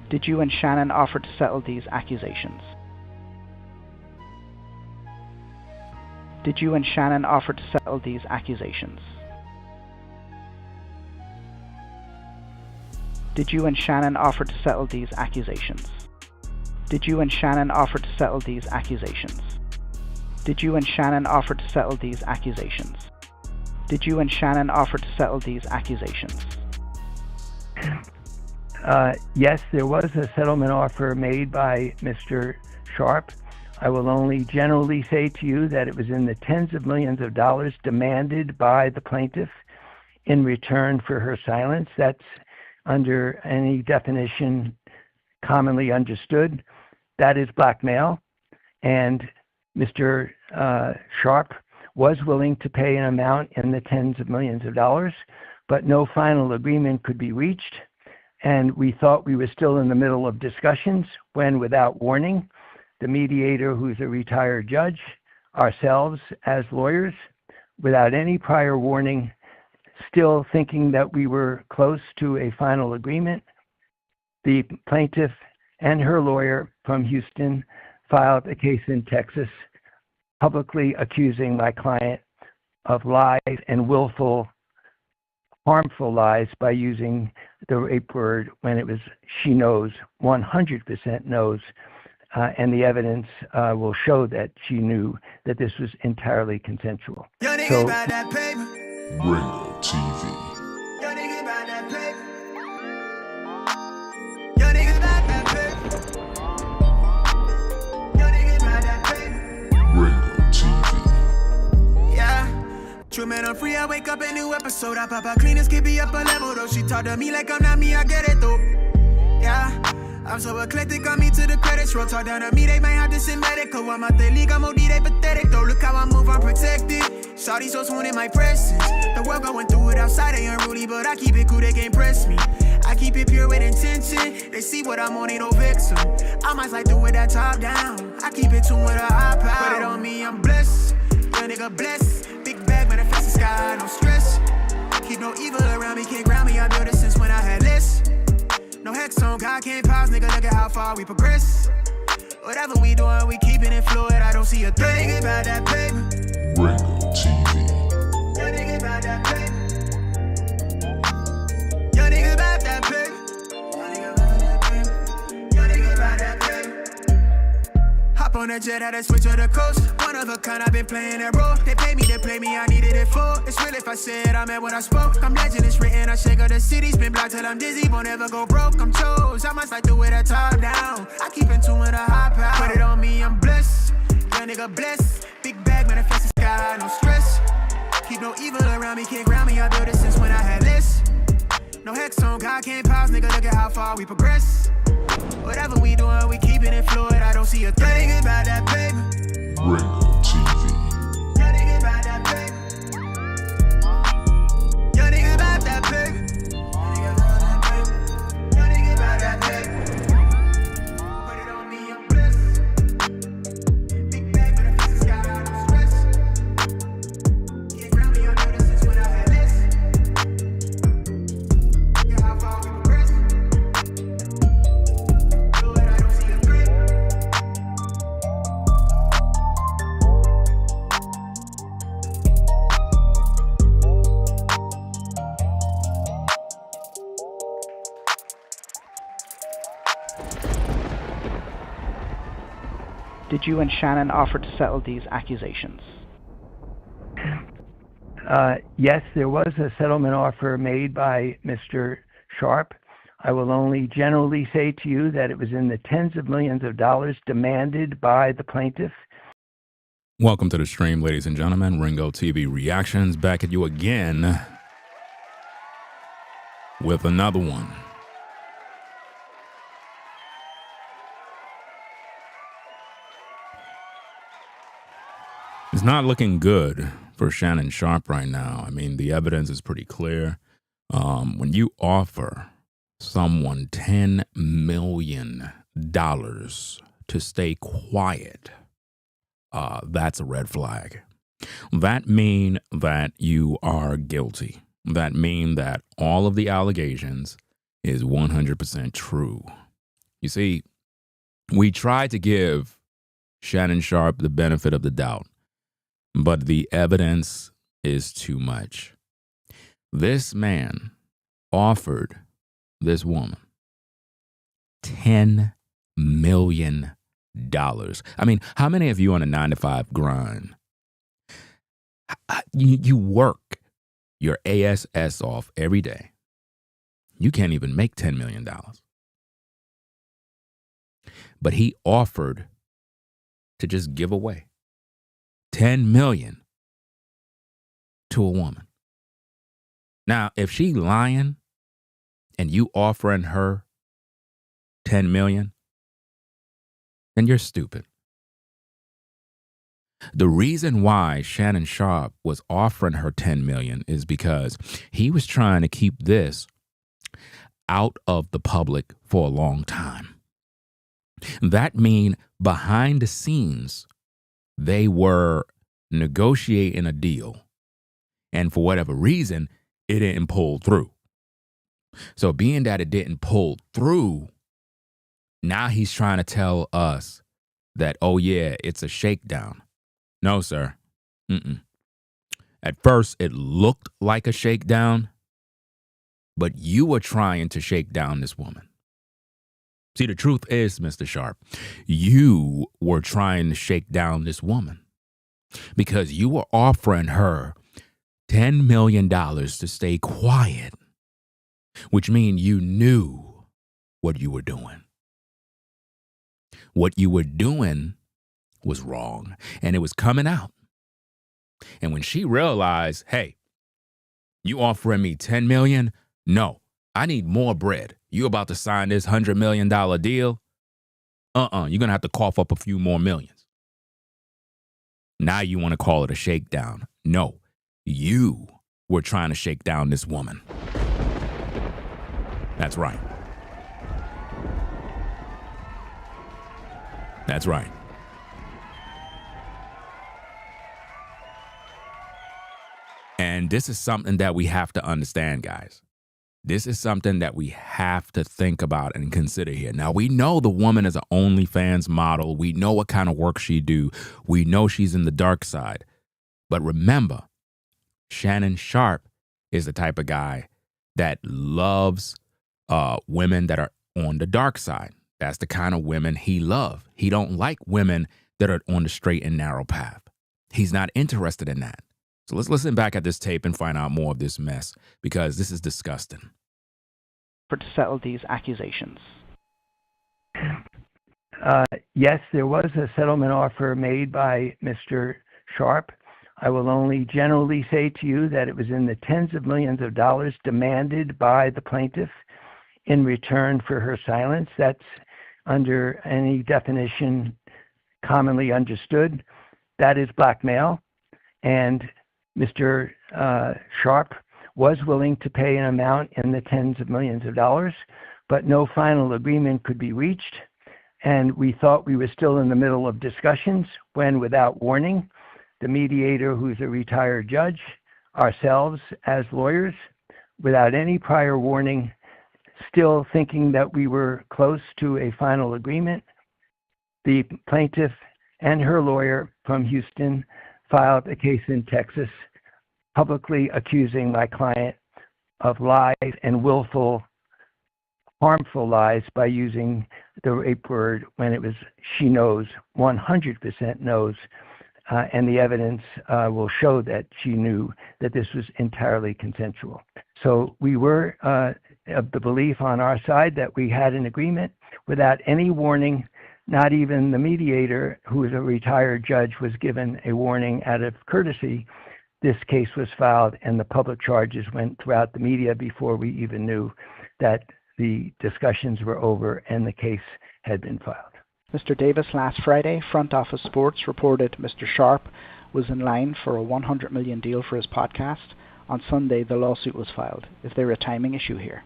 Did you and Shannon offer to settle these accusations? Did you and Shannon offer to settle these accusations? Did you and Shannon offer to settle these accusations? Did you and Shannon offer to settle these accusations? Did you and Shannon offer to settle these accusations? Did you and Shannon offer to settle these accusations? Yes, there was a settlement offer made by Mr. Sharpe. I will only generally say to you that it was in the tens of millions of dollars demanded by the plaintiff in return for her silence. That's under any definition commonly understood. That is blackmail. And Mr. Sharpe was willing to pay an amount in the tens of millions of dollars, but no final agreement could be reached. And we thought we were still in the middle of discussions when, without warning, the mediator, who's a retired judge, ourselves as lawyers, without any prior warning, still thinking that we were close to a final agreement, the plaintiff and her lawyer from Houston filed a case in Texas publicly accusing my client of lies and willful, harmful lies by using the rape word when it was she knows, 100% knows, and the evidence will show that she knew that this was entirely consensual. Ringo TV. True man, I'm free, I wake up a new episode. I pop out clean, this kid be up a level though. She talk to me like I'm not me, I get it though. Yeah, I'm so eclectic, on me to the credits roll. Talk down to me, they might have to send medical. I'm out the league, I'm OD, they pathetic though. Look how I move, I'm protected. Shawty so swoon in my presence. The world going through it outside, they unruly, but I keep it cool, they can't press me. I keep it pure with intention. They see what I'm on, ain't no vixen. I might slide through with that top down. I keep it tuned with a high power. Put it on me, I'm blessed. Young nigga blessed. Big bag, manifest the sky, no stress. Keep no evil around me, can't ground me. I built it since when I had less. No hex on God, can't pause, nigga. Look at how far we progress. Whatever we doing, we keeping it fluid. I don't see a thing about that paper. Ringo TV. Young nigga about that paper. Young nigga about that paper. Young nigga about that paper. Young nigga about that paper. Hop on that jet, had to switch to the coast. One of a kind, I've been playing that role. They pay me, I needed it for. It's real if I said I meant what I spoke. I'm legend, it's written, I shake up the city. Spin block till I'm dizzy, won't ever go broke. I'm chose, I must like do it at top down. I keep in tune with a high power. Put it on me, I'm blessed. Young nigga blessed. Big bag, manifest the sky, no stress. Keep no evil around me, can't ground me. I built it since when I had less. No hex on God, can't pause, nigga. Look at how far we progress. Whatever we doing, we keeping it fluid. I don't see a thing about that paper. Ringo TV. Young nigga about that paper. Young nigga about that paper. Young nigga about that paper. Put it on me, I'm blessed. Big bag, manifest the sky, no stress. Can't ground me, I know this since when I had less. Look at how far we progress. Lord, I don't see a threat. Did you and Shannon offer to settle these accusations? Yes, there was a settlement offer made by Mr. Sharpe. I will only generally say to you that it was in the tens of millions of dollars demanded by the plaintiff. Welcome to the stream, ladies and gentlemen. Ringo TV Reactions back at you again with another one. It's not looking good for Shannon Sharpe right now. I mean, the evidence is pretty clear. When you offer someone $10 million to stay quiet, that's a red flag. That means that you are guilty. That means that all of the allegations is 100% true. You see, we try to give Shannon Sharpe the benefit of the doubt, but the evidence is too much. This man offered this woman $10 million. I mean, how many of you on a 9-to-5 grind? You work your ass off every day. You can't even make $10 million. But he offered to just give away $10 million to a woman. Now, if she lying and you offering her $10 million, then you're stupid. The reason why Shannon Sharpe was offering her $10 million is because he was trying to keep this out of the public for a long time. That means behind the scenes, they were negotiating a deal, and for whatever reason, it didn't pull through. So being that it didn't pull through, now he's trying to tell us that, oh yeah, it's a shakedown. No, sir. At first, it looked like a shakedown, but you were trying to shake down this woman. See, the truth is, Mr. Sharpe, you were trying to shake down this woman because you were offering her $10 million to stay quiet, which means you knew what you were doing. What you were doing was wrong, and it was coming out. And when she realized, hey, you offering me $10 million? No, I need more bread. You about to sign this $100 million deal? You're going to have to cough up a few more millions. Now you want to call it a shakedown. No, you were trying to shake down this woman. That's right. That's right. And this is something that we have to understand, guys. This is something that we have to think about and consider here. Now, we know the woman is an OnlyFans model. We know what kind of work she do. We know she's in the dark side. But remember, Shannon Sharpe is the type of guy that loves women that are on the dark side. That's the kind of women he loves. He don't like women that are on the straight and narrow path. He's not interested in that. So let's listen back at this tape and find out more of this mess, because this is disgusting. To settle these accusations. Yes, there was a settlement offer made by Mr. Sharpe. I will only generally say to you that it was in the tens of millions of dollars demanded by the plaintiff in return for her silence. That's under any definition commonly understood. That is blackmail. And Mr. Sharpe was willing to pay an amount in the tens of millions of dollars, but no final agreement could be reached. And we thought we were still in the middle of discussions when, without warning, the mediator, who's a retired judge, ourselves as lawyers, without any prior warning, still thinking that we were close to a final agreement, the plaintiff and her lawyer from Houston filed a case in Texas publicly accusing my client of lies and willful, harmful lies by using the rape word when it was she knows, 100% knows, and the evidence will show that she knew that this was entirely consensual. So we were of the belief on our side that we had an agreement without any warning. Not even the mediator, who is a retired judge, was given a warning out of courtesy. This case was filed, and the public charges went throughout the media before we even knew that the discussions were over and the case had been filed. Mr. Davis, last Friday, Front Office Sports reported Mr. Sharpe was in line for a $100 million deal for his podcast. On Sunday, the lawsuit was filed. Is there a timing issue here?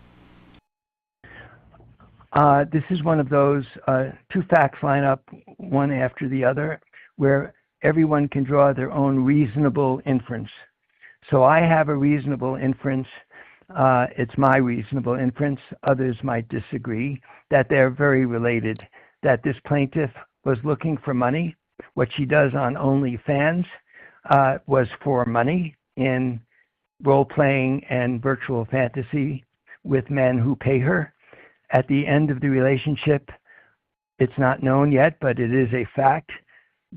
This is one of those two facts line up one after the other where everyone can draw their own reasonable inference. So I have a reasonable inference It's my reasonable inference. Others might disagree that they're very related, that this plaintiff was looking for money. What she does on OnlyFans was for money in role-playing and virtual fantasy with men who pay her. At the end of the relationship, it's not known yet, but it is a fact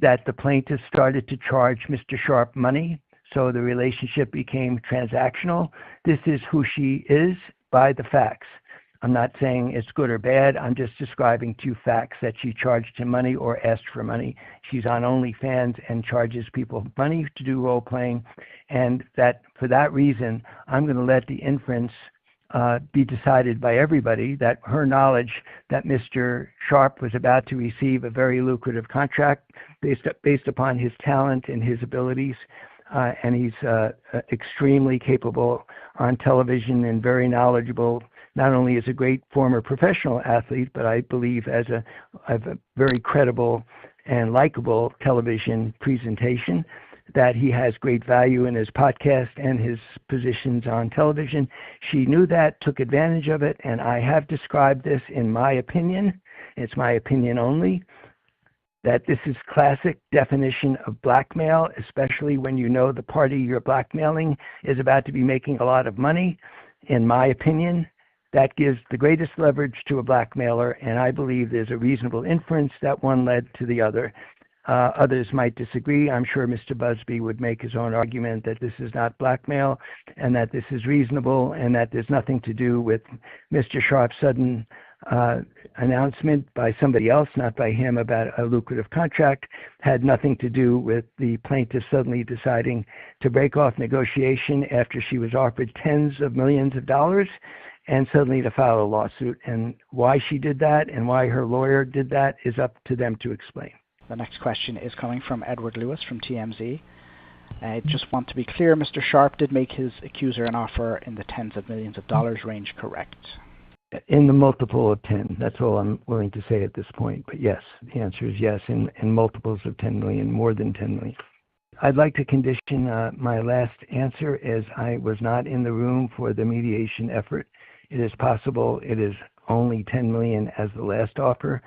that the plaintiff started to charge Mr. Sharpe money, so the relationship became transactional. This is who she is by the facts. I'm not saying it's good or bad. I'm just describing two facts, that she charged him money or asked for money. She's on OnlyFans and charges people money to do role-playing, and that for that reason, I'm going to let the inference be decided by everybody that her knowledge that Mr. Sharpe was about to receive a very lucrative contract based upon his talent and his abilities, and he's extremely capable on television and very knowledgeable, not only as a great former professional athlete, but I believe as a very credible and likable television presentation, that he has great value in his podcast and his positions on television. She knew that, took advantage of it, and I have described this in my opinion, it's my opinion only, that this is classic definition of blackmail, especially when you know the party you're blackmailing is about to be making a lot of money. In my opinion, that gives the greatest leverage to a blackmailer, and I believe there's a reasonable inference that one led to the other. Others might disagree. I'm sure Mr. Busby would make his own argument that this is not blackmail and that this is reasonable and that there's nothing to do with Mr. Sharpe's sudden announcement by somebody else, not by him, about a lucrative contract, had nothing to do with the plaintiff suddenly deciding to break off negotiation after she was offered tens of millions of dollars and suddenly to file a lawsuit. And why she did that and why her lawyer did that is up to them to explain. The next question is coming from Edward Lewis from TMZ. I just want to be clear, Mr. Sharpe did make his accuser an offer in the tens of millions of dollars range, correct? In the multiple of 10. That's all I'm willing to say at this point. But yes, the answer is yes, in multiples of 10 million, more than 10 million. I'd like to condition my last answer as I was not in the room for the mediation effort. It is possible it is only 10 million as the last offer.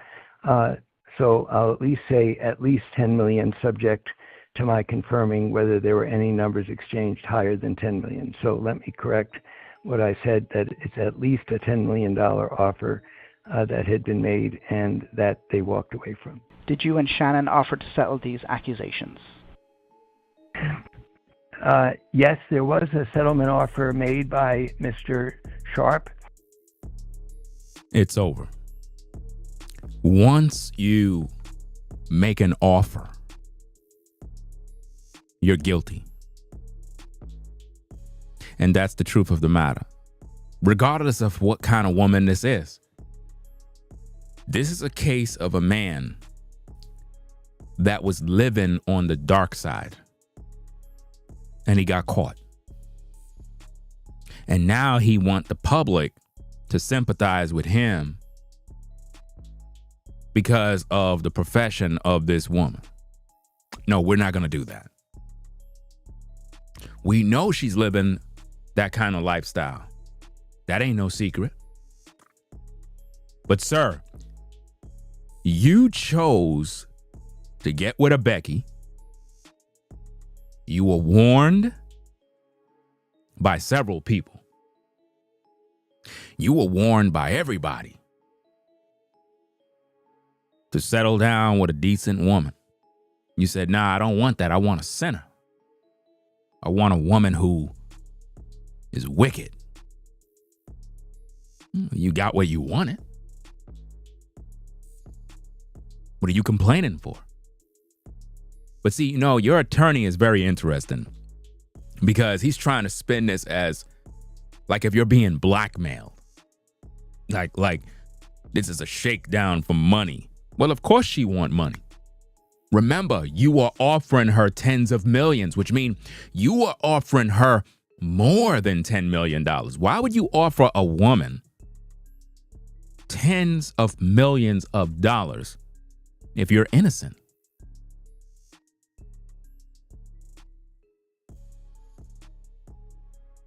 So I'll at least say at least 10 million, subject to my confirming whether there were any numbers exchanged higher than 10 million. So let me correct what I said, that it's at least a $10 million offer that had been made and that they walked away from. Did you and Shannon offer to settle these accusations? Yes, there was a settlement offer made by Mr. Sharpe. It's over. Once you make an offer, you're guilty. And that's the truth of the matter. Regardless of what kind of woman this is. This is a case of a man that was living on the dark side. And he got caught. And now he wants the public to sympathize with him because of the profession of this woman. No, we're not going to do that. We know she's living that kind of lifestyle. That ain't no secret. But sir, you chose to get with a Becky. You were warned by several people. You were warned by everybody to settle down with a decent woman. You said, nah, I don't want that. I want a sinner. I want a woman who is wicked. You got what you wanted. What are you complaining for? But see, you know, your attorney is very interesting because he's trying to spin this as like if you're being blackmailed. Like this is a shakedown for money. Well, of course she want money. Remember, you are offering her tens of millions, which means you are offering her more than $10 million. Why would you offer a woman tens of millions of dollars if you're innocent?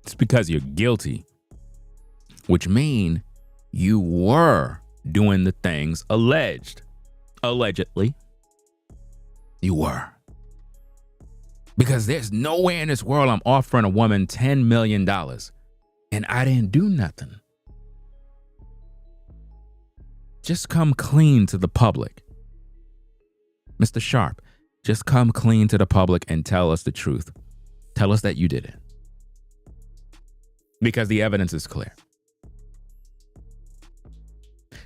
It's because you're guilty which mean you were doing the things allegedly. You were. Because there's nowhere in this world I'm offering a woman $10 million and I didn't do nothing. Just come clean to the public. Mr. Sharpe, just come clean to the public and tell us the truth. Tell us that you did it. Because the evidence is clear.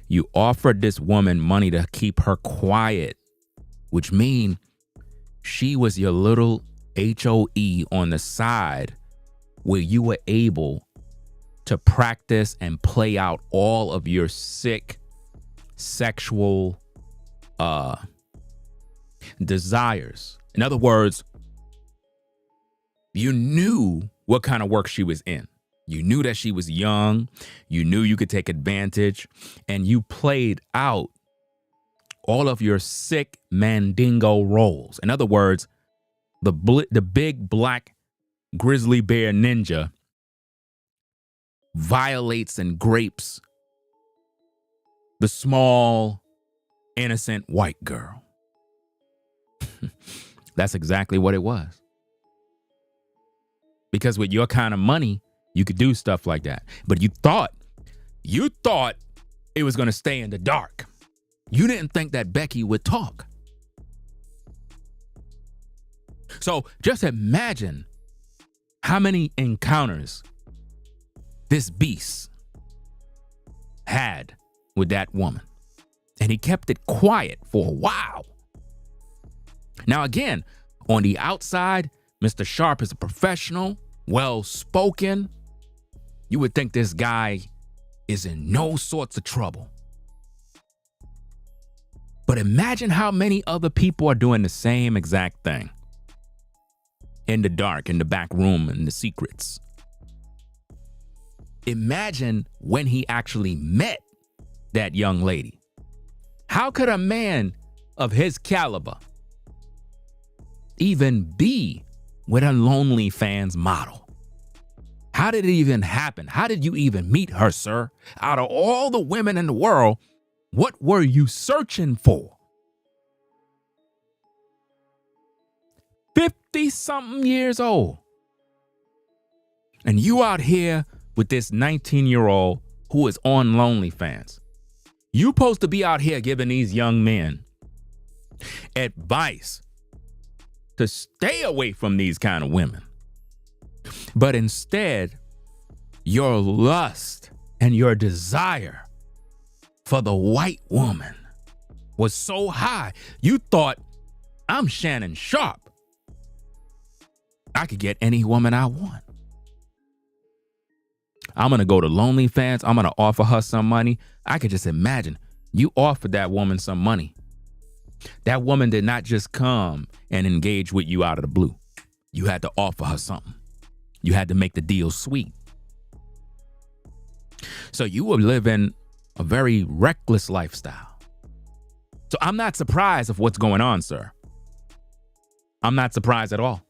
You offered this woman money to keep her quiet, which means she was your little HOE on the side where you were able to practice and play out all of your sick sexual desires. In other words, you knew what kind of work she was in. You knew that she was young. You knew you could take advantage, and you played out all of your sick mandingo roles. In other words, the big black grizzly bear ninja violates and grapes the small, innocent white girl. That's exactly what it was. Because with your kind of money, you could do stuff like that. But you thought it was going to stay in the dark. You didn't think that Becky would talk. So just imagine how many encounters this beast had with that woman. And he kept it quiet for a while. Now, again, on the outside, Mr. Sharpe is a professional, well-spoken. You would think this guy is in no sorts of trouble. But imagine how many other people are doing the same exact thing. In the dark, in the back room, in the secrets. Imagine when he actually met that young lady. How could a man of his caliber even be with a OnlyFans model? How did it even happen? How did you even meet her, sir? Out of all the women in the world, what were you searching for? 50-something years old. And you out here with this 19-year-old who is on OnlyFans. You supposed to be out here giving these young men advice to stay away from these kind of women. But instead, your lust and your desire for the white woman was so high, you thought, I'm Shannon Sharpe. I could get any woman I want. I'm going to go to OnlyFans. I'm going to offer her some money. I could just imagine you offered that woman some money. That woman did not just come and engage with you out of the blue. You had to offer her something. You had to make the deal sweet. So you were living a very reckless lifestyle. So I'm not surprised of what's going on, sir. I'm not surprised at all.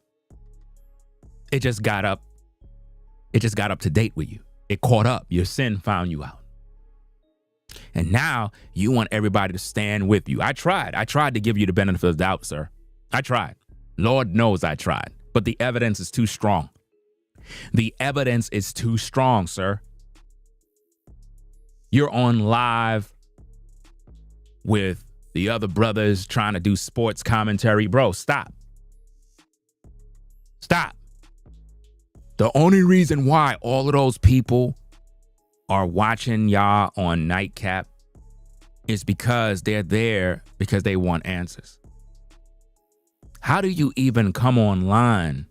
It just got up to date with you. It caught up. Your sin found you out. And now you want everybody to stand with you. I tried to give you the benefit of the doubt, sir. I tried. Lord knows I tried. But the evidence is too strong. The evidence is too strong, sir. You're on live with the other brothers trying to do sports commentary. Bro, stop. Stop. The only reason why all of those people are watching y'all on Nightcap is because they're there because they want answers. How do you even come online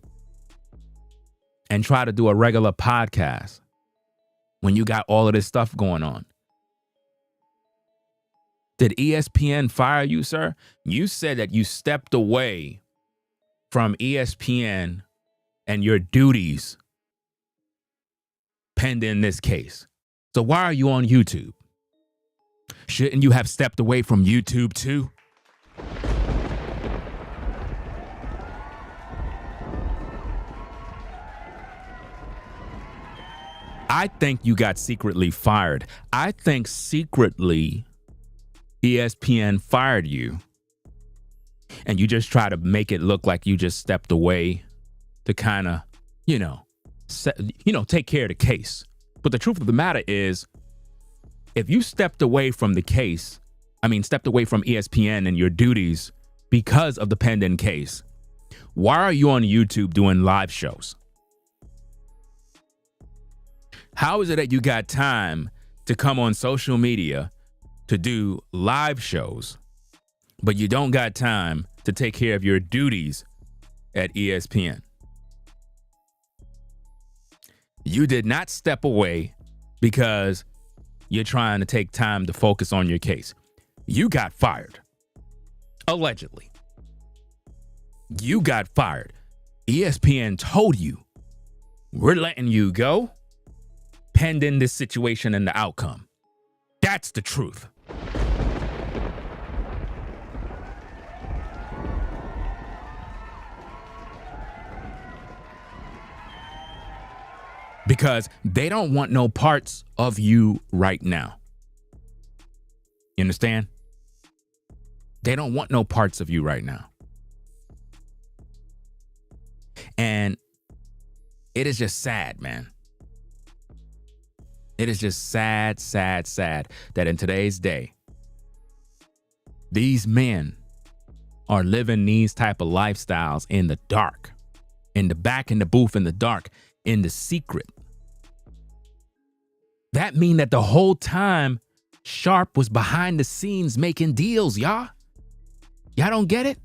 and try to do a regular podcast when you got all of this stuff going on? Did ESPN fire you, sir? You said that you stepped away from ESPN and your duties pending this case. So why are you on YouTube? Shouldn't you have stepped away from YouTube too? I think you got secretly fired. I think secretly ESPN fired you, and you just try to make it look like you just stepped away to kind of, take care of the case. But the truth of the matter is, if you stepped away from stepped away from ESPN and your duties because of the pending case, why are you on YouTube doing live shows? How is it that you got time to come on social media to do live shows, but you don't got time to take care of your duties at ESPN? You did not step away because you're trying to take time to focus on your case. You got fired. Allegedly. You got fired. ESPN told you, we're letting you go pending this situation and the outcome. That's the truth. Because they don't want no parts of you right now. You understand? They don't want no parts of you right now. And it is just sad, man. It is just sad, sad, sad that in today's day, these men are living these type of lifestyles in the dark, in the back, in the booth, in the dark, in the secret. That mean that the whole time Sharpe was behind the scenes making deals, y'all. Y'all don't get it?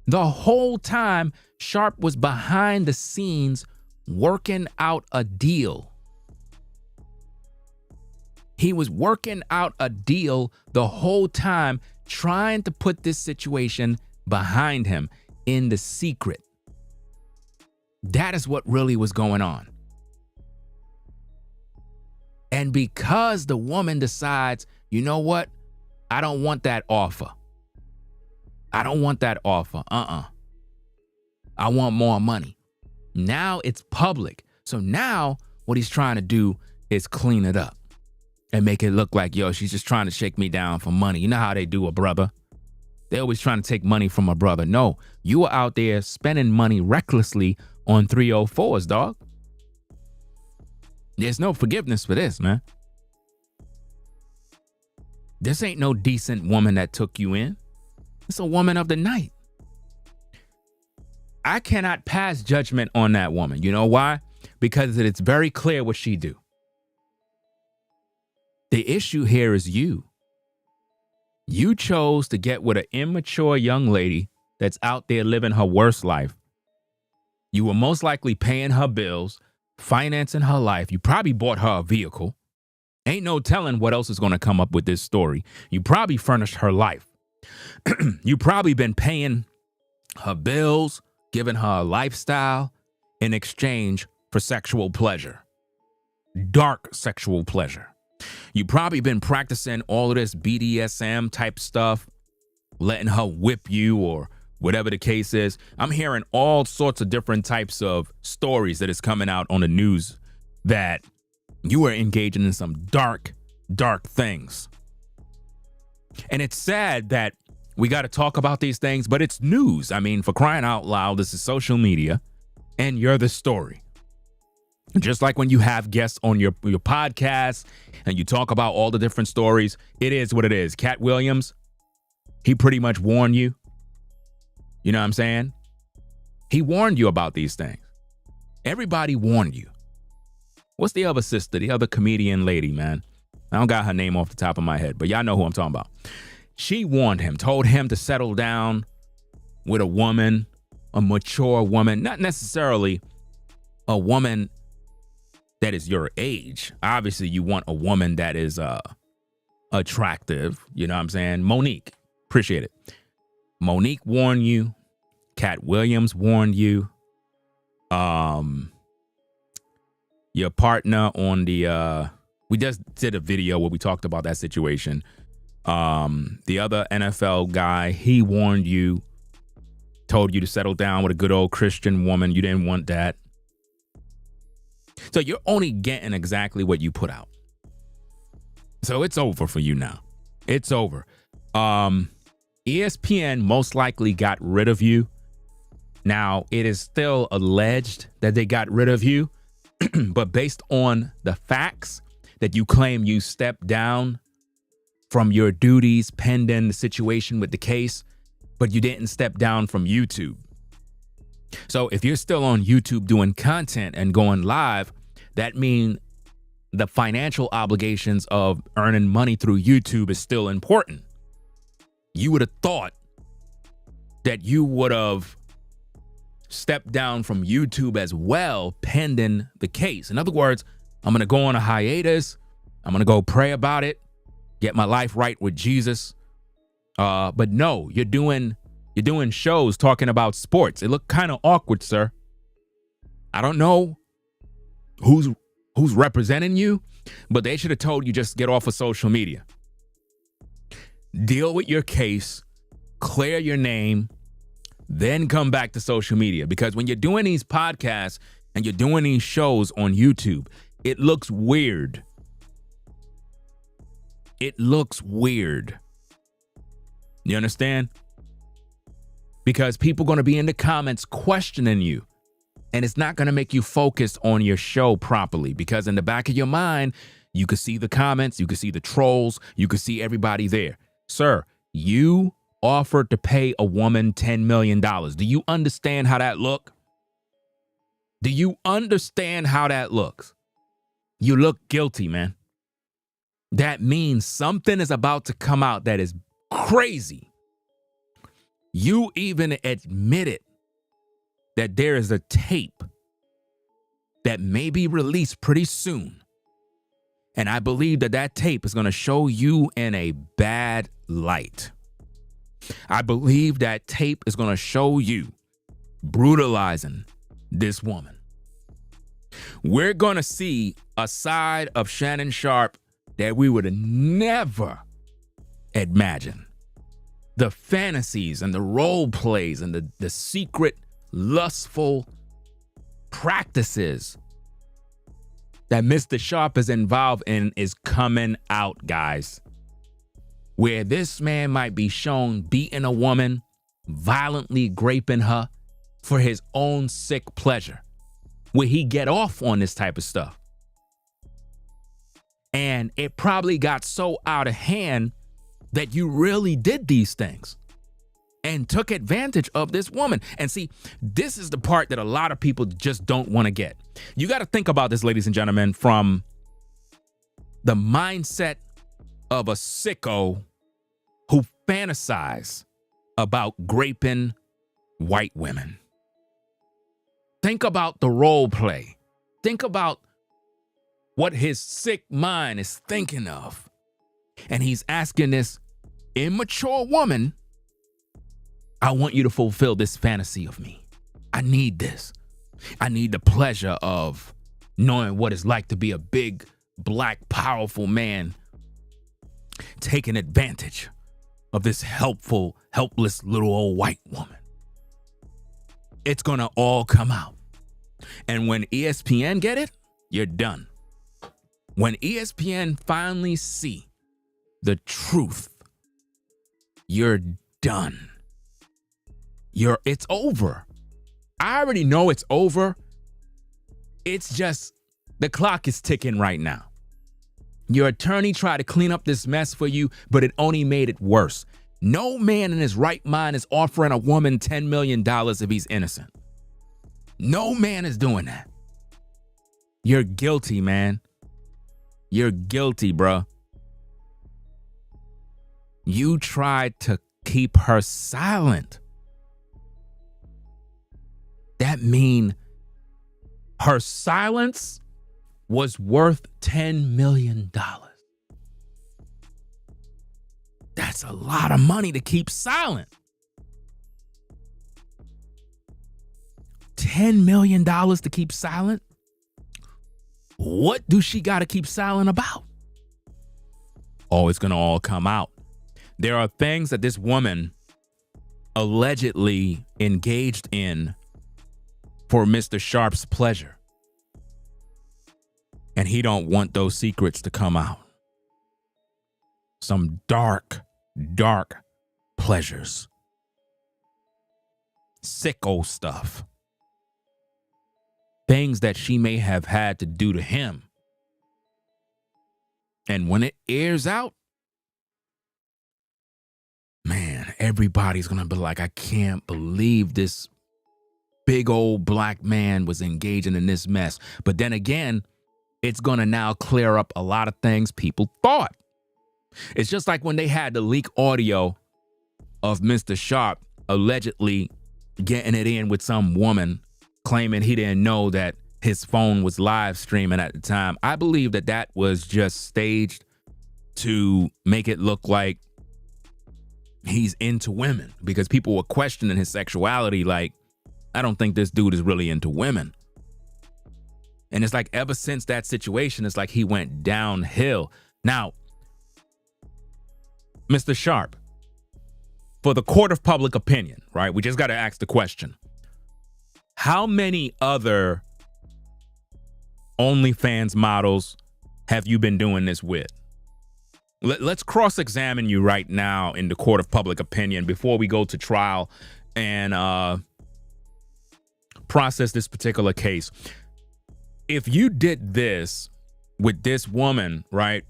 The whole time Sharpe was behind the scenes working out a deal. He was working out a deal the whole time, trying to put this situation behind him in the secret. That is what really was going on. And because the woman decides, you know what? I don't want that offer. I don't want that offer. I want more money. Now it's public. So now what he's trying to do is clean it up and make it look like, yo, she's just trying to shake me down for money. You know how they do a brother? They're always trying to take money from a brother. No, you were out there spending money recklessly on 304s, dog. There's no forgiveness for this, man. This ain't no decent woman that took you in. It's a woman of the night. I cannot pass judgment on that woman. You know why? Because it's very clear what she do. The issue here is you. You chose to get with an immature young lady that's out there living her worst life. You were most likely paying her bills, financing her life. You probably bought her a vehicle. Ain't no telling what else is going to come up with this story. You probably furnished her life. You probably been paying her bills, giving her a lifestyle in exchange for sexual pleasure. Dark sexual pleasure. You probably been practicing all of this BDSM type stuff, letting her whip you or whatever the case is. I'm hearing all sorts of different types of stories that is coming out on the news that you are engaging in some dark, dark things. And it's sad that we got to talk about these things, but it's news. I mean, for crying out loud, this is social media and you're the story. Just like when you have guests on your podcast and you talk about all the different stories, it is what it is. Cat Williams, he pretty much warned you. You know what I'm saying? He warned you about these things. Everybody warned you. What's the other sister, the other comedian lady, man? I don't got her name off the top of my head, but y'all know who I'm talking about. She warned him, told him to settle down with a woman, a mature woman, not necessarily a woman that is your age. Obviously, you want a woman that is attractive. You know what I'm saying? Monique, appreciate it. Monique warned you. Cat Williams warned you. Your partner on the we just did a video where we talked about that situation. The other NFL guy, he warned you, told you to settle down with a good old Christian woman. You didn't want that. So you're only getting exactly what you put out. So it's over for you now. It's over. ESPN most likely got rid of you. Now, it is still alleged that they got rid of you, but based on the facts that you claim you stepped down from your duties pending the situation with the case, but you didn't step down from YouTube. So if you're still on YouTube doing content and going live, that means the financial obligations of earning money through YouTube is still important. You would have thought that you would have stepped down from YouTube as well, pending the case. In other words, I'm going to go on a hiatus. I'm going to go pray about it, get my life right with Jesus. But no, you're doing shows talking about sports. It looked kind of awkward, sir. I don't know who's representing you, but they should have told you just get off of social media. Deal with your case, clear your name, then come back to social media. Because when you're doing these podcasts and you're doing these shows on YouTube, it looks weird. It looks weird. You understand? Because people are going to be in the comments questioning you. And it's not going to make you focus on your show properly. Because in the back of your mind, you could see the comments, you could see the trolls, you could see everybody there. Sir, you offered to pay a woman $10 million. Do you understand how that look? Do you understand how that looks? You look guilty, man. That means something is about to come out that is crazy. You even admitted that there is a tape that may be released pretty soon. And I believe that that tape is going to show you in a bad light. I believe that tape is going to show you brutalizing this woman. We're going to see a side of Shannon Sharpe that we would have never imagined. The fantasies and the role plays and the secret lustful practices that Mr. Sharpe is involved in is coming out, guys. Where this man might be shown beating a woman, violently graping her for his own sick pleasure. Where he get off on this type of stuff. And it probably got so out of hand that you really did these things and took advantage of this woman. And see, this is the part that a lot of people just don't want to get. You got to think about this, ladies and gentlemen, from the mindset of a sicko who fantasize about graping white women. Think about the role play. Think about what his sick mind is thinking of. And he's asking this immature woman, I want you to fulfill this fantasy of me. I need this. I need the pleasure of knowing what it's like to be a big, black, powerful man taking advantage of this helpless little old white woman. It's going to all come out. And when ESPN get it, you're done. When ESPN finally see the truth, you're done. It's over. I already know it's over. It's just the clock is ticking right now. Your attorney tried to clean up this mess for you, but it only made it worse. No man in his right mind is offering a woman $10 million if he's innocent. No man is doing that. You're guilty, man. You're guilty, bruh. You tried to keep her silent. That mean her silence was worth $10 million. That's a lot of money to keep silent. $10 million to keep silent? What do she got to keep silent about? Oh, it's going to all come out. There are things that this woman allegedly engaged in for Mr. Sharpe's pleasure. And he don't want those secrets to come out. Some dark, dark pleasures. Sicko stuff. Things that she may have had to do to him. And when it airs out, man, everybody's going to be like, I can't believe this big old black man was engaging in this mess. But then again, it's going to now clear up a lot of things people thought. It's just like when they had the leak audio of Mr. Sharpe allegedly getting it in with some woman, claiming he didn't know that his phone was live streaming at the time. I believe that that was just staged to make it look like he's into women, because people were questioning his sexuality. Like, I don't think this dude is really into women. And it's like ever since that situation, it's like he went downhill. Now, Mr. Sharpe, for the court of public opinion, right? We just got to ask the question. How many other OnlyFans models have you been doing this with? Let's cross-examine you right now in the court of public opinion before we go to trial and process this particular case. If you did this with this woman, right?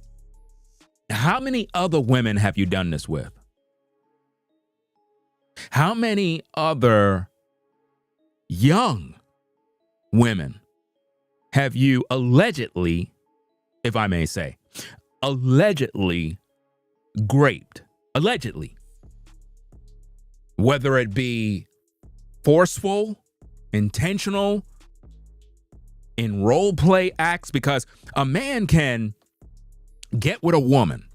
How many other women have you done this with? How many other young women have you allegedly, if I may say, allegedly raped? Allegedly. Whether it be forceful, intentional, in role play acts, because a man can get with a woman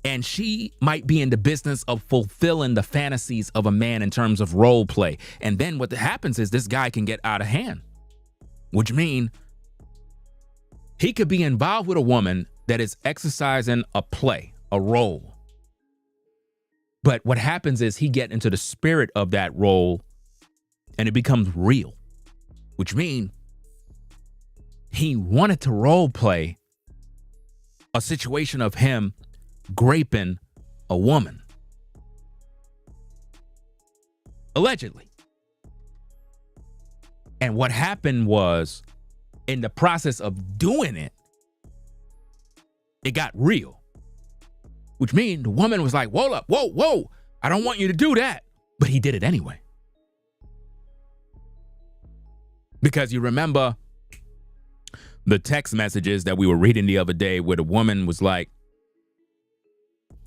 and she might be in the business of fulfilling the fantasies of a man in terms of role play. And then what happens is this guy can get out of hand, which means he could be involved with a woman that is exercising a play, a role. But what happens is he get into the spirit of that role and it becomes real, which means he wanted to role play a situation of him graping a woman. Allegedly. And what happened was, in the process of doing it, it got real. Which means the woman was like, whoa up, whoa, I don't want you to do that. But he did it anyway. Because you remember the text messages that we were reading the other day where the woman was like,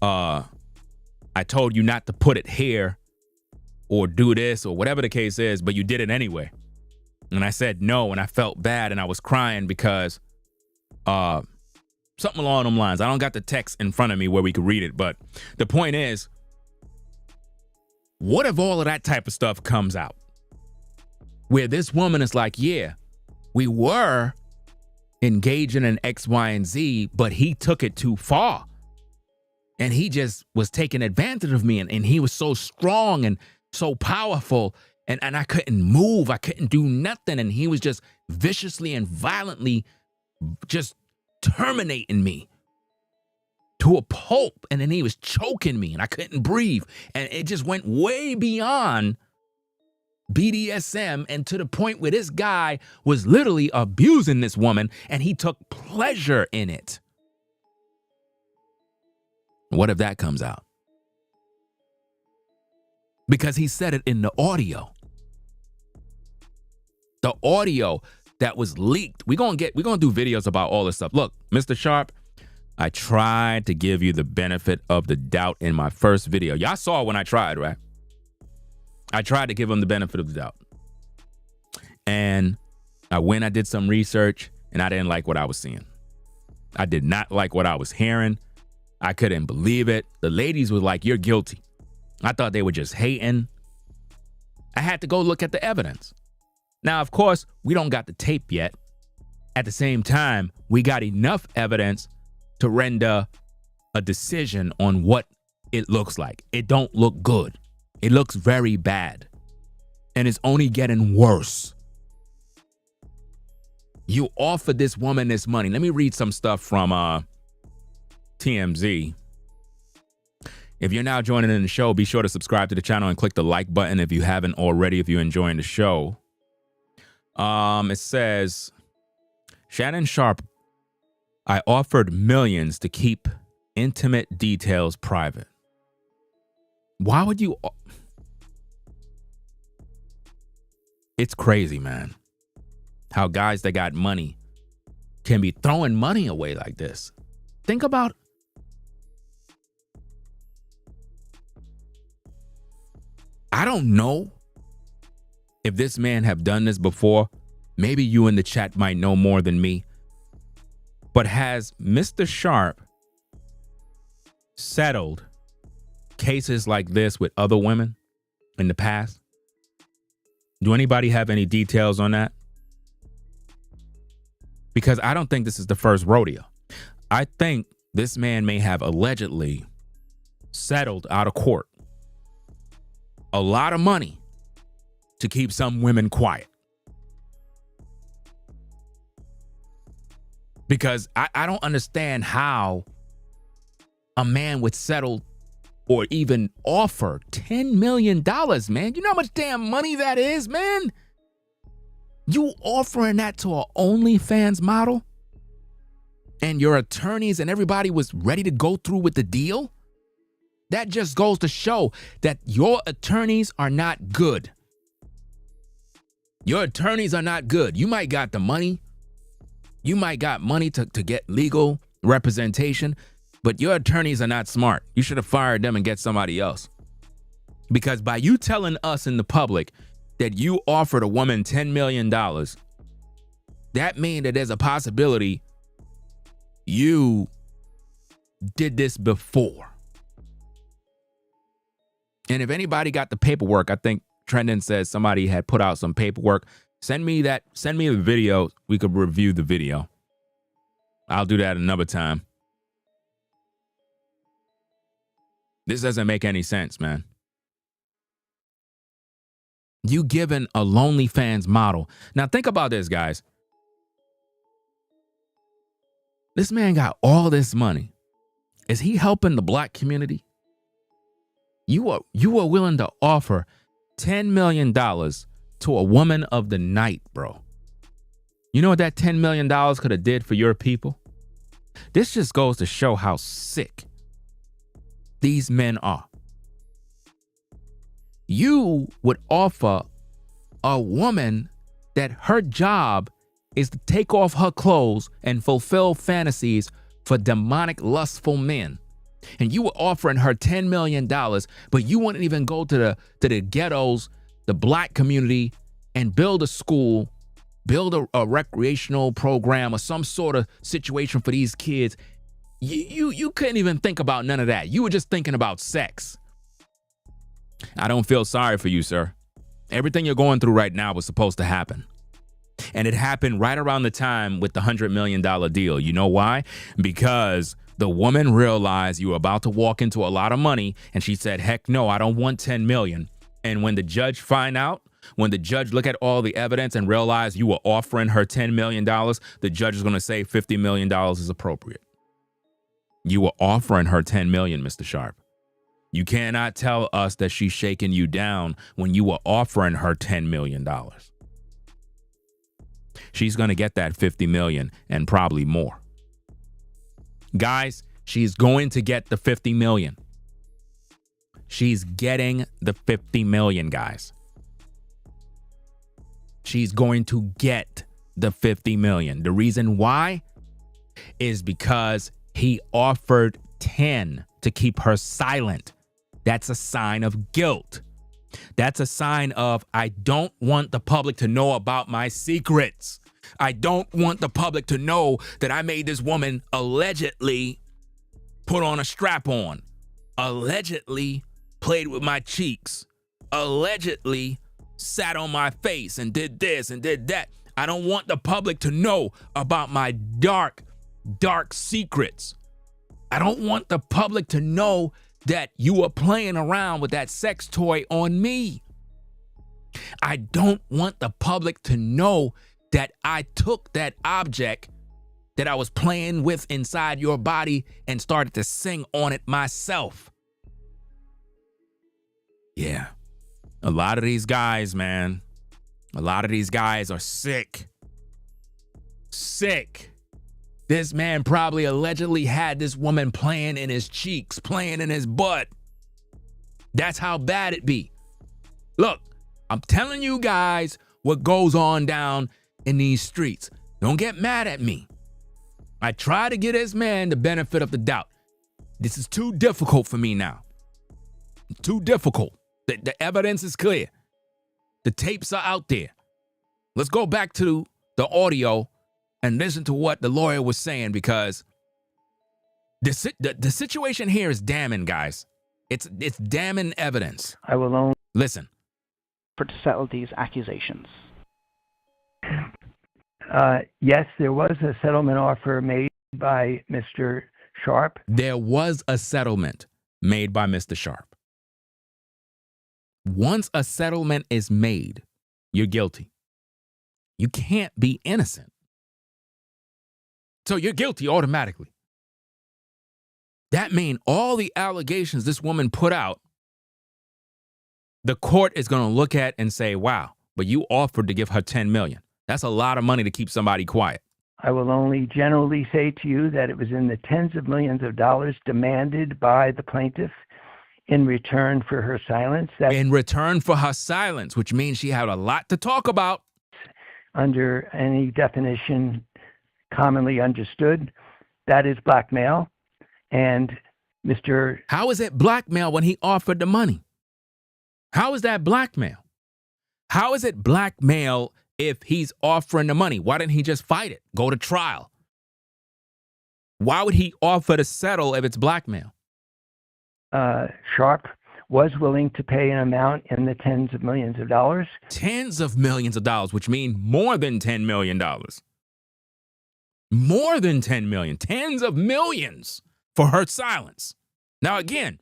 I told you not to put it here or do this or whatever the case is, but you did it anyway. And I said no, and I felt bad, and I was crying because something along those lines. I don't got the text in front of me where we could read it, but the point is, what if all of that type of stuff comes out? Where this woman is like, yeah, we were engaging in X, Y, and Z, but he took it too far. And he just was taking advantage of me. And he was so strong and so powerful. And I couldn't move. I couldn't do nothing. And he was just viciously and violently just terminating me to a pulp. And then he was choking me and I couldn't breathe. And it just went way beyond BDSM and to the point where this guy was literally abusing this woman and he took pleasure in it. What if that comes out? Because he said it in the audio. The audio that was leaked. We're gonna do videos about all this stuff. Look, Mr. Sharpe, I tried to give you the benefit of the doubt in my first video. Y'all saw when I tried, right? I tried to give him the benefit of the doubt. And I did some research and I didn't like what I was seeing. I did not like what I was hearing. I couldn't believe it. The ladies were like, you're guilty. I thought they were just hating. I had to go look at the evidence. Now, of course, we don't got the tape yet. At the same time, we got enough evidence to render a decision on what it looks like. It don't look good. It looks very bad. And it's only getting worse. You offered this woman this money. Let me read some stuff from TMZ. If you're now joining in the show, be sure to subscribe to the channel and click the like button if you haven't already, if you're enjoying the show. It says, Shannon Sharpe, I offered millions to keep intimate details private. Why would you? It's crazy, man. How guys that got money can be throwing money away like this. Think about, I don't know if this man have done this before. Maybe you in the chat might know more than me. But has Mr. Sharpe settled cases like this with other women in the past? Do anybody have any details on that? Because I don't think this is the first rodeo. I think this man may have allegedly settled out of court a lot of money to keep some women quiet. Because I don't understand how a man would settle or even offer $10 million, man. You know how much damn money that is, man? You offering that to an OnlyFans model? And your attorneys and everybody was ready to go through with the deal? That just goes to show that your attorneys are not good. Your attorneys are not good. You might got the money. You might got money to get legal representation, but your attorneys are not smart. You should have fired them and get somebody else. Because by you telling us in the public that you offered a woman $10 million, that means that there's a possibility you did this before. And if anybody got the paperwork, I think Trendon says somebody had put out some paperwork. Send me the video. We could review the video. I'll do that another time. This doesn't make any sense, man. You giving a OnlyFans model. Now think about this, guys. This man got all this money. Is he helping the black community? You are willing to offer $10 million to a woman of the night, bro. You know what that $10 million could have did for your people? This just goes to show how sick these men are. You would offer a woman that her job is to take off her clothes and fulfill fantasies for demonic, lustful men. And you were offering her $10 million, but you wouldn't even go to the ghettos, the black community, and build a school, build a recreational program or some sort of situation for these kids. You couldn't even think about none of that. You were just thinking about sex. I don't feel sorry for you, sir. Everything you're going through right now was supposed to happen. And it happened right around the time with the $100 million deal. You know why? Because the woman realized you were about to walk into a lot of money, and she said, heck no, I don't want 10 million. And when the judge find out, when the judge look at all the evidence and realize you were offering her $10 million, the judge is going to say $50 million is appropriate. You were offering her 10 million, Mr. Sharpe. You cannot tell us that she's shaking you down when you were offering her $10 million. She's going to get that 50 million and probably more. Guys, she's going to get the 50 million. She's getting the 50 million, guys. She's going to get the 50 million. The reason why is because he offered 10 to keep her silent. That's a sign of guilt. That's a sign of, I don't want the public to know about my secrets. I don't want the public to know that I made this woman allegedly put on a strap on, allegedly played with my cheeks, allegedly sat on my face and did this and did that. I don't want the public to know about my dark, dark secrets. I don't want the public to know that you were playing around with that sex toy on me. I don't want the public to know that I took that object that I was playing with inside your body and started to sing on it myself. Yeah. A lot of these guys, man, a lot of these guys are sick. Sick. This man probably allegedly had this woman playing in his cheeks, playing in his butt. That's how bad it be. Look, I'm telling you guys what goes on down in these streets. Don't get mad at me. I try to give this man the benefit of the doubt. This is too difficult for me now. Too difficult. The evidence is clear. The tapes are out there. Let's go back to the audio and listen to what the lawyer was saying, because the situation here is damning, guys. It's damning evidence. I will only listen. To settle these accusations. Yes, there was a settlement offer made by Mr. Sharpe. There was a settlement made by Mr. Sharpe. Once a settlement is made, you're guilty. You can't be innocent. So you're guilty automatically. That means all the allegations this woman put out, the court is going to look at and say, wow, but you offered to give her $10 million. That's a lot of money to keep somebody quiet. I will only generally say to you that it was in the tens of millions of dollars demanded by the plaintiff in return for her silence. In return for her silence, which means she had a lot to talk about. Under any definition commonly understood, that is blackmail. And Mr. How is it blackmail when he offered the money? How is that blackmail? How is it blackmail if he's offering the money? Why didn't he just fight it? Go to trial? Why would he offer to settle if it's blackmail? Sharpe was willing to pay an amount in the tens of millions of dollars. Tens of millions of dollars, which mean more than $10 million. More than 10 million. Tens of millions for her silence. Now, again,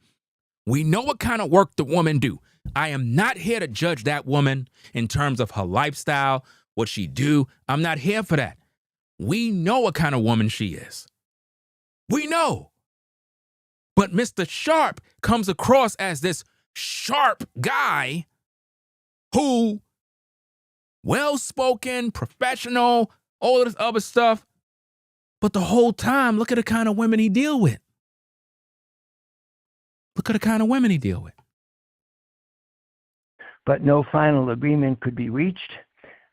we know what kind of work the woman do. I am not here to judge that woman in terms of her lifestyle, what she do. I'm not here for that. We know what kind of woman she is. We know. But Mr. Sharpe comes across as this sharp guy who, well-spoken, professional, all of this other stuff. But the whole time, look at the kind of women he deal with. Look at the kind of women he deal with. But no final agreement could be reached.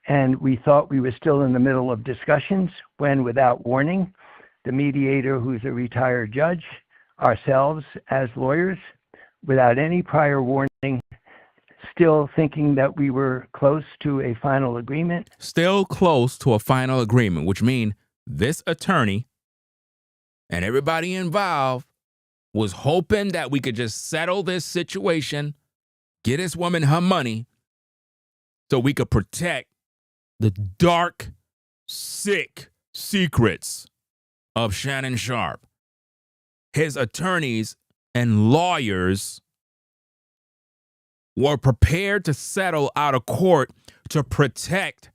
And we thought we were still in the middle of discussions when, without warning, the mediator, who's a retired judge, ourselves as lawyers, without any prior warning, still thinking that we were close to a final agreement. Still close to a final agreement, which means this attorney and everybody involved was hoping that we could just settle this situation, get this woman her money, so we could protect the dark, sick secrets of Shannon Sharpe. His attorneys and lawyers were prepared to settle out of court to protect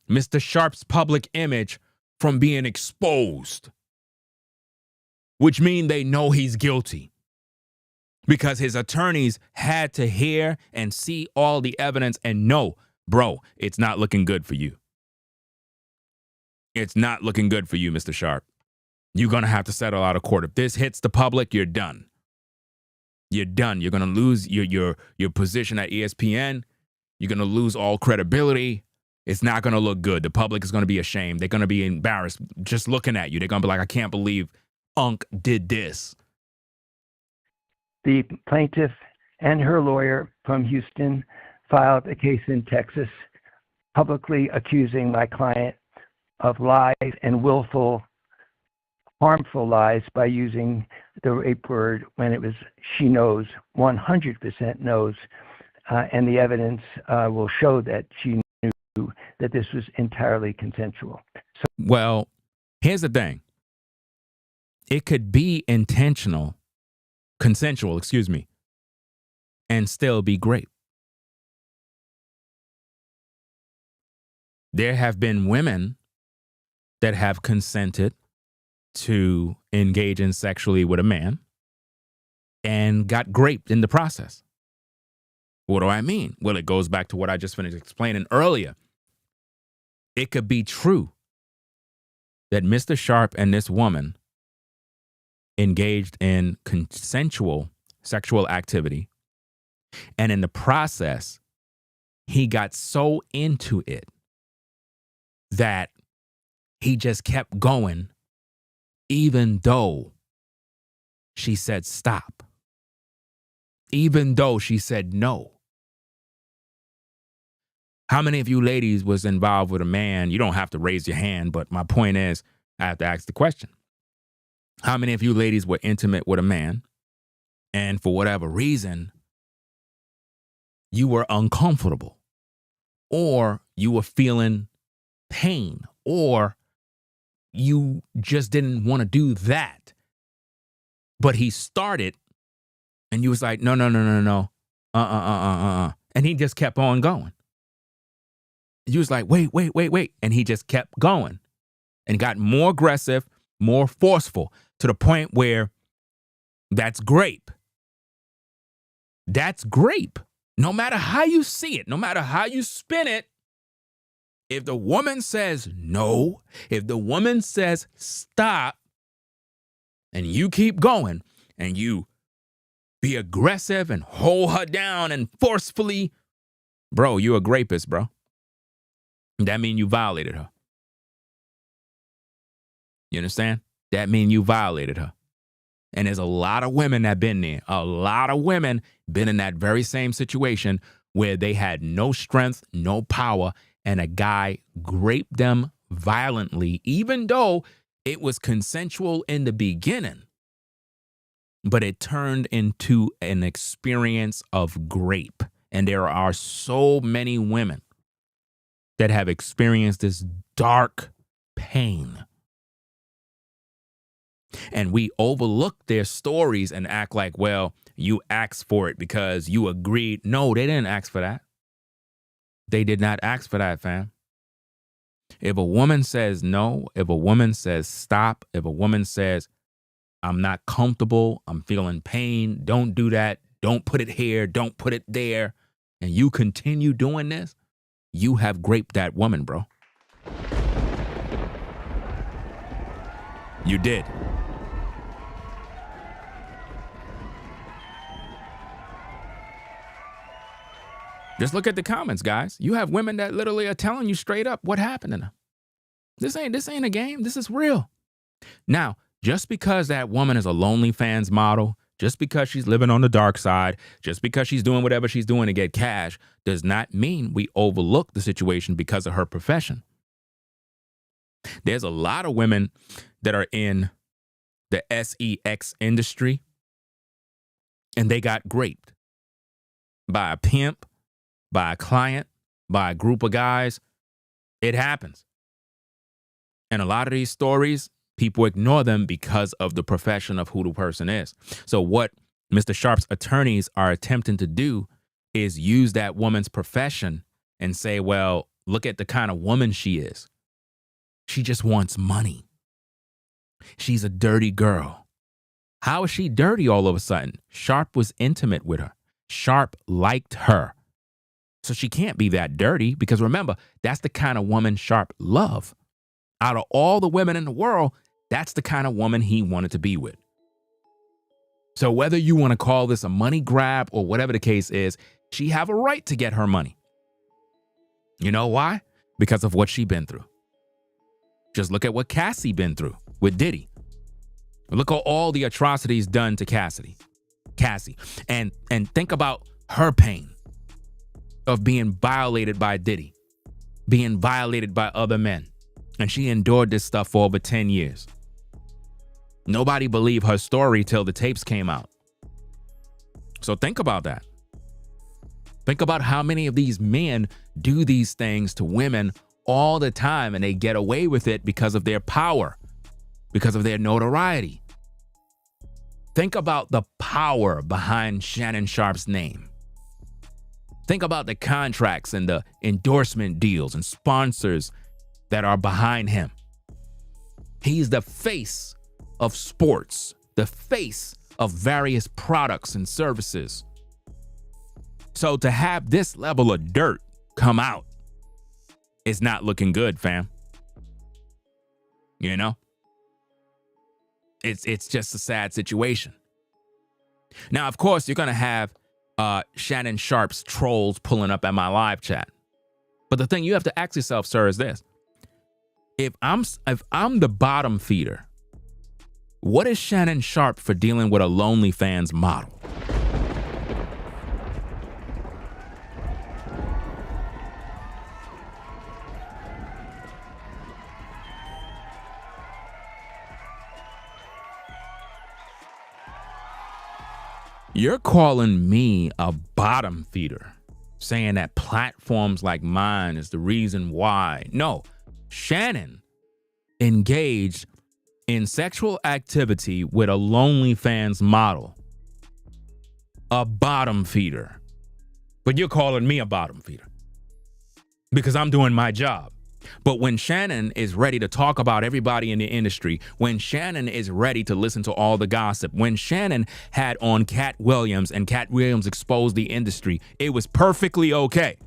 Mr. Sharpe's public image from being exposed, which means they know he's guilty because his attorneys had to hear and see all the evidence and know, bro, it's not looking good for you. It's not looking good for you, Mr. Sharpe. You're going to have to settle out of court. If this hits the public, you're done. You're done. You're going to lose your position at ESPN. You're going to lose all credibility. It's not going to look good. The public is going to be ashamed. They're going to be embarrassed just looking at you. They're going to be like, I can't believe Unc did this. The plaintiff and her lawyer from Houston filed a case in Texas publicly accusing my client of lies and willful, harmful lies by using the rape word when it was she knows, 100% knows, and the evidence will show that she knew that this was entirely consensual. So, well, here's the thing. It could be consensual, and still be great. There have been women that have consented to engage in sexually with a man and got raped in the process. What do I mean? Well, it goes back to what I just finished explaining earlier. It could be true that Mr. Sharpe and this woman engaged in consensual sexual activity, and in the process, he got so into it that he just kept going, even though she said stop, even though she said no. How many of you ladies was involved with a man? You don't have to raise your hand, but my point is, I have to ask the question. How many of you ladies were intimate with a man, and for whatever reason, you were uncomfortable, or you were feeling pain, or you just didn't want to do that, but he started, and you was like, no, and he just kept on going. You was like, wait, and he just kept going, and got more aggressive, more forceful, to the point where that's grape. That's grape. No matter how you see it, no matter how you spin it, if the woman says no, if the woman says stop, and you keep going, and you be aggressive and hold her down and forcefully, bro, you a grapist, bro. That means you violated her. You understand? That means you violated her. And there's a lot of women that been there. A lot of women been in that very same situation where they had no strength, no power, and a guy raped them violently, even though it was consensual in the beginning. But it turned into an experience of grape. And there are so many women that have experienced this dark pain. And we overlook their stories and act like, well, you asked for it because you agreed. No, they didn't ask for that. They did not ask for that, fam. If a woman says no, if a woman says stop, if a woman says, I'm not comfortable, I'm feeling pain, don't do that, don't put it here, don't put it there, and you continue doing this, you have raped that woman, bro. You did. Just look at the comments, guys. You have women that literally are telling you straight up what happened to them. This ain't a game. This is real. Now, just because that woman is a OnlyFans model, just because she's living on the dark side, just because she's doing whatever she's doing to get cash, does not mean we overlook the situation because of her profession. There's a lot of women that are in the sex industry, and they got raped by a pimp, by a client, by a group of guys. It happens. And a lot of these stories, people ignore them because of the profession of who the person is. So what Mr. Sharpe's attorneys are attempting to do is use that woman's profession and say, well, look at the kind of woman she is. She just wants money. She's a dirty girl. How is she dirty all of a sudden? Sharpe was intimate with her. Sharpe liked her. So she can't be that dirty, because remember, that's the kind of woman Sharpe loved. Out of all the women in the world, that's the kind of woman he wanted to be with. So whether you want to call this a money grab or whatever the case is, she have a right to get her money. You know why? Because of what she been through. Just look at what Cassie been through with Diddy. Look at all the atrocities done to Cassie. And think about her pain of being violated by Diddy, being violated by other men. And she endured this stuff for over 10 years. Nobody believed her story till the tapes came out. So think about that. Think about how many of these men do these things to women all the time, and they get away with it because of their power, because of their notoriety. Think about the power behind Shannon Sharpe's name. Think about the contracts and the endorsement deals and sponsors that are behind him. He's the face of sports, the face of various products and services. So to have this level of dirt come out is not looking good, fam. You know? It's just a sad situation. Now, of course, you're going to have Shannon Sharpe's trolls pulling up at my live chat. But the thing you have to ask yourself, sir, is this. If I'm the bottom feeder, what is Shannon Sharpe for dealing with a OnlyFans model? You're calling me a bottom feeder, saying that platforms like mine is the reason why. No, Shannon engaged in sexual activity with a OnlyFans model, a bottom feeder. But you're calling me a bottom feeder because I'm doing my job. But when Shannon is ready to talk about everybody in the industry, when Shannon is ready to listen to all the gossip, when Shannon had on Cat Williams and Cat Williams exposed the industry, it was perfectly okay.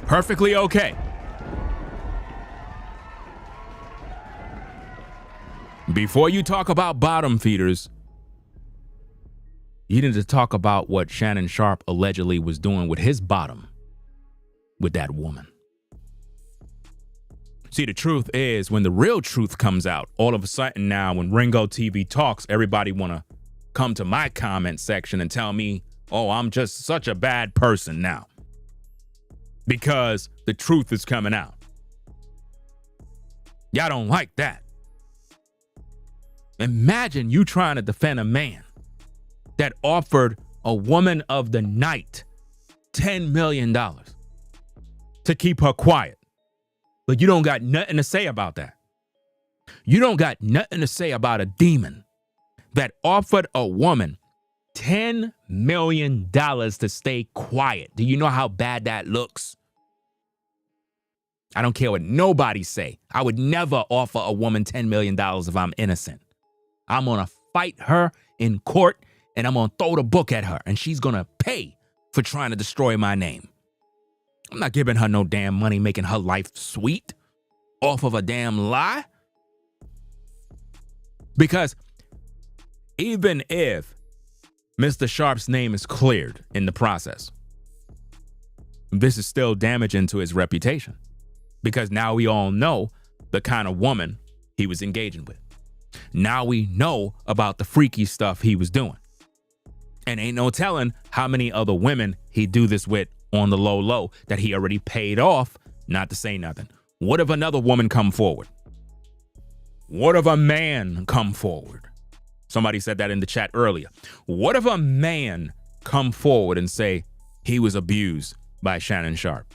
Perfectly okay. Before you talk about bottom feeders, you need to talk about what Shannon Sharpe allegedly was doing with his bottom with that woman. See, the truth is, when the real truth comes out, all of a sudden now, when Ringo TV talks, everybody want to come to my comment section and tell me, oh, I'm just such a bad person now because the truth is coming out. Y'all don't like that. Imagine you trying to defend a man that offered a woman of the night $10 million to keep her quiet. But you don't got nothing to say about that. You don't got nothing to say about a demon that offered a woman $10 million to stay quiet. Do you know how bad that looks? I don't care what nobody say. I would never offer a woman $10 million if I'm innocent. I'm going to fight her in court and I'm going to throw the book at her and she's going to pay for trying to destroy my name. I'm not giving her no damn money, making her life sweet off of a damn lie. Because even if Mr. Sharpe's name is cleared in the process, this is still damaging to his reputation. Because now we all know the kind of woman he was engaging with. Now we know about the freaky stuff he was doing. And ain't no telling how many other women he do this with on the low that he already paid off not to say nothing. What if another woman come forward? What if a man come forward? Somebody said that in the chat earlier. What if a man come forward and say he was abused by Shannon Sharpe?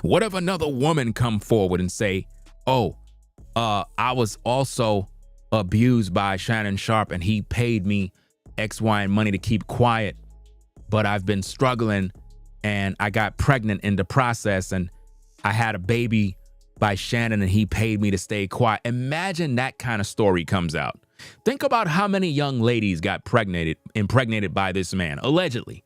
What if another woman come forward and say, oh, I was also abused by Shannon Sharpe and he paid me X, Y, and money to keep quiet, but I've been struggling and I got pregnant in the process and I had a baby by Shannon and he paid me to stay quiet. Imagine that kind of story comes out. Think about how many young ladies got impregnated by this man, allegedly.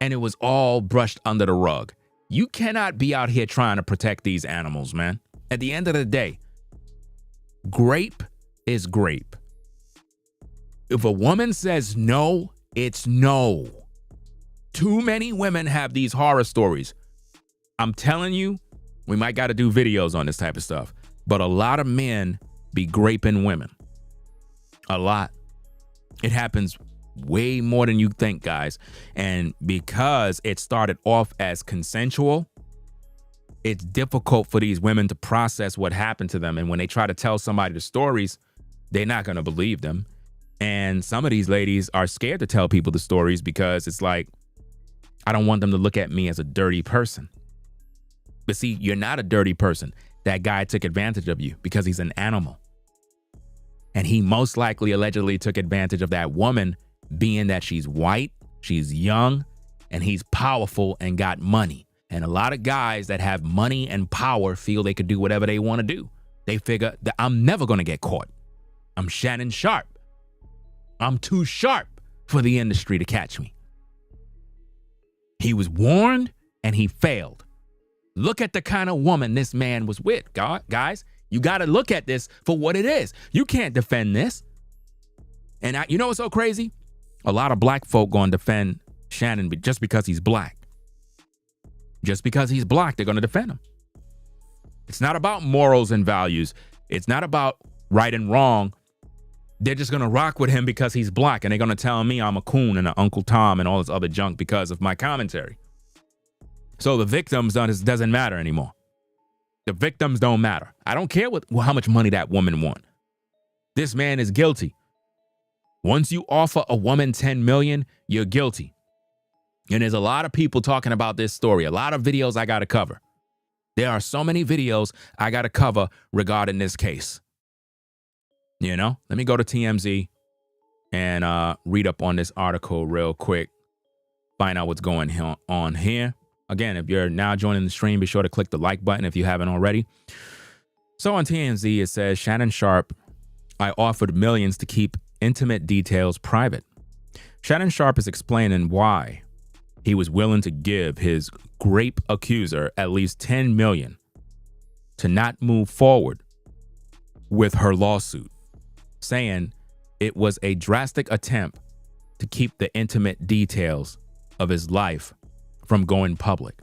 And it was all brushed under the rug. You cannot be out here trying to protect these animals, man. At the end of the day, grape is grape. If a woman says no, it's no. Too many women have these horror stories. I'm telling you, we might got to do videos on this type of stuff. But a lot of men be graping women. A lot. It happens way more than you think, guys. And because it started off as consensual, it's difficult for these women to process what happened to them. And when they try to tell somebody the stories, they're not going to believe them. And some of these ladies are scared to tell people the stories because it's like, I don't want them to look at me as a dirty person. But see, you're not a dirty person. That guy took advantage of you because he's an animal. And he most likely allegedly took advantage of that woman being that she's white, she's young, and he's powerful and got money. And a lot of guys that have money and power feel they could do whatever they want to do. They figure that I'm never going to get caught. I'm Shannon Sharpe. I'm too sharp for the industry to catch me. He was warned and he failed. Look at the kind of woman this man was with, guys. You got to look at this for what it is. You can't defend this. And you know what's so crazy? A lot of black folk going to defend Shannon just because he's black. Just because he's black, they're going to defend him. It's not about morals and values. It's not about right and wrong. They're just going to rock with him because he's black, and they're going to tell me I'm a coon and an Uncle Tom and all this other junk because of my commentary. So the victims doesn't matter anymore. The victims don't matter. I don't care how much money that woman won. This man is guilty. Once you offer a woman $10 million, you're guilty. And there's a lot of people talking about this story, a lot of videos I got to cover. There are so many videos I got to cover regarding this case. You know, let me go to TMZ and read up on this article real quick, find out what's going on here. Again, if you're now joining the stream, be sure to click the like button if you haven't already. So on TMZ, it says, Shannon Sharpe, I offered millions to keep intimate details private. Shannon Sharpe is explaining why he was willing to give his grape accuser at least $10 million to not move forward with her lawsuit, saying it was a drastic attempt to keep the intimate details of his life from going public.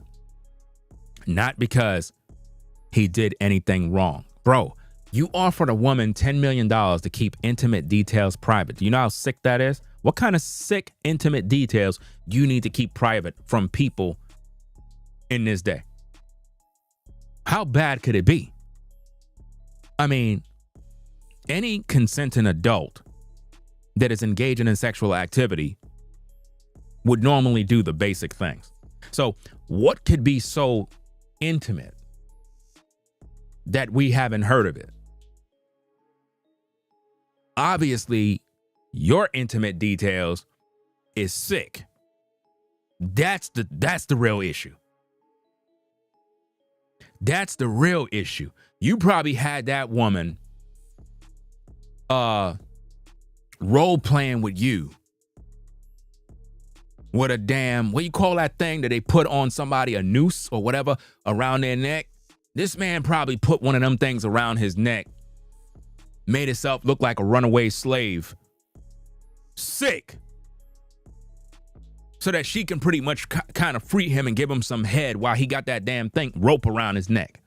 Not because he did anything wrong. Bro, you offered a woman $10 million to keep intimate details private. Do you know how sick that is? What kind of sick, intimate details do you need to keep private from people in this day? How bad could it be? I mean, any consenting adult that is engaging in sexual activity would normally do the basic things. So what could be so intimate that we haven't heard of it? Obviously, your intimate details is sick. That's the real issue. That's the real issue. You probably had that woman role playing with you with a damn, what you call that thing that they put on somebody, a noose or whatever around their neck? This man probably put one of them things around his neck, made himself look like a runaway slave. Sick. So that she can pretty much kind of free him and give him some head while he got that damn thing rope around his neck.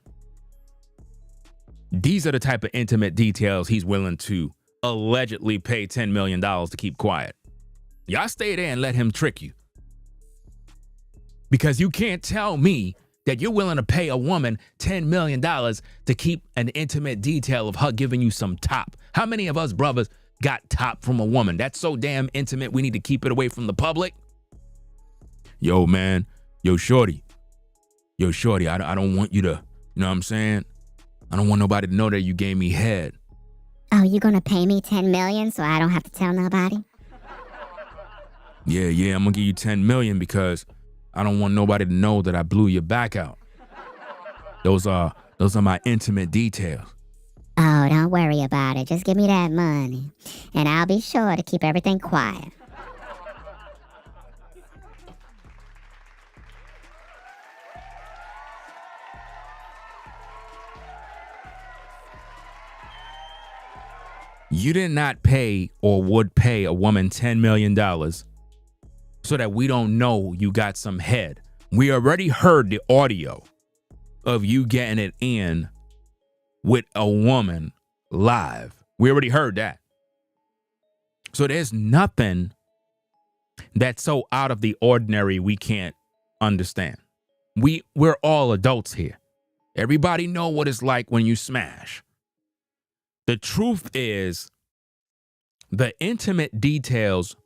These are the type of intimate details he's willing to allegedly pay $10 million to keep quiet. Y'all stay there and let him trick you. Because you can't tell me that you're willing to pay a woman $10 million to keep an intimate detail of her giving you some top. How many of us brothers got top from a woman? That's so damn intimate, we need to keep it away from the public. Yo, man. Yo, shorty. I don't want you to, you know what I'm saying? I don't want nobody to know that you gave me head. Oh, you gonna pay me $10 million so I don't have to tell nobody? Yeah, I'm gonna give you $10 million because I don't want nobody to know that I blew your back out. Those are my intimate details. Oh, don't worry about it. Just give me that money, and I'll be sure to keep everything quiet. You did not pay or would pay a woman $10 million so that we don't know you got some head. We already heard the audio of you getting it in with a woman live. We already heard that. So there's nothing that's so out of the ordinary we can't understand. We're all adults here. Everybody know what it's like when you smash. The truth is, the intimate details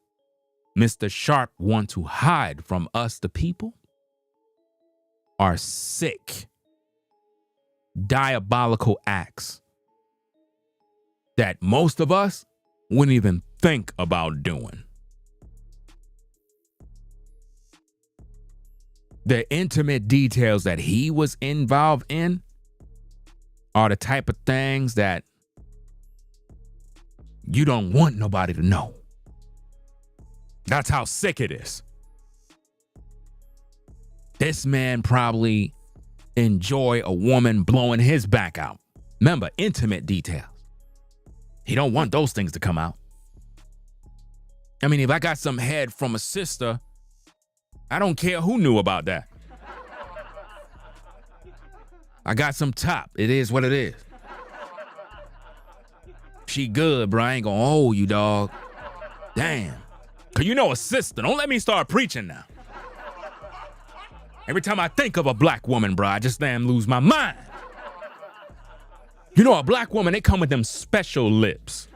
Mr. Sharpe want to hide from us, the people, are sick, diabolical acts that most of us wouldn't even think about doing. the intimate details that he was involved in are the type of things that you don't want nobody to know. That's how sick it is. This man probably enjoy a woman blowing his back out. Remember, intimate details. He don't want those things to come out. I mean, if I got some head from a sister, I don't care who knew about that. I got some top. It is what it is. She good, bro. I ain't gonna hold you, dog. Damn. Cause you know a sister. Don't let me start preaching now. Every time I think of a black woman, bro, I just damn lose my mind. You know, a black woman, they come with them special lips.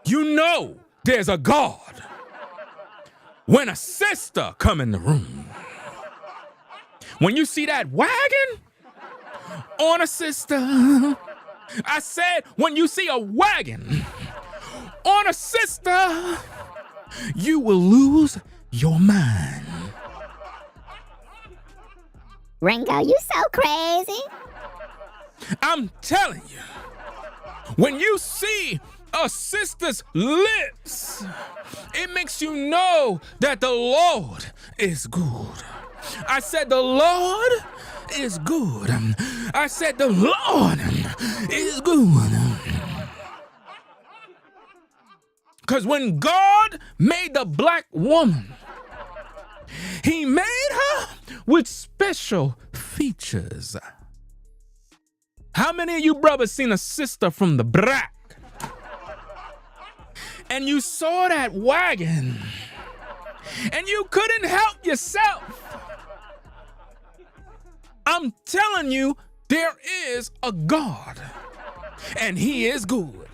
You know there's a God when a sister come in the room. When you see that wagon on a sister, I said, when you see a wagon on a sister, you will lose your mind. Ringo, you so crazy. I'm telling you, when you see a sister's lips, it makes you know that the Lord is good. I said the Lord is good. I said the Lord is good. Because when God made the black woman, he made her with special features. How many of you brothers seen a sister from the back? And you saw that wagon and you couldn't help yourself. I'm telling you, there is a God and he is good.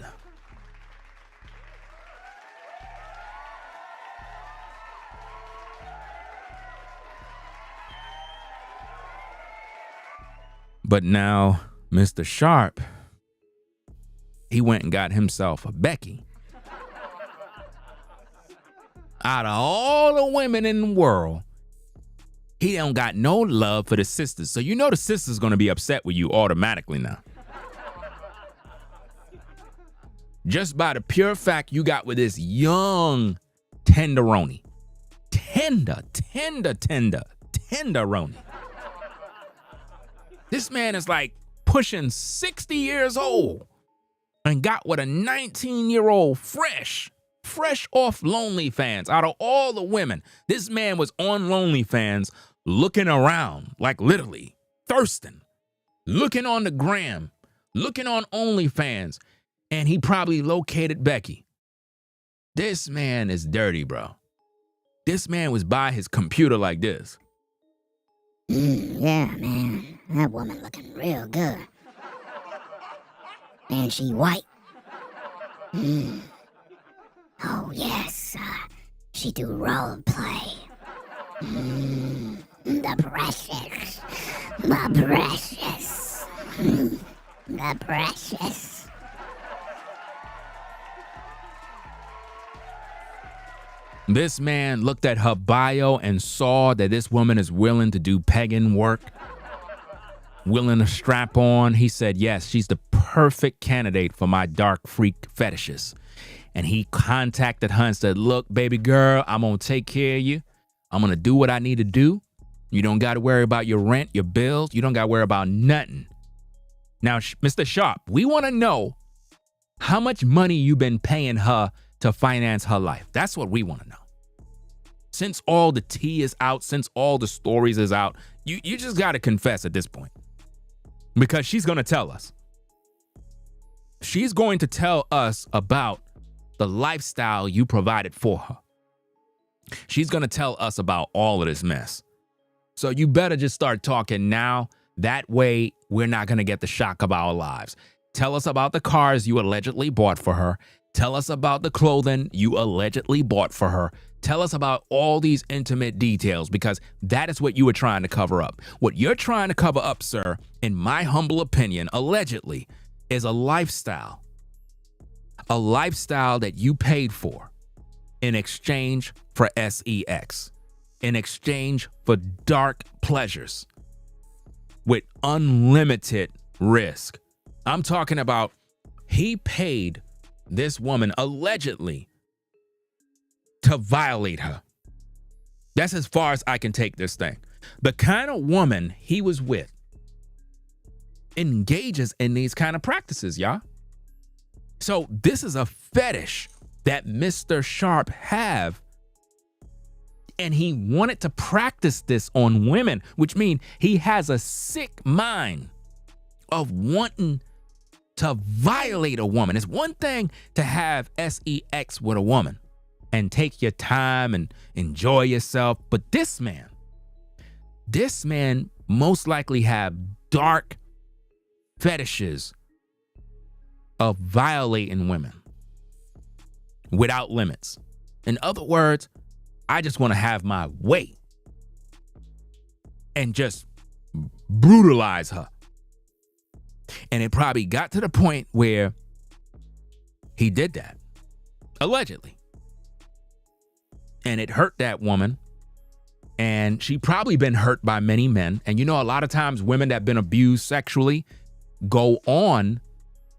But now, Mr. Sharpe, he went and got himself a Becky. Out of all the women in the world, he don't got no love for the sisters. So you know the sister's gonna be upset with you automatically now. Just by the pure fact you got with this young tenderoni. Tenderoni. This man is like pushing 60 years old and got with a 19-year-old fresh off OnlyFans. Out of all the women, this man was on OnlyFans looking around, like literally thirsting, looking on the gram, looking on OnlyFans, and he probably located Becky. This man is dirty, bro. This man was by his computer like this. Yeah, man. That woman looking real good. And she white. Oh, yes. She do role play. The precious. The precious. The precious. This man looked at her bio and saw that this woman is willing to do pagan work, willing to strap on. He said, yes, she's the perfect candidate for my dark freak fetishes. And he contacted her and said, look, baby girl, I'm going to take care of you. I'm going to do what I need to do. You don't got to worry about your rent, your bills. You don't got to worry about nothing. Now, Mr. Sharpe, we want to know how much money you've been paying her to finance her life. That's what we want to know. Since all the tea is out, since all the stories is out, you just got to confess at this point. Because she's going to tell us. She's going to tell us about the lifestyle you provided for her. She's going to tell us about all of this mess. So you better just start talking now. That way, we're not going to get the shock of our lives. Tell us about the cars you allegedly bought for her. Tell us about the clothing you allegedly bought for her. Tell us about all these intimate details, because that is what you were trying to cover up. What you're trying to cover up, sir, in my humble opinion, allegedly, is a lifestyle. A lifestyle that you paid for in exchange for sex. in exchange for dark pleasures with unlimited risk. I'm talking about he paid this woman allegedly to violate her. That's as far as I can take this thing. The kind of woman he was with engages in these kind of practices, y'all. So this is a fetish that Mr. Sharpe have, and he wanted to practice this on women, which means he has a sick mind of wanting to violate a woman. It's one thing to have sex with a woman and take your time and enjoy yourself, but this man most likely have dark fetishes of violating women without limits. In other words, I just want to have my way and just brutalize her. And it probably got to the point where he did that, allegedly. And it hurt that woman. And she probably been hurt by many men. And you know, a lot of times women that have been abused sexually go on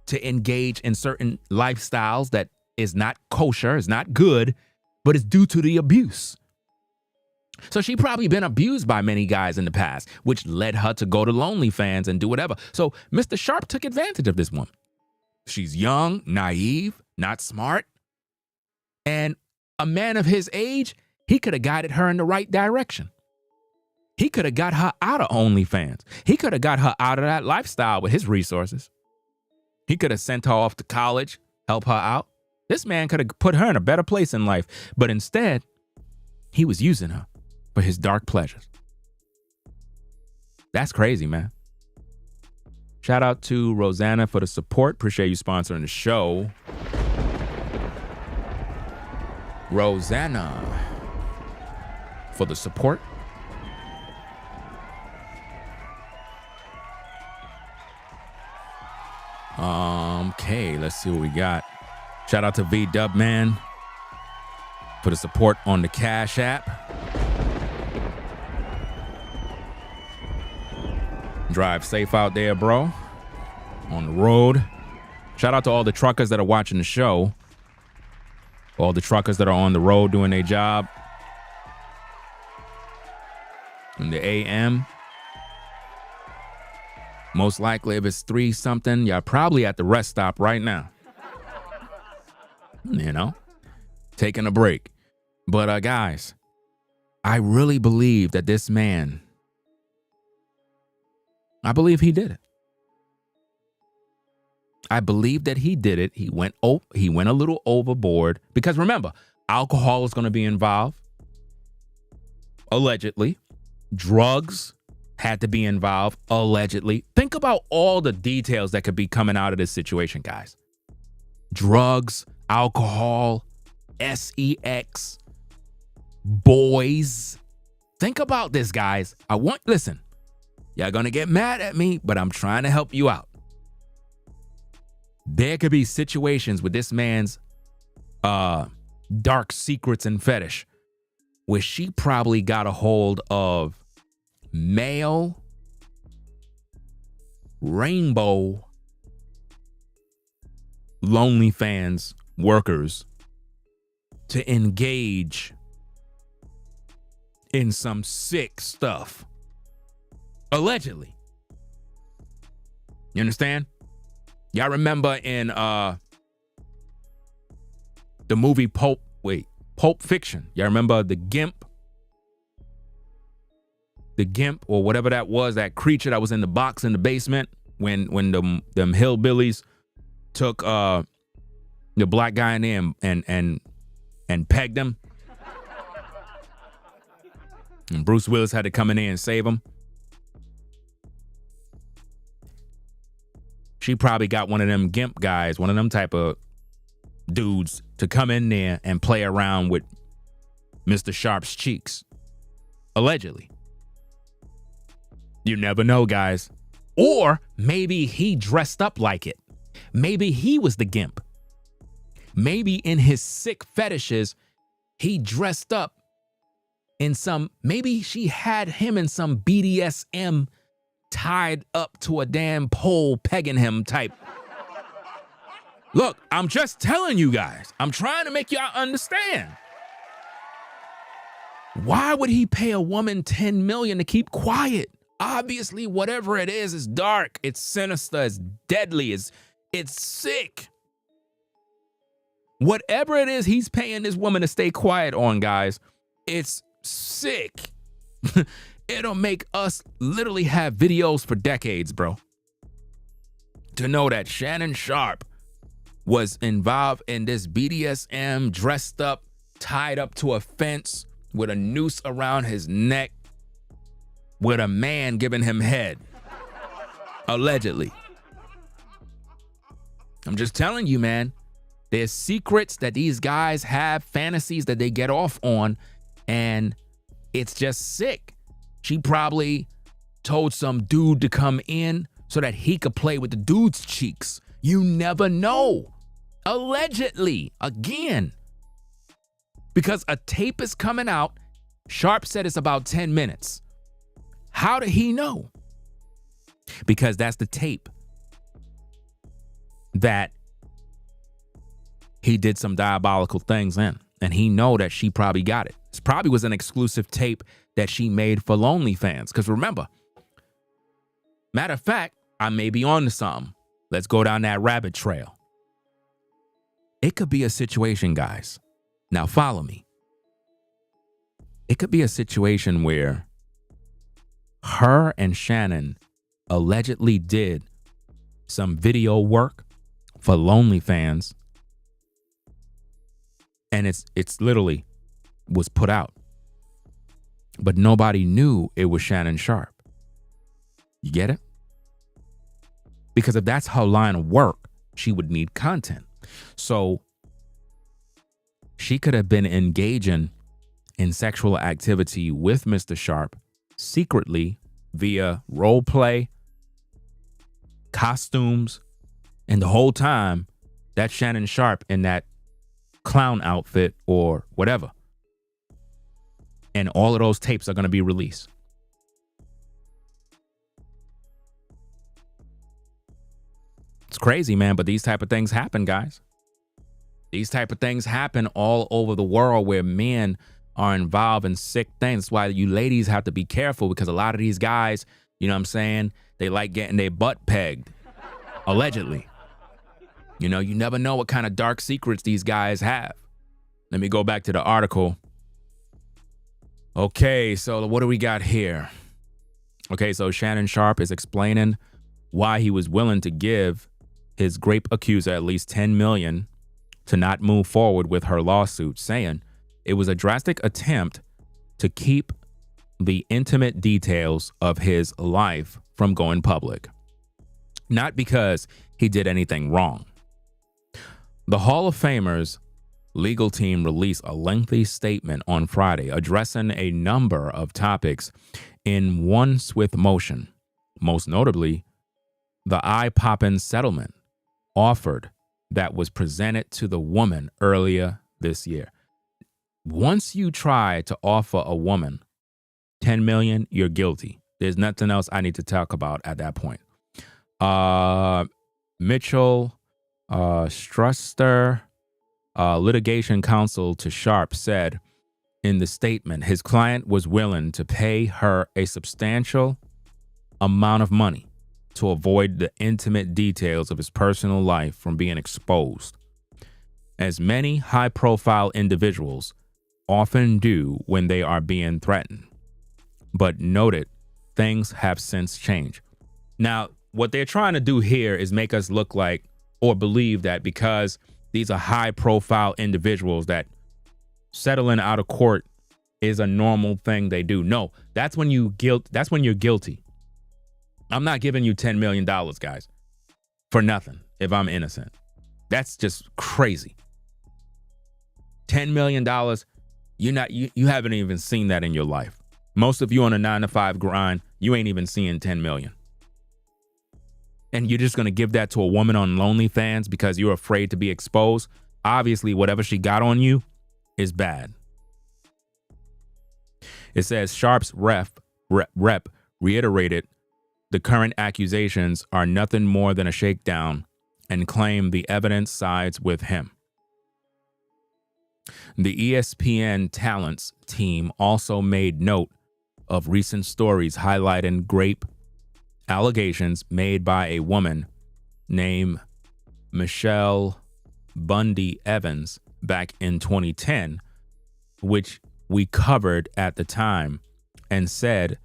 to engage in certain lifestyles that is not kosher, is not good, but it's due to the abuse. So she probably been abused by many guys in the past, which led her to go to OnlyFans and do whatever. So Mr. Sharpe took advantage of this woman. She's young, naive, not smart. And a man of his age, he could have guided her in the right direction. He could have got her out of OnlyFans. He could have got her out of that lifestyle with his resources. He could have sent her off to college, help her out. This man could have put her in a better place in life, but instead, he was using her for his dark pleasures. That's crazy, man. Shout out to Rosanna for the support. Appreciate you sponsoring the show. Rosanna for the support. Okay, let's see what we got. Shout out to V-Dub Man for the support on the Cash App. Drive safe out there, bro. On the road. Shout out to all the truckers that are watching the show. All the truckers that are on the road doing their job. In the AM. Most likely, if it's 3 something, you're probably at the rest stop right now. You know, taking a break. But guys, I really believe that this man, I believe he did it. I believe that he did it. He went a little overboard because remember, alcohol is going to be involved. Allegedly. Drugs had to be involved. Allegedly. Think about all the details that could be coming out of this situation, guys. Drugs, alcohol, sex, boys. Think about this, guys. Listen, y'all going to get mad at me, but I'm trying to help you out. There could be situations with this man's dark secrets and fetish where she probably got a hold of male rainbow OnlyFans workers to engage in some sick stuff. Allegedly. You understand? Y'all remember in the movie Pulp Fiction? Y'all remember the Gimp? The Gimp or whatever that was, that creature that was in the box in the basement when them hillbillies took the black guy in there and pegged him. And Bruce Willis had to come in there and save him. She probably got one of them Gimp guys, one of them type of dudes to come in there and play around with Mr. Sharpe's cheeks. Allegedly. You never know, guys. Or maybe he dressed up like it. Maybe he was the Gimp. Maybe in his sick fetishes, he dressed up maybe she had him in some BDSM tied up to a damn pole, pegging him type. Look, I'm just telling you guys. I'm trying to make y'all understand. Why would he pay a woman $10 million to keep quiet? Obviously, whatever it is dark, it's sinister, it's deadly, it's sick. Whatever it is he's paying this woman to stay quiet on, guys, it's sick. It'll make us literally have videos for decades, bro. To know that Shannon Sharpe was involved in this BDSM, dressed up, tied up to a fence with a noose around his neck, with a man giving him head. Allegedly. I'm just telling you, man. There's secrets that these guys have, fantasies that they get off on, and it's just sick. She probably told some dude to come in so that he could play with the dude's cheeks. You never know. Allegedly, again. Because a tape is coming out. Sharpe said it's about 10 minutes. How did he know? Because that's the tape that he did some diabolical things in. And he know that she probably got it. This probably was an exclusive tape that she made for Lonely fans. Because remember, matter of fact, I may be on to something. Let's go down that rabbit trail. It could be a situation, guys. Now follow me. It could be a situation where her and Shannon allegedly did some video work for Lonely fans. And it's literally was put out. But nobody knew it was Shannon Sharpe. You get it? Because if that's her line of work, she would need content. So she could have been engaging in sexual activity with Mr. Sharpe secretly via role play, costumes, and the whole time that's Shannon Sharpe in that clown outfit or whatever. And all of those tapes are going to be released. It's crazy, man, but these type of things happen, guys. These type of things happen all over the world where men are involved in sick things. That's why you ladies have to be careful, because a lot of these guys, you know what I'm saying, they like getting their butt pegged, allegedly. You know, you never know what kind of dark secrets these guys have. Let me go back to the article. Okay, so what do we got here? Okay, so Shannon Sharpe is explaining why he was willing to give his grape accuser at least $10 million to not move forward with her lawsuit, saying it was a drastic attempt to keep the intimate details of his life from going public. Not because he did anything wrong. The Hall of Famer's legal team released a lengthy statement on Friday addressing a number of topics in one swift motion. Most notably, the eye-popping settlement offered that was presented to the woman earlier this year. Once you try to offer a woman $10 million, you're guilty. There's nothing else I need to talk about at that point. Mitchell Struster, litigation counsel to Sharpe, said in the statement his client was willing to pay her a substantial amount of money to avoid the intimate details of his personal life from being exposed, as many high-profile individuals often do when they are being threatened. But noted, things have since changed. Now, what they're trying to do here is make us look like or believe that because these are high-profile individuals that settling out of court is a normal thing they do. No, that's when you're guilty. I'm not giving you $10 million, guys, for nothing if I'm innocent. That's just crazy. $10 million, you haven't even seen that in your life. Most of you on a 9-to-5 grind, you ain't even seeing $10 million. And you're just going to give that to a woman on Lonely fans because you're afraid to be exposed? Obviously, whatever she got on you is bad. It says Sharpe's rep reiterated the current accusations are nothing more than a shakedown and claimed the evidence sides with him. The ESPN talents team also made note of recent stories highlighting rape allegations made by a woman named Michelle Bundy Evans back in 2010, which we covered at the time and said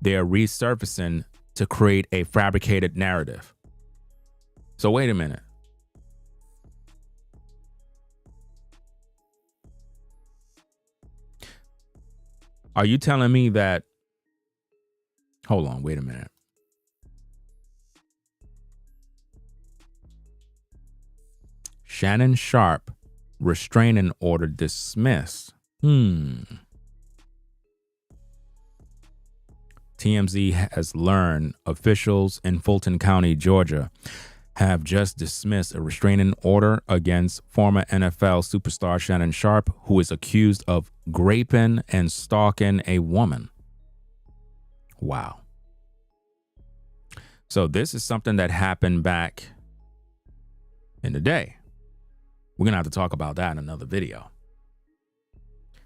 they're resurfacing to create a fabricated narrative. So wait a minute. Are you telling me that? Hold on, wait a minute. Shannon Sharpe, restraining order dismissed. TMZ has learned officials in Fulton County, Georgia, have just dismissed a restraining order against former NFL superstar Shannon Sharpe, who is accused of raping and stalking a woman. Wow. So this is something that happened back in the day. We're going to have to talk about that in another video.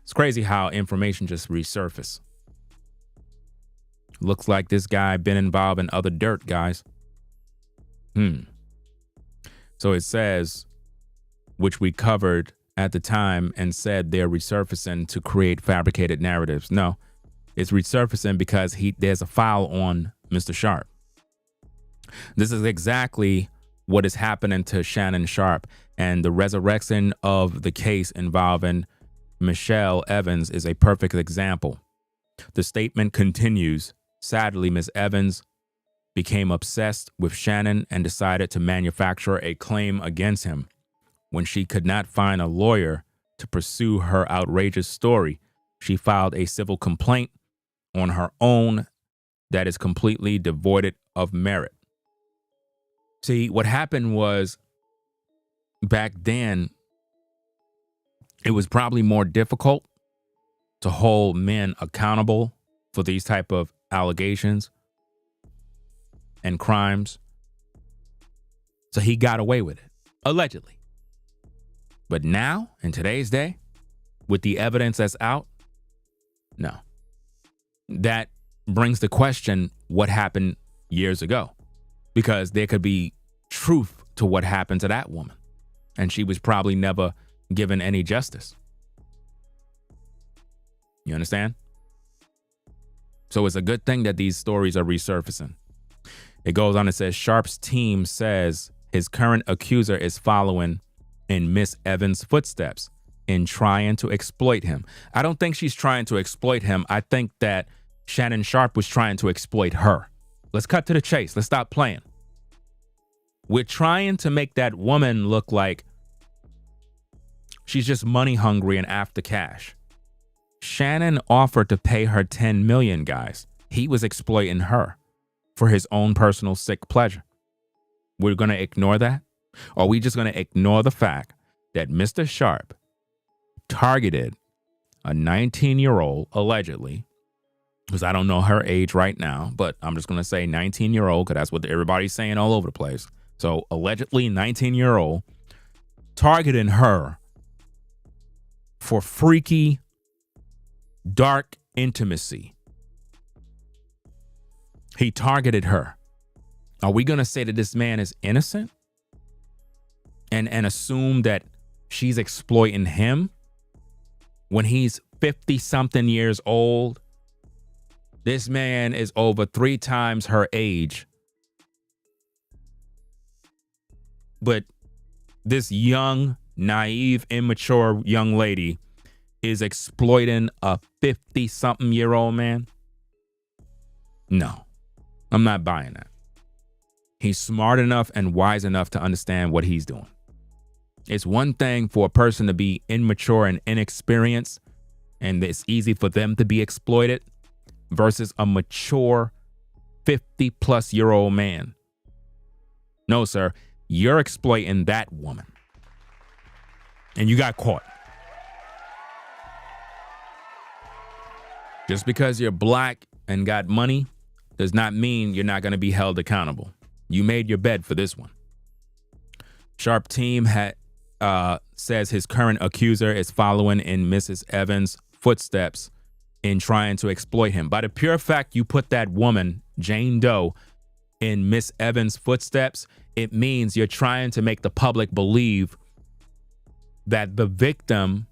It's crazy how information just resurfaces. Looks like this guy been involved in other dirt, guys. So it says, which we covered at the time and said they're resurfacing to create fabricated narratives. No, it's resurfacing because there's a file on Mr. Sharpe. This is exactly what is happening to Shannon Sharpe, and the resurrection of the case involving Michelle Evans is a perfect example. The statement continues. Sadly, Ms. Evans became obsessed with Shannon and decided to manufacture a claim against him. When she could not find a lawyer to pursue her outrageous story, she filed a civil complaint on her own that is completely devoid of merit. See, what happened was back then, it was probably more difficult to hold men accountable for these type of allegations and crimes. So he got away with it, allegedly. But now, in today's day, with the evidence that's out, no. That brings the question, what happened years ago? Because there could be truth to what happened to that woman. And she was probably never given any justice. You understand? So it's a good thing that these stories are resurfacing. It goes on and says, Sharpe's team says his current accuser is following in Miss Evans' footsteps in trying to exploit him. I don't think she's trying to exploit him. I think that Shannon Sharpe was trying to exploit her. Let's cut to the chase. Let's stop playing. We're trying to make that woman look like she's just money hungry and after cash. Shannon offered to pay her $10 million, guys. He was exploiting her for his own personal sick pleasure. We're going to ignore that? Or are we just going to ignore the fact that Mr. Sharpe targeted a 19-year-old, allegedly, because I don't know her age right now, but I'm just going to say 19-year-old because that's what everybody's saying all over the place. So allegedly 19-year-old targeting her for freaky, dark intimacy. He targeted her. Are we going to say that this man is innocent and assume that she's exploiting him when he's 50-something years old? This man is over 3 times her age. But this young, naive, immature young lady is exploiting a 50-something-year-old man? No, I'm not buying that. He's smart enough and wise enough to understand what he's doing. It's one thing for a person to be immature and inexperienced, and it's easy for them to be exploited, versus a mature 50-plus-year-old man. No, sir, you're exploiting that woman. And you got caught. Just because you're black and got money does not mean you're not going to be held accountable. You made your bed for this one. Sharpe team says his current accuser is following in Mrs. Evans' footsteps in trying to exploit him. By the pure fact you put that woman, Jane Doe, in Miss Evans' footsteps, it means you're trying to make the public believe that the victim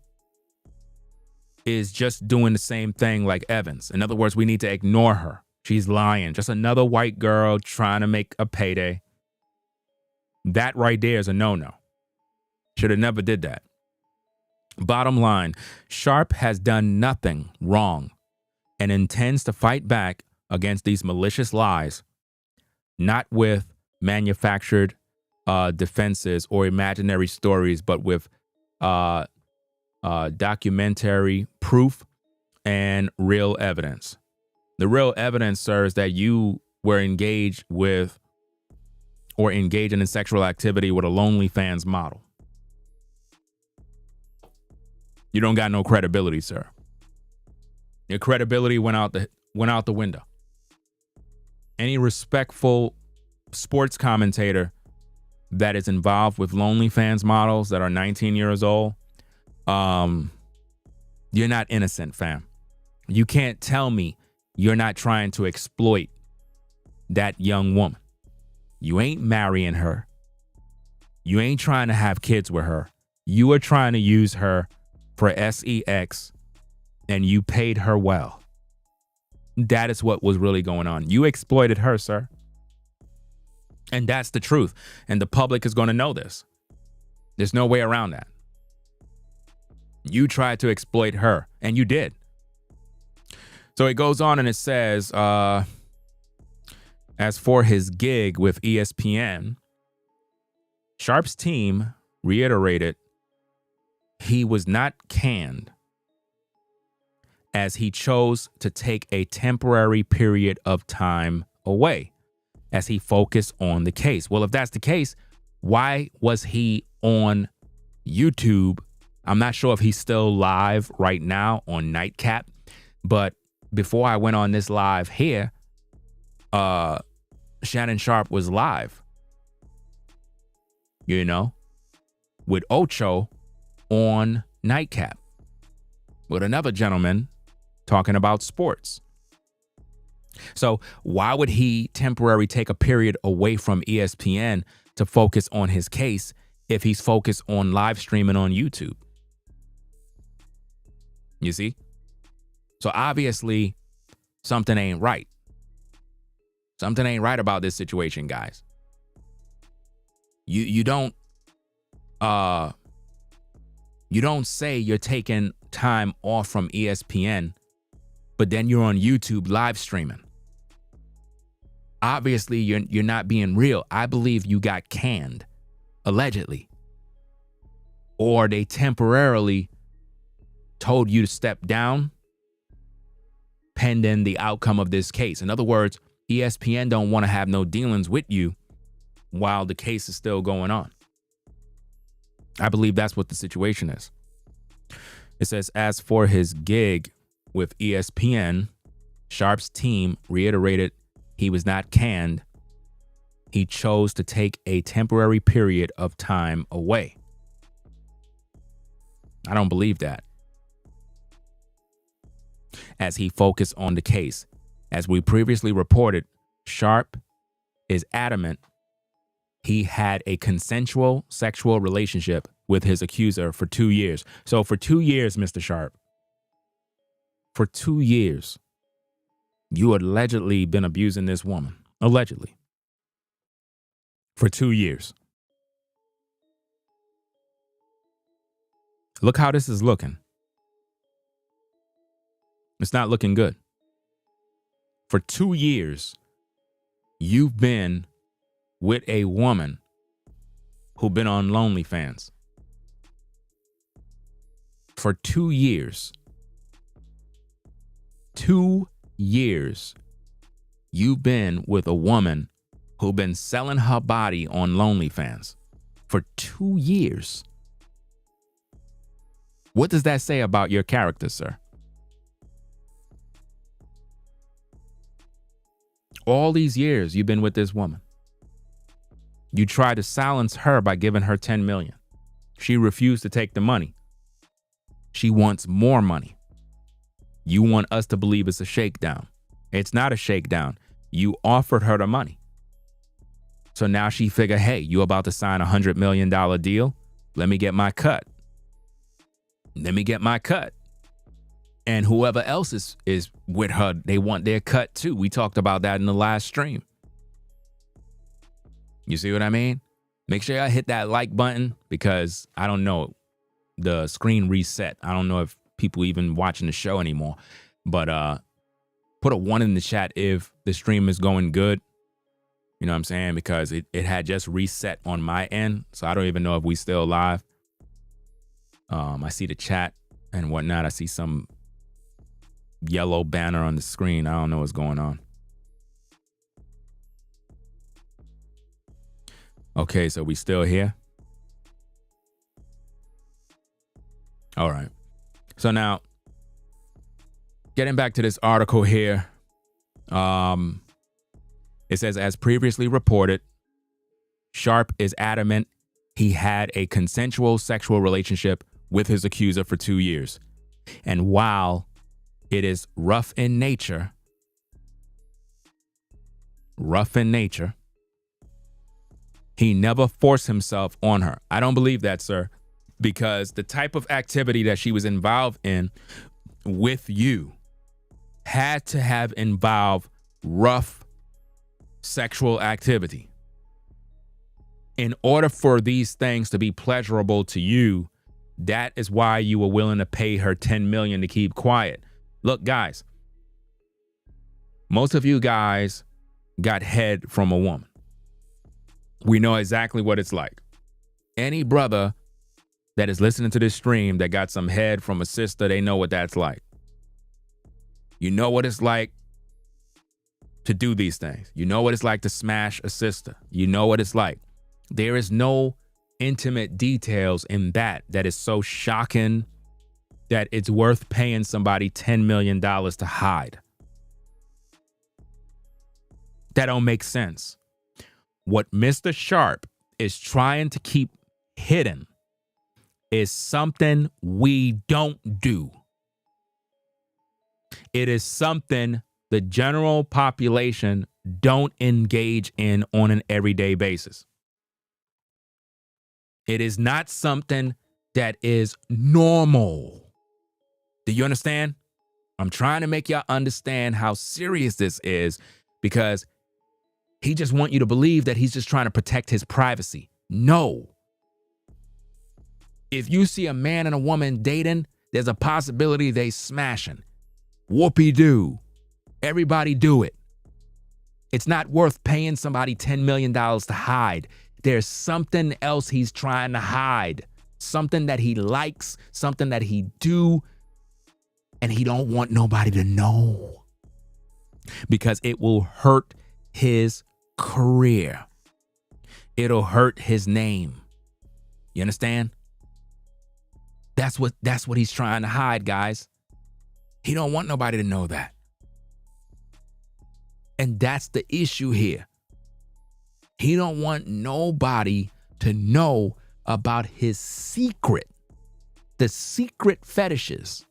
is just doing the same thing like Evans. In other words, we need to ignore her. She's lying. Just another white girl trying to make a payday. That right there is a no-no. Should have never did that. Bottom line, Sharpe has done nothing wrong and intends to fight back against these malicious lies, not with manufactured defenses or imaginary stories, but with documentary proof and real evidence. The real evidence, sir, is that you were engaged with or engaging in sexual activity with a OnlyFans model. You don't got no credibility, sir. Your credibility went out the window. Any respectful sports commentator that is involved with OnlyFans models that are 19 years old, you're not innocent, fam. You can't tell me you're not trying to exploit that young woman. You ain't marrying her. You ain't trying to have kids with her. You are trying to use her for sex, and you paid her well. That is what was really going on. You exploited her, sir. And that's the truth. And the public is going to know this. There's no way around that. You tried to exploit her, and you did. So it goes on and it says, as for his gig with ESPN, Sharpe's team reiterated he was not canned as he chose to take a temporary period of time away as he focused on the case. Well, if that's the case, why was he on YouTube? I'm not sure if he's still live right now on Nightcap, but before I went on this live here, Shannon Sharpe was live, you know, with Ocho on Nightcap with another gentleman talking about sports. So why would he temporarily take a period away from ESPN to focus on his case if he's focused on live streaming on YouTube? You see? So obviously something ain't right. Something ain't right about this situation, guys. You don't say you're taking time off from ESPN, but then you're on YouTube live streaming. Obviously, you're not being real. I believe you got canned, allegedly. Or they temporarily told you to step down pending the outcome of this case. In other words, ESPN don't want to have no dealings with you while the case is still going on. I believe that's what the situation is. It says, as for his gig with ESPN, Sharpe's team reiterated he was not canned. He chose to take a temporary period of time away. I don't believe that. As he focused on the case. As we previously reported, Sharpe is adamant he had a consensual sexual relationship with his accuser for 2 years. So for 2 years, Mr. Sharpe, for 2 years, you allegedly been abusing this woman. Allegedly. For 2 years. Look how this is looking. It's not looking good. For 2 years, you've been with a woman who been on OnlyFans. For 2 years. 2 years. You've been with a woman who been selling her body on OnlyFans. For 2 years. What does that say about your character, sir? All these years you've been with this woman. You tried to silence her by giving her 10 million. She refused to take the money. She wants more money. You want us to believe it's a shakedown. It's not a shakedown. You offered her the money. So now she figured, hey, you about to sign $100 million deal? Let me get my cut. Let me get my cut. And whoever else is with her, they want their cut too. We talked about that in the last stream. You see what I mean? Make sure y'all hit that like button because I don't know, the screen reset. I don't know if people even watching the show anymore, but put a 1 in the chat if the stream is going good. You know what I'm saying? Because it had just reset on my end. So I don't even know if we still live. I see the chat and whatnot. I see some yellow banner on the screen. I don't know what's going on. Okay, so we still here? All right. So now, getting back to this article here, it says, as previously reported, Sharpe is adamant he had a consensual sexual relationship with his accuser for 2 years. And while it is rough in nature, he never forced himself on her. I don't believe that, sir, because the type of activity that she was involved in with you had to have involved rough sexual activity. In order for these things to be pleasurable to you, that is why you were willing to pay her 10 million to keep quiet. Look, guys, most of you guys got head from a woman. We know exactly what it's like. Any brother that is listening to this stream that got some head from a sister, they know what that's like. You know what it's like to do these things. You know what it's like to smash a sister. You know what it's like. There is no intimate details in that is so shocking that it's worth paying somebody $10 million to hide. That don't make sense. What Mr. Sharpe is trying to keep hidden is something we don't do. It is something the general population don't engage in on an everyday basis. It is not something that is normal. Do you understand? I'm trying to make y'all understand how serious this is because he just want you to believe that he's just trying to protect his privacy. No. If you see a man and a woman dating, there's a possibility they smashing. Whoopee-doo. Everybody do it. It's not worth paying somebody $10 million to hide. There's something else he's trying to hide. Something that he likes, something that he do, and he don't want nobody to know. Because it will hurt his career. It'll hurt his name. You understand? That's what he's trying to hide, guys. He don't want nobody to know that. And that's the issue here. He don't want nobody to know about his secret. The secret fetishes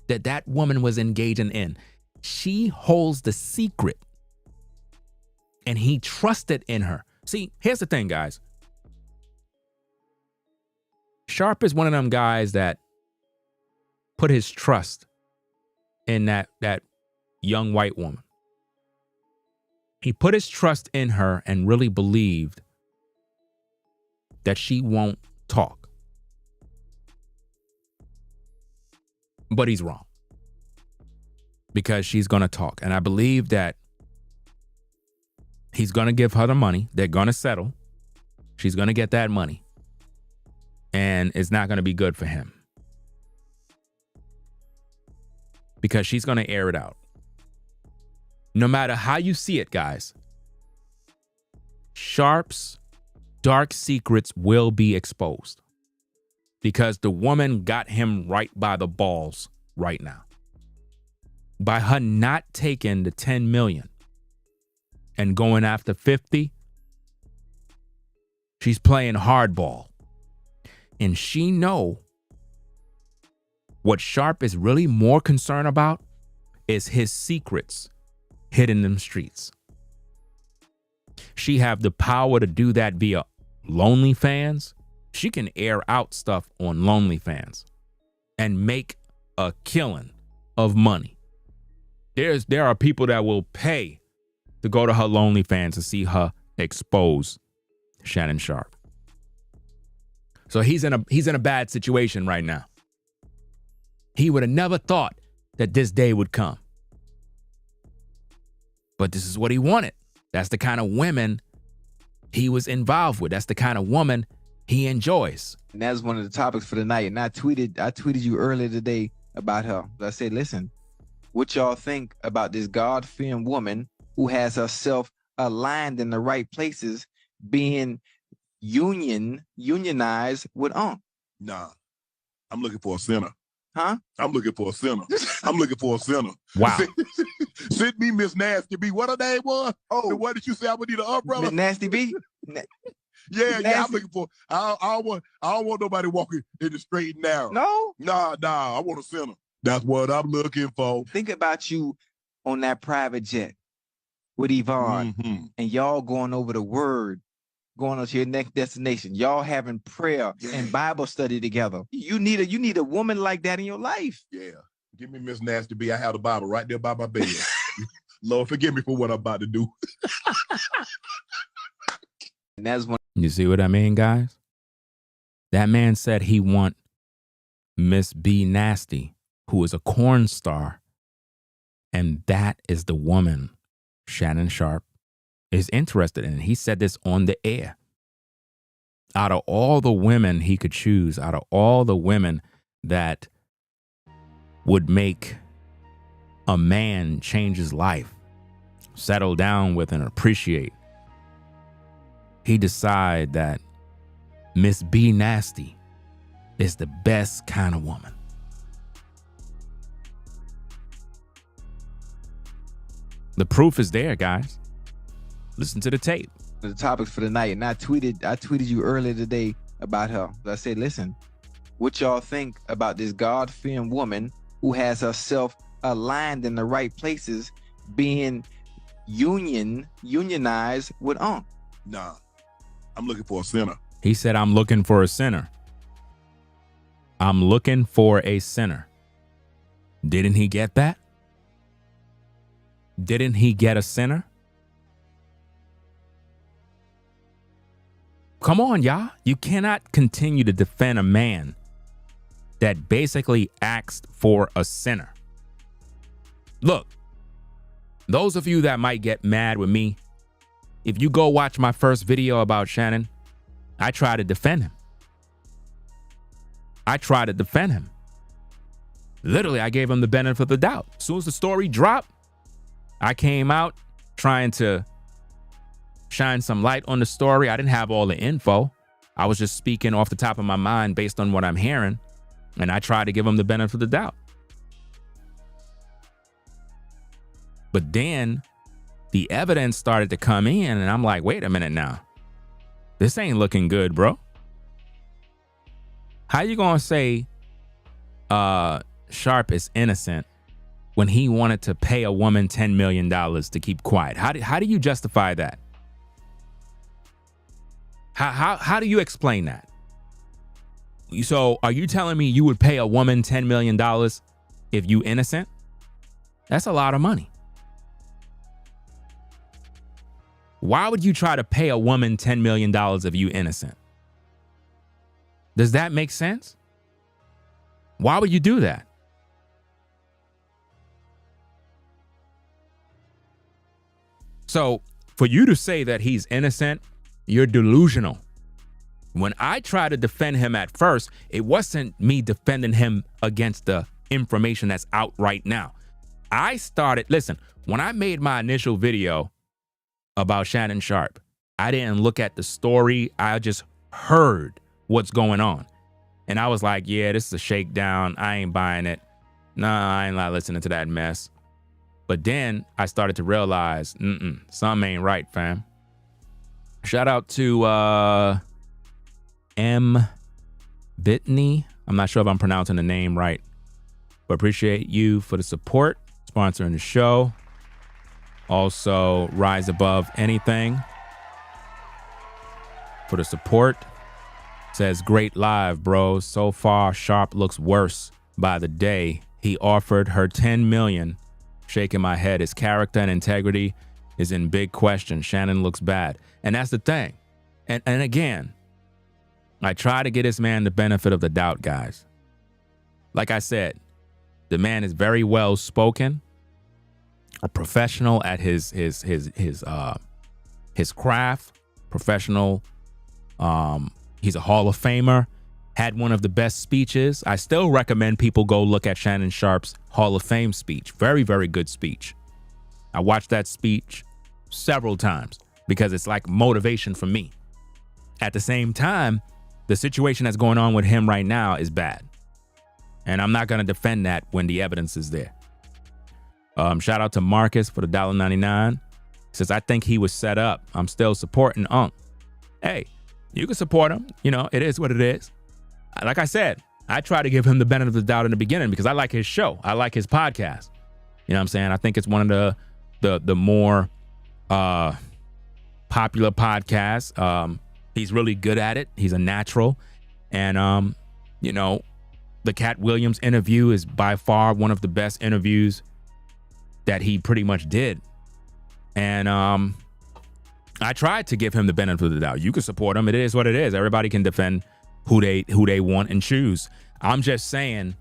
that woman was engaging in. She holds the secret. And he trusted in her. See, here's the thing, guys. Sharpe is one of them guys that put his trust in that young white woman. He put his trust in her and really believed that she won't talk. But he's wrong. Because she's going to talk. And I believe that he's going to give her the money. They're going to settle. She's going to get that money. And it's not going to be good for him. Because she's going to air it out. No matter how you see it, guys, Sharpe's dark secrets will be exposed. Because the woman got him right by the balls right now. By her not taking the 10 million. and going after 50, she's playing hardball. And she know what Sharpe is really more concerned about is his secrets hidden in them streets. She have the power to do that via OnlyFans. She can air out stuff on OnlyFans and make a killing of money. There are people that will pay to go to her OnlyFans to see her expose Shannon Sharpe. So he's in a bad situation right now. He would have never thought that this day would come. But this is what he wanted. That's the kind of women he was involved with. That's the kind of woman he enjoys. And that's one of the topics for the night. And I tweeted you earlier today about her. I said, listen, what y'all think about this God-fearing woman who has herself aligned in the right places being unionized with Nah, I'm looking for a sinner. Huh? I'm looking for a sinner. I'm looking for a sinner. Wow. Send me Miss Nasty B. What her name was? Oh, and what did you say? I would need an umbrella. Miss Nasty B. Yeah, Nasty. I'm looking for. I don't want nobody walking in the straight and narrow. No. Nah. I want a sinner. That's what I'm looking for. Think about you on that private jet with Yvonne, and y'all going over the word, going on to your next destination. Y'all having prayer and Bible study together. You need a woman like that in your life. Yeah. Give me Miss Nasty B. I have the Bible right there by my bed. Lord, forgive me for what I'm about to do. And that's one. You see what I mean, guys? That man said he want Miss B Nasty, who is a corn star. And that is the woman Shannon Sharpe is interested in. He said this on the air. Out of all the women he could choose, out of all the women that would make a man change his life, settle down with and appreciate, he decided that Miss B Nasty is the best kind of woman. The proof is there, guys. Listen to the tape. The topics for the night, and I tweeted you earlier today about her. I said, listen, what y'all think about this God-fearing woman who has herself aligned in the right places being unionized with Nah, I'm looking for a sinner. He said, I'm looking for a sinner. I'm looking for a sinner. Didn't he get that? Didn't he get a sinner? Come on, y'all. You cannot continue to defend a man that basically asked for a sinner. Look, those of you that might get mad with me, if you go watch my first video about Shannon, I try to defend him. Literally, I gave him the benefit of the doubt. As soon as the story dropped, I came out trying to shine some light on the story. I didn't have all the info. I was just speaking off the top of my mind based on what I'm hearing. And I tried to give him the benefit of the doubt. But then the evidence started to come in and I'm like, wait a minute now. This ain't looking good, bro. How you gonna say Sharpe is innocent when he wanted to pay a woman $10 million to keep quiet? How do you justify that? How do you explain that? So are you telling me you would pay a woman $10 million if you innocent? That's a lot of money. Why would you try to pay a woman $10 million if you innocent? Does that make sense? Why would you do that? So for you to say that he's innocent, you're delusional. When I tried to defend him at first, it wasn't me defending him against the information that's out right now. Listen, when I made my initial video about Shannon Sharpe, I didn't look at the story. I just heard what's going on. And I was like, yeah, this is a shakedown. I ain't buying it. Nah, I ain't not listening to that mess. But then I started to realize, something ain't right, fam. Shout out to M. Bitney. I'm not sure if I'm pronouncing the name right, but appreciate you for the support, sponsoring the show. Also, Rise Above Anything for the support. Says, great live, bro. So far, Sharpe looks worse by the day. He offered her $10 million. Shaking my head. His character and integrity is in big question. Shannon looks bad. And that's the thing. And again, I try to get this man the benefit of the doubt, guys. Like I said, the man is very well spoken, a professional at his craft, professional. He's a Hall of Famer, had one of the best speeches. I still recommend people go look at Shannon Sharpe's Hall of Fame speech. Very, very good speech. I watched that speech several times because it's like motivation for me. At the same time, the situation that's going on with him right now is bad. And I'm not going to defend that when the evidence is there. Shout out to Marcus for the $1.99. Says, I think he was set up. I'm still supporting Unc. Hey, you can support him. You know, it is what it is. Like I said, I try to give him the benefit of the doubt in the beginning because I like his show. I like his podcast. You know what I'm saying? I think it's one of the more popular podcasts. He's really good at it. He's a natural. And, you know, the Cat Williams interview is by far one of the best interviews that he pretty much did. And I tried to give him the benefit of the doubt. You can support him. It is what it is. Everybody can defend who they want and choose. I'm just saying,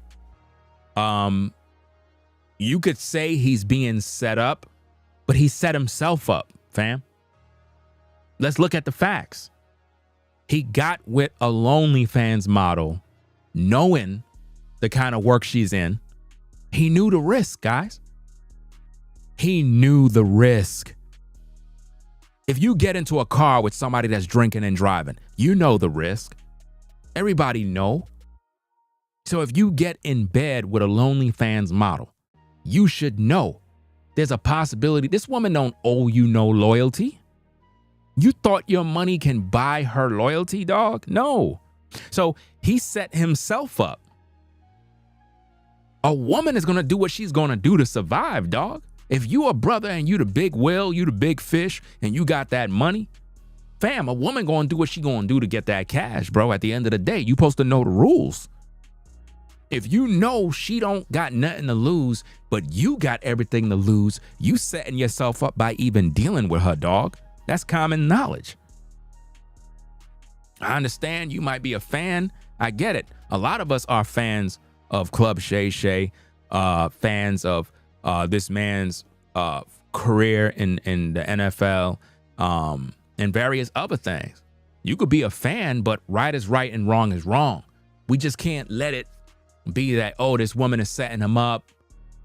you could say he's being set up, but he set himself up, fam. Let's look at the facts. He got with a OnlyFans model, knowing the kind of work she's in. He knew the risk, guys. He knew the risk. If you get into a car with somebody that's drinking and driving, you know the risk. Everybody know. So if you get in bed with a OnlyFans model, you should know there's a possibility this woman don't owe you no loyalty. You thought your money can buy her loyalty, dog? No. So he set himself up. A woman is going to do what she's going to do to survive, dog. If you a brother and you the big whale, you the big fish, and you got that money, fam, a woman going to do what she going to do to get that cash, bro. At the end of the day, you supposed to know the rules. If you know she don't got nothing to lose, but you got everything to lose, you setting yourself up by even dealing with her, dog. That's common knowledge. I understand you might be a fan. I get it. A lot of us are fans of Club Shay Shay, fans of this man's career in the NFL, and various other things. You could be a fan, but right is right and wrong is wrong. We just can't let it be that, oh, this woman is setting him up,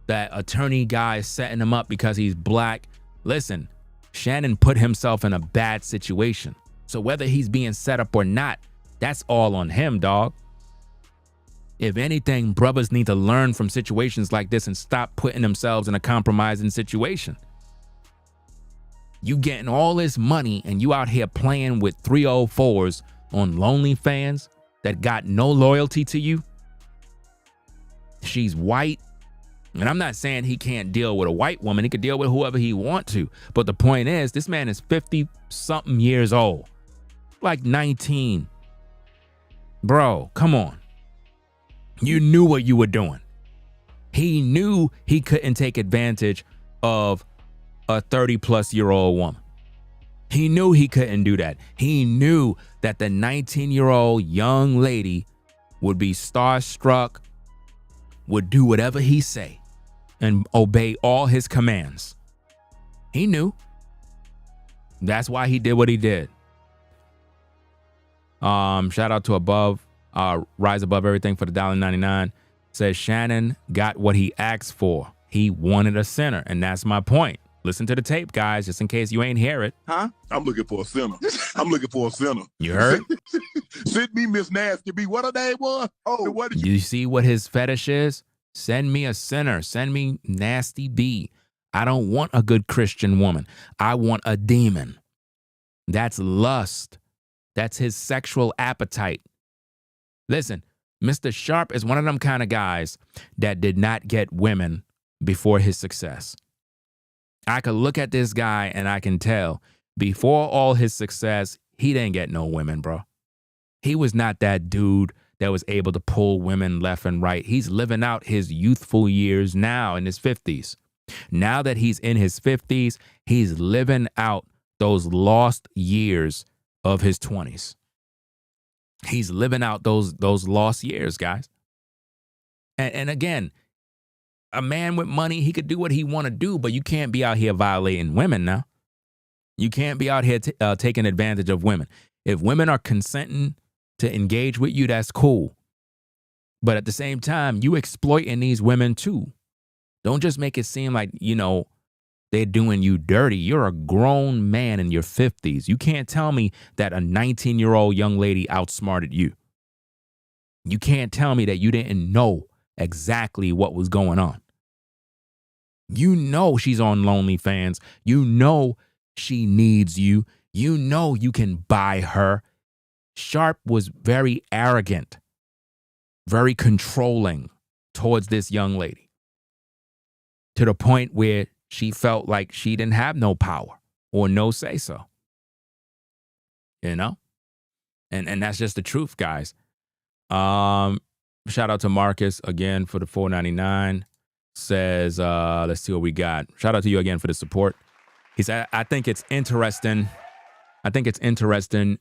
that attorney guy is setting him up because he's black. Listen, Shannon put himself in a bad situation. So whether he's being set up or not, that's all on him, dog. If anything, brothers need to learn from situations like this and stop putting themselves in a compromising situation. You getting all this money and you out here playing with 304s on OnlyFans that got no loyalty to you. She's white. And I'm not saying he can't deal with a white woman. He could deal with whoever he want to. But the point is, this man is 50-something years old. Like 19. Bro, come on. You knew what you were doing. He knew he couldn't take advantage of a 30-plus-year-old woman. He knew he couldn't do that. He knew that the 19-year-old young lady would be starstruck, would do whatever he say, and obey all his commands. He knew. That's why he did what he did. Shout out to Rise Above Everything for the $1.99. Says Shannon got what he asked for. He wanted a sinner, and that's my point. Listen to the tape, guys, just in case you ain't hear it. Huh? I'm looking for a sinner. I'm looking for a sinner. You heard? Send me Miss Nasty B. What her name was? Oh, what did you see what his fetish is? Send me a sinner. Send me Nasty B. I don't want a good Christian woman. I want a demon. That's lust. That's his sexual appetite. Listen, Mr. Sharpe is one of them kind of guys that did not get women before his success. I could look at this guy and I can tell before all his success, he didn't get no women, bro. He was not that dude that was able to pull women left and right. He's living out his youthful years now in his 50s. Now that he's in his 50s, he's living out those lost years of his 20s. He's living out those lost years, guys. And again, a man with money, he could do what he want to do, but you can't be out here violating women now. You can't be out here taking advantage of women. If women are consenting to engage with you, that's cool. But at the same time, you exploiting these women too. Don't just make it seem like, they're doing you dirty. You're a grown man in your 50s. You can't tell me that a 19-year-old young lady outsmarted you. You can't tell me that you didn't know exactly what was going on. You know she's on OnlyFans. You know she needs you. You know you can buy her. Sharpe was very arrogant, very controlling towards this young lady, to the point where she felt like she didn't have no power or no say-so. And that's just the truth, guys. Shout out to Marcus again for the $4.99. Says, let's see what we got. Shout out to you again for the support. He said, I think it's interesting.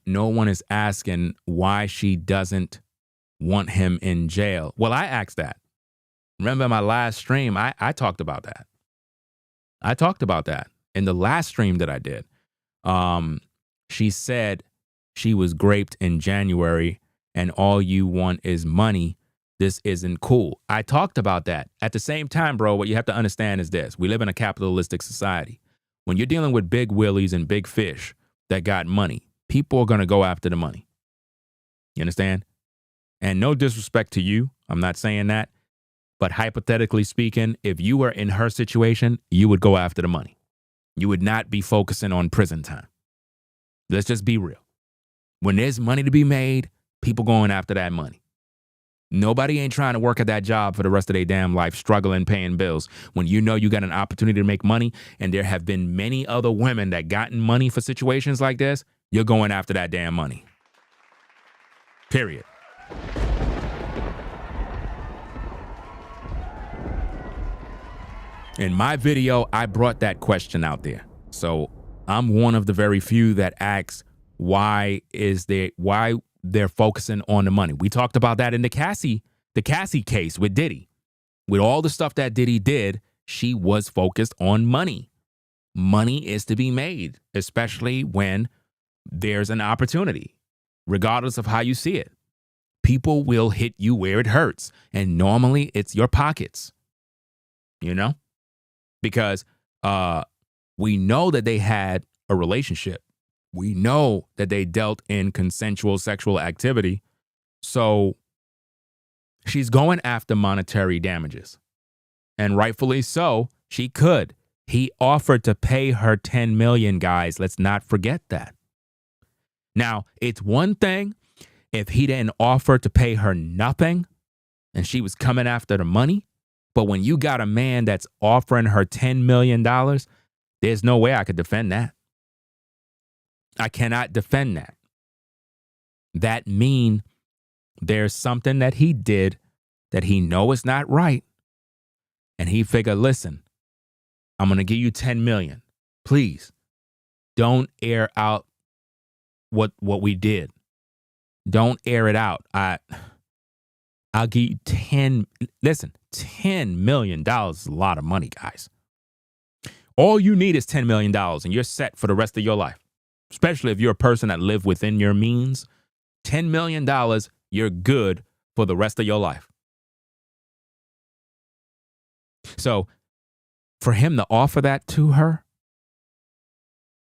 No one is asking why she doesn't want him in jail. Well, I asked that. Remember my last stream, I talked about that. I talked about that in the last stream that I did. She said she was raped in January and all you want is money. This isn't cool. I talked about that. At the same time, bro, what you have to understand is this. We live in a capitalistic society. When you're dealing with big willies and big fish that got money, people are going to go after the money. You understand? And no disrespect to you. I'm not saying that. But hypothetically speaking, if you were in her situation, you would go after the money. You would not be focusing on prison time. Let's just be real. When there's money to be made, people going after that money. Nobody ain't trying to work at that job for the rest of their damn life, struggling, paying bills. When you know you got an opportunity to make money, and there have been many other women that gotten money for situations like this, you're going after that damn money. Period. In my video, I brought that question out there. So I'm one of the very few that asks why they're focusing on the money. We talked about that in the Cassie case with Diddy. With all the stuff that Diddy did, she was focused on money. Money is to be made, especially when there's an opportunity, regardless of how you see it. People will hit you where it hurts, and normally it's your pockets. Because we know that they had a relationship. We know that they dealt in consensual sexual activity. So she's going after monetary damages. And rightfully so, she could. He offered to pay her $10 million, guys. Let's not forget that. Now, it's one thing if he didn't offer to pay her nothing and she was coming after the money. But when you got a man that's offering her $10 million, there's no way I could defend that. I cannot defend that. That means there's something that he did that he know is not right. And he figured, listen, I'm going to give you $10 million. Please don't air out what we did. Don't air it out. I'll give you $10 million is a lot of money, guys. All you need is $10 million and you're set for the rest of your life. Especially if you're a person that live within your means. $10 million, you're good for the rest of your life. So for him to offer that to her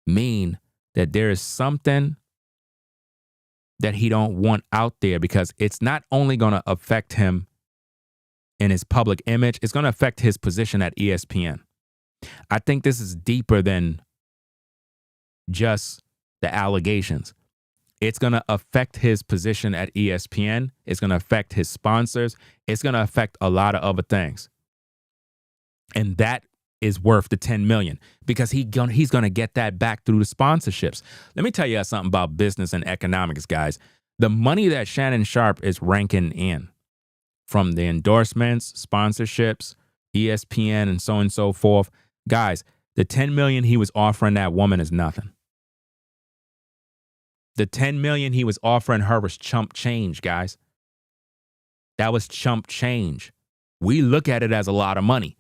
mean that there is something that he don't want out there, because it's not only going to affect him in his public image, it's going to affect his position at ESPN. I think this is deeper than just the allegations. It's going to affect his position at ESPN. It's going to affect his sponsors. It's going to affect a lot of other things. And that is worth the $10 million because he's going to get that back through the sponsorships. Let me tell you something about business and economics, guys. The money that Shannon Sharpe is ranking in from the endorsements, sponsorships, ESPN, and so on and so forth, guys, the $10 million he was offering that woman is nothing. The $10 million he was offering her was chump change, guys. That was chump change. We look at it as a lot of money.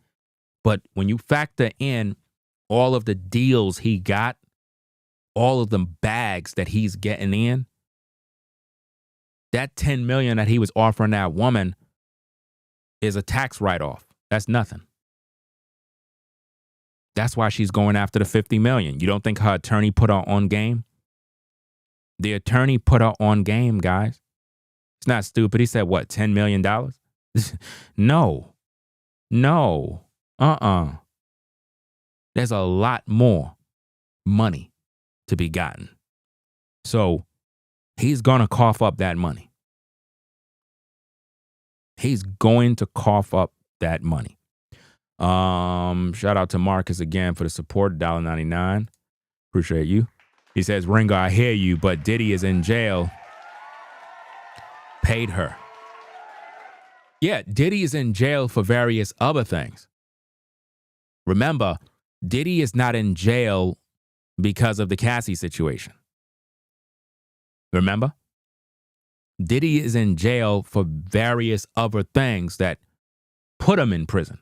But when you factor in all of the deals he got, all of the bags that he's getting in, that $10 million that he was offering that woman is a tax write-off. That's nothing. That's why she's going after the $50 million. You don't think her attorney put her on game? The attorney put her on game, guys. It's not stupid. He said, what, $10 million? No. There's a lot more money to be gotten. So he's going to cough up that money. He's going to cough up that money. Shout out to Marcus again for the support, $1.99. Appreciate you. He says, Ringo, I hear you, but Diddy is in jail. Paid her. Yeah, Diddy is in jail for various other things. Remember, Diddy is not in jail because of the Cassie situation. Remember? Diddy is in jail for various other things that put him in prison.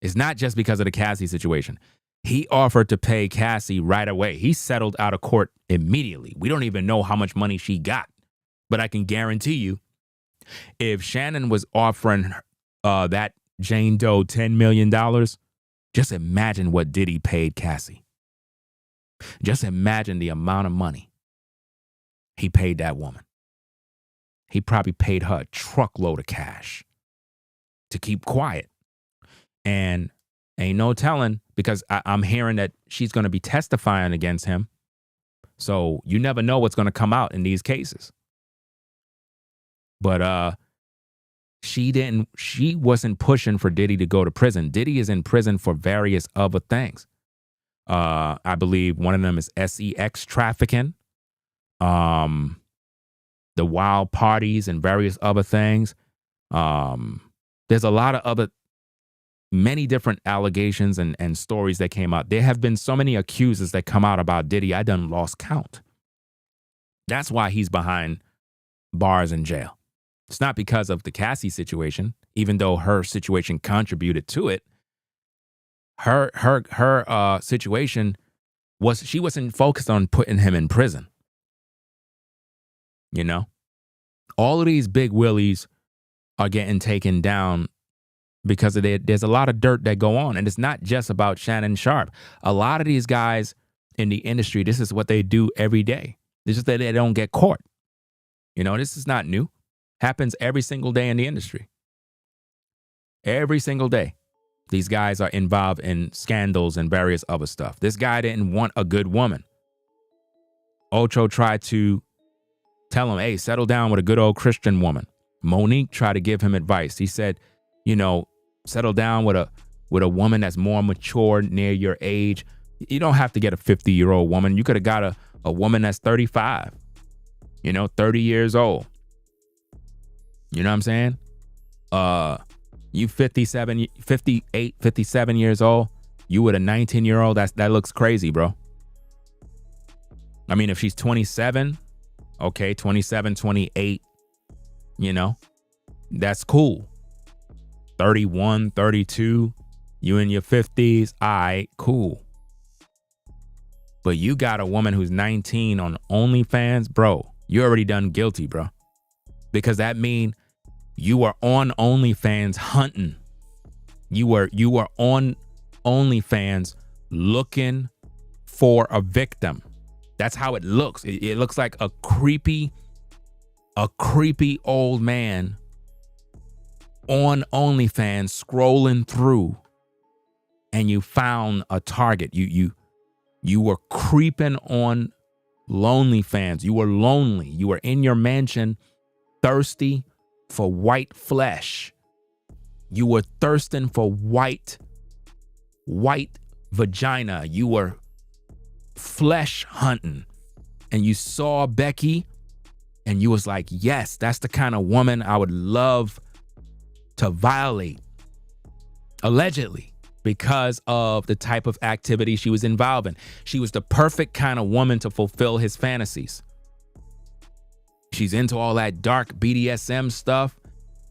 It's not just because of the Cassie situation. He offered to pay Cassie right away. He settled out of court immediately. We don't even know how much money she got. But I can guarantee you, if Shannon was offering that Jane Doe $10 million, just imagine what Diddy paid Cassie. Just imagine the amount of money he paid that woman. He probably paid her a truckload of cash to keep quiet. And ain't no telling, because I'm hearing that she's going to be testifying against him. So you never know what's going to come out in these cases. But she wasn't pushing for Diddy to go to prison. Diddy is in prison for various other things. I believe one of them is sex trafficking, the wild parties and various other things. There's a lot of many different allegations and stories that came out. There have been so many accusers that come out about Diddy, I done lost count. That's why he's behind bars in jail. It's not because of the Cassie situation, even though her situation contributed to it. Her situation was, she wasn't focused on putting him in prison. You know, all of these big willies are getting taken down because there's a lot of dirt that go on. And it's not just about Shannon Sharpe. A lot of these guys in the industry, this is what they do every day. It's just that they don't get caught. You know, this is not new. Happens every single day in the industry. Every single day. These guys are involved in scandals and various other stuff. This guy didn't want a good woman. Ocho tried to tell him, hey, settle down with a good old Christian woman. Monique tried to give him advice. He said, you know, settle down with a woman that's more mature, near your age. You don't have to get a 50-year-old woman. You could have got a woman that's 35, 30 years old. You know what I'm saying? You 58, 57 years old, you with a 19-year-old, that looks crazy, bro. I mean, if she's 27, okay, 27, 28, that's cool. 31, 32, you in your 50s, all right, cool. But you got a woman who's 19 on OnlyFans, bro, you already done guilty, bro. Because that mean you are on OnlyFans hunting. You are on OnlyFans looking for a victim. That's how it looks. It looks like a creepy old man on OnlyFans scrolling through and you found a target. You were creeping on lonely fans. You were lonely. You were in your mansion, thirsty for white flesh. You were thirsting for white vagina. You were flesh hunting, and you saw Becky, and you was like, yes, that's the kind of woman I would love to violate, allegedly, because of the type of activity she was involved in. She was the perfect kind of woman to fulfill his fantasies. She's into all that dark BDSM stuff.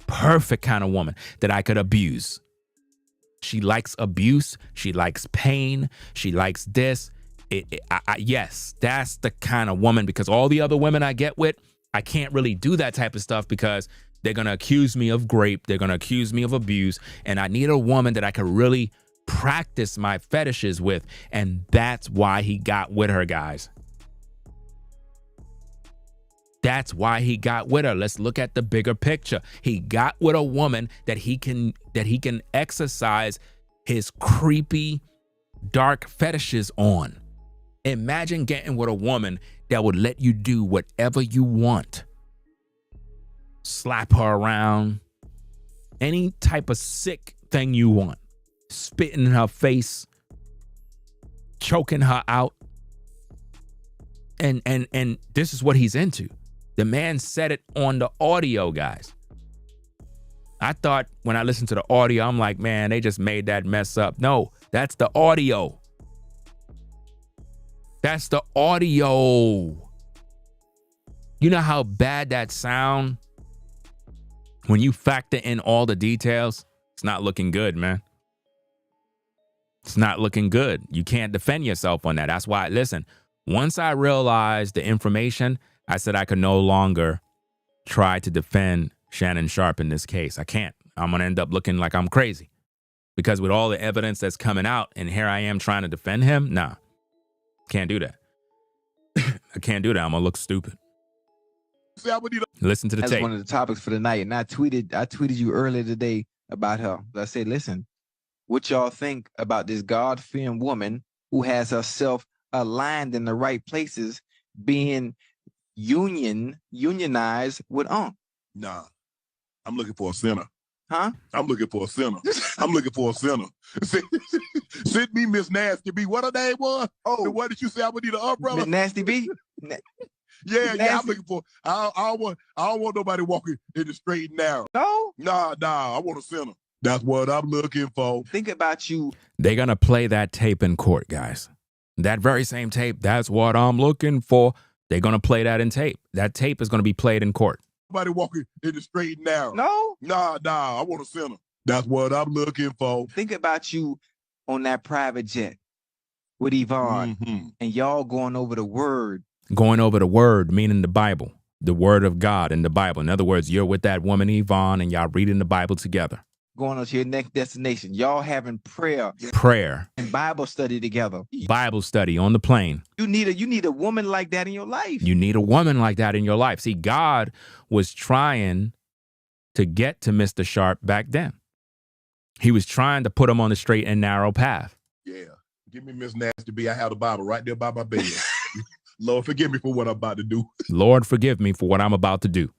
Perfect kind of woman that I could abuse. She likes abuse. She likes pain. She likes this. Yes, that's the kind of woman, because all the other women I get with, I can't really do that type of stuff because they're going to accuse me of rape. They're going to accuse me of abuse. And I need a woman that I could really practice my fetishes with. And that's why he got with her, guys. That's why he got with her. Let's look at the bigger picture. He got with a woman that he can exercise his creepy, dark fetishes on. Imagine getting with a woman that would let you do whatever you want. Slap her around. Any type of sick thing you want. Spitting in her face. Choking her out. And this is what he's into. The man said it on the audio, guys. I thought when I listened to the audio, I'm like, man, they just made that mess up. No, that's the audio. That's the audio. You know how bad that sound? When you factor in all the details, it's not looking good, man. It's not looking good. You can't defend yourself on that. That's why, listen, once I realized the information, I said I could no longer try to defend Shannon Sharpe in this case. I can't. I'm going to end up looking like I'm crazy. Because with all the evidence that's coming out, and here I am trying to defend him, nah. Can't do that. I can't do that. I'm going to look stupid. Listen to the That's tape. one of the topics for the night. And I tweeted you earlier today about her. I said, listen, what y'all think about this God-fearing woman who has herself aligned in the right places being unionized with Nah, I'm looking for a sinner. Huh? I'm looking for a sinner. I'm looking for a sinner. Send me Miss Nasty B. What her name was? Oh, what did you say? I would need an umbrella. Miss Nasty B. Yeah, I'm looking for. I don't want nobody walking in the straight and narrow. No. Nah. I want a sinner. That's what I'm looking for. Think about you. They're going to play that tape in court, guys. That very same tape. That's what I'm looking for. They're going to play that in tape. That tape is going to be played in court. Nobody walking in the straight and narrow. No. Nah. I want a sinner. That's what I'm looking for. Think about you on that private jet with Yvonne, and y'all going over the word. Going over the word, meaning the Bible, the word of God in the Bible. In other words, you're with that woman Yvonne, and y'all reading the Bible together. Going on to your next destination. Y'all having prayer and Bible study together. Bible study on the plane. You need a woman like that in your life. You need a woman like that in your life. See, God was trying to get to Mr. Sharpe back then. He was trying to put him on the straight and narrow path. Yeah. Give me Miss Nasty B. I have the Bible right there by my bed. Lord, forgive me for what I'm about to do. Lord, forgive me for what I'm about to do.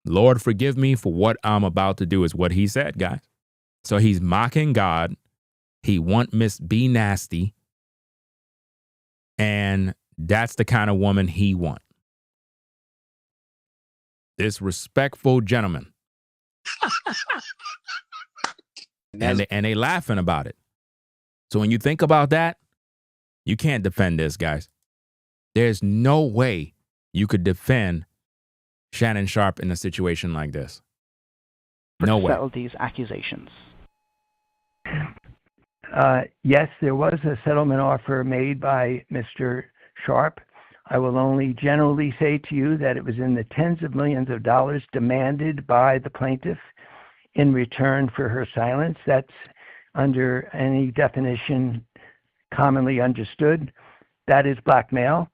Lord, forgive me for what I'm about to do is what he said, guys. So he's mocking God. He want Miss B Nasty. And that's the kind of woman he want. This respectful gentleman. and they laughing about it. So when you think about that, you can't defend this, guys. There's no way you could defend Shannon Sharpe in a situation like this. No way. Settle these accusations. Yes, there was a settlement offer made by Mr. Sharpe. I will only generally say to you that it was in the tens of millions of dollars demanded by the plaintiff in return for her silence. That's under any definition commonly understood. That is blackmail.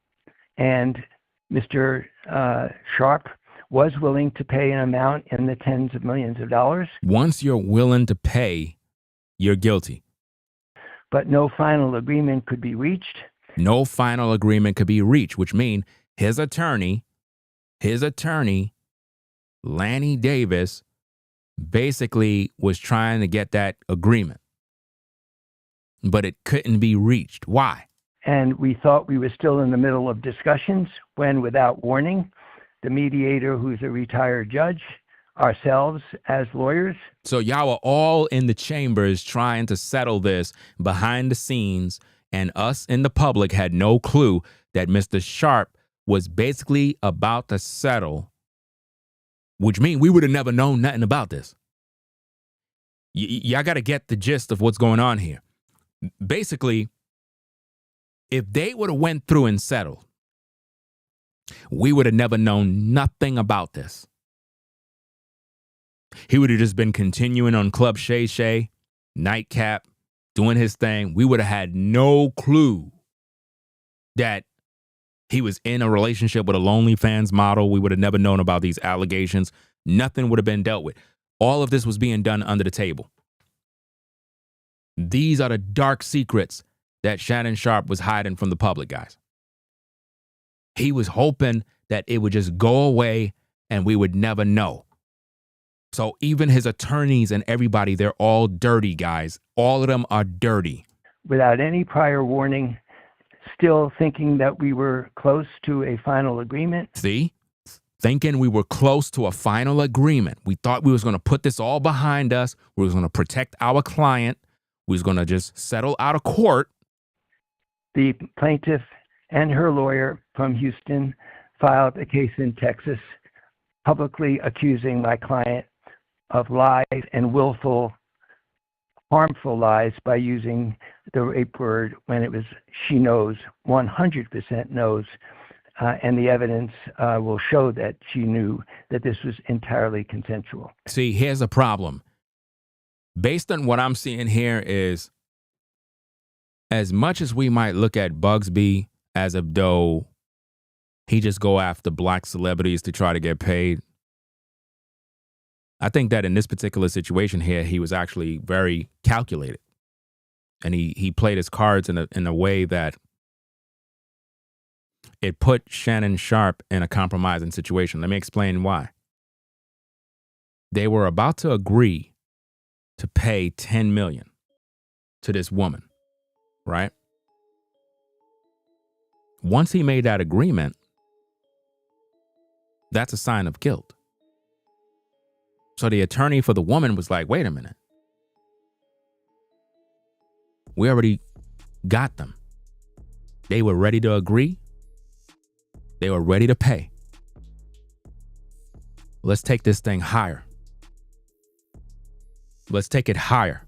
And Mr. Sharpe was willing to pay an amount in the tens of millions of dollars. Once you're willing to pay, you're guilty. but no final agreement could be reached. No final agreement could be reached, which means his attorney, Lanny Davis, basically was trying to get that agreement, but it couldn't be reached. Why? And we thought we were still in the middle of discussions when, without warning, the mediator, who's a retired judge, ourselves as lawyers. So y'all were all in the chambers trying to settle this behind the scenes, and us in the public had no clue that Mr. Sharpe was basically about to settle, which means we would have never known nothing about this. Y'all got to get the gist of what's going on here. Basically, if they would have went through and settled, we would have never known nothing about this. He would have just been continuing on Club Shay Shay, Nightcap, doing his thing. We would have had no clue that he was in a relationship with a OnlyFans model. We would have never known about these allegations. Nothing would have been dealt with. All of this was being done under the table. These are the dark secrets that Shannon Sharpe was hiding from the public, guys. He was hoping that it would just go away and we would never know. So even his attorneys and everybody, they're all dirty, guys. All of them are dirty. Without any prior warning, still thinking that we were close to a final agreement. See? Thinking we were close to a final agreement. We thought we was going to put this all behind us. We was going to protect our client. We was going to just settle out of court. The plaintiff and her lawyer from Houston filed a case in Texas, publicly accusing my client of lies and willful, harmful lies by using the rape word when it was she knows, 100% knows, and the evidence will show that she knew that this was entirely consensual. See, here's a problem. Based on what I'm seeing here is, as much as we might look at Bugsby as if though he just go after black celebrities to try to get paid, I think that in this particular situation here, he was actually very calculated. And he played his cards in a way that it put Shannon Sharpe in a compromising situation. Let me explain why. They were about to agree to pay $10 million to this woman, right? Once he made that agreement, that's a sign of guilt. So the attorney for the woman was like, wait a minute. We already got them. They were ready to agree. They were ready to pay. Let's take this thing higher. Let's take it higher.